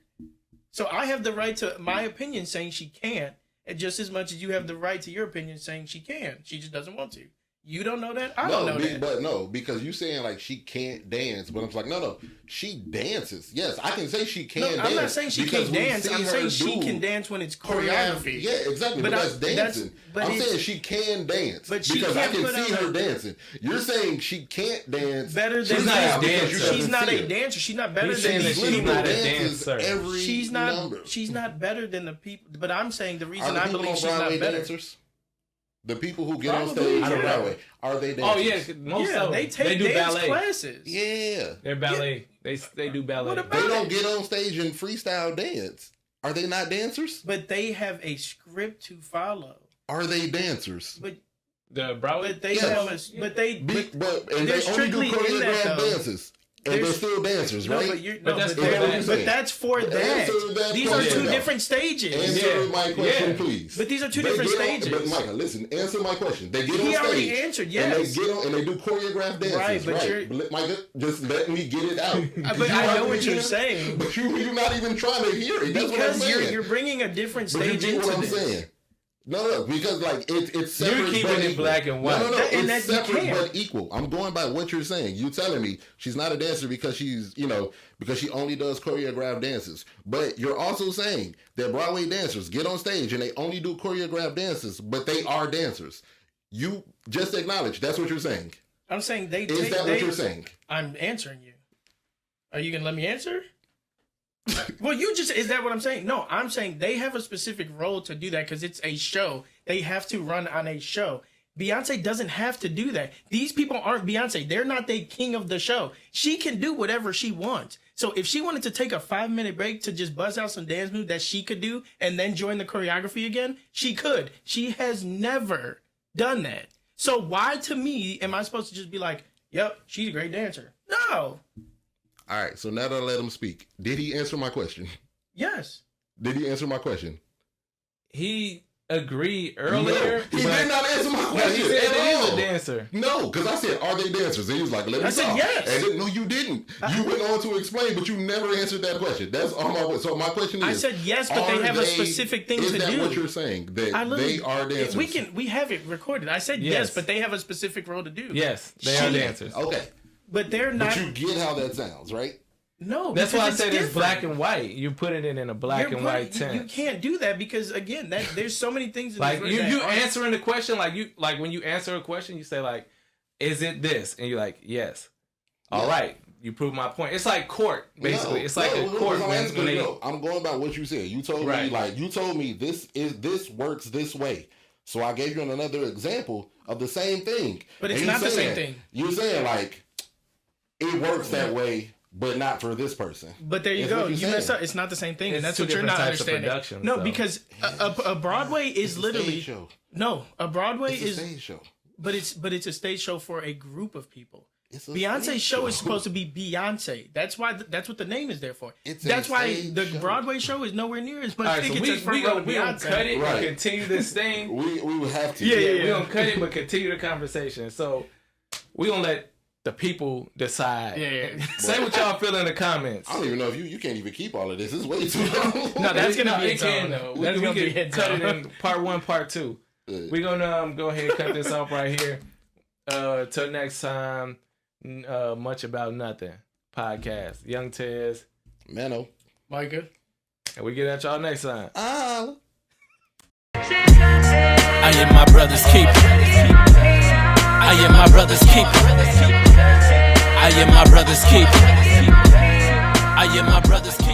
Speaker 3: So I have the right to my opinion saying she can't, and just as much as you have the right to your opinion saying she can. She just doesn't want to. You don't know that? I don't know that.
Speaker 4: But no, because you saying like she can't dance, but I'm like, no, she dances. Yes, I can say she can dance.
Speaker 3: I'm not saying she can't dance. I'm saying she can dance when it's choreography.
Speaker 4: Yeah, exactly. But that's dancing. I'm saying she can dance.
Speaker 3: But she
Speaker 4: because I
Speaker 3: can't
Speaker 4: can see her dancing. You're saying she can't dance.
Speaker 3: Better than
Speaker 2: she's not a dancer.
Speaker 3: She's not a dancer. She's not better than the
Speaker 2: she's not a dancer.
Speaker 3: She's not better than the people. But I'm saying the reason I believe she's not better.
Speaker 4: Dancers? The people who get on stage on Broadway, are they dancers?
Speaker 2: Oh yeah, most of them. They do
Speaker 3: dance
Speaker 2: ballet
Speaker 3: classes.
Speaker 4: Yeah,
Speaker 2: they're ballet. They do ballet.
Speaker 4: They don't get on stage and freestyle dance. Are they not dancers?
Speaker 3: But they have a script to follow.
Speaker 4: Are they dancers?
Speaker 3: But
Speaker 2: the Broadway,
Speaker 3: but they have a, but they
Speaker 4: and they only do choreographed dances. And they're still dancers, right?
Speaker 3: But that's for that. These are two different stages.
Speaker 4: Answer my question, please.
Speaker 3: But these are two different stages.
Speaker 4: But Micah, listen, answer my question. They get on stage.
Speaker 3: He already answered, yes.
Speaker 4: And they get on and they do choreographed dances, right? But Micah, just let me get it out.
Speaker 3: But I know what you're saying.
Speaker 4: But you're not even trying to hear it. That's what I'm saying.
Speaker 3: Because you're bringing a different stage into
Speaker 4: what I'm saying. No, because like it's separate.
Speaker 2: You're keeping it black and white.
Speaker 4: No, it's separate but equal. I'm going by what you're saying. You telling me she's not a dancer because because she only does choreographed dances. But you're also saying that Broadway dancers get on stage and they only do choreographed dances, but they are dancers. You just acknowledge that's what you're saying.
Speaker 3: I'm saying they.
Speaker 4: Is that what you're saying?
Speaker 3: I'm answering you. Are you gonna let me answer? Well, is that what I'm saying? No, I'm saying they have a specific role to do that because it's a show. They have to run on a show. Beyonce doesn't have to do that. These people aren't Beyonce. They're not the king of the show. She can do whatever she wants. So if she wanted to take a 5-minute break to just buzz out some dance moves that she could do and then join the choreography again, she could. She has never done that. So why, to me, am I supposed to just be like, yep, she's a great dancer? No.
Speaker 4: All right, so now that I let him speak, did he answer my question?
Speaker 3: Yes.
Speaker 4: Did he answer my question?
Speaker 2: He agreed earlier.
Speaker 4: No, he did not answer my question.
Speaker 2: He said he's a dancer.
Speaker 4: No, because I said, are they dancers? And he was like, let me
Speaker 3: said
Speaker 4: talk.
Speaker 3: yes.
Speaker 4: And then, no, you didn't. You went on to explain, but you never answered that question. That's all my. So my question is,
Speaker 3: I said yes, but they have a specific thing to do.
Speaker 4: Is that what you're saying? That they are dancers?
Speaker 3: We have it recorded. I said yes, but they have a specific role to do.
Speaker 2: Yes, they are dancers.
Speaker 4: Okay.
Speaker 3: But they're not.
Speaker 4: But you get how that sounds, right?
Speaker 3: No,
Speaker 2: that's why I said
Speaker 3: different.
Speaker 2: It's black and white. You're putting it in a black and white tent.
Speaker 3: You can't do that because again, there's so many things. In
Speaker 2: like
Speaker 3: this
Speaker 2: you answering the question, like when you answer a question, you say like, "Is it this?" And you're like, "Yes." Yeah. All right, you prove my point. It's like court, basically. It's like a court.
Speaker 4: I'm going by what you said. You told me this works this way. So I gave you another example of the same thing.
Speaker 3: But it's not the same thing.
Speaker 4: You're saying like it works that way. But not for this person.
Speaker 3: But there you go. You messed up. It's not the same thing. And that's what you're not understanding. No, because a Broadway is literally...
Speaker 4: show.
Speaker 3: No, a Broadway is...
Speaker 4: a stage show.
Speaker 3: But it's a stage show for a group of people. Beyonce's show is supposed to be Beyonce. That's why. That's what the name is there for. That's why the Broadway show is nowhere near as much.
Speaker 2: Right, so we gonna cut it and continue this thing.
Speaker 4: We would have to.
Speaker 3: Yeah.
Speaker 2: We gonna cut it but continue the conversation. So we gonna let the people decide.
Speaker 3: Yeah.
Speaker 2: Say what y'all feel in the comments.
Speaker 4: I don't even know if you can't even keep all of this. It's way too long.
Speaker 3: No, that's gonna be
Speaker 2: its own though. We can cut it in part 1, part 2. We're gonna go ahead and cut this off right here. Till next time, Much About Nothing podcast. Young Tez,
Speaker 3: Manno, Micah,
Speaker 2: and we get at y'all next time.
Speaker 1: I am my brother's keeper. I am my brother's keeper. I am my brother's keeper. I am my brother's keeper.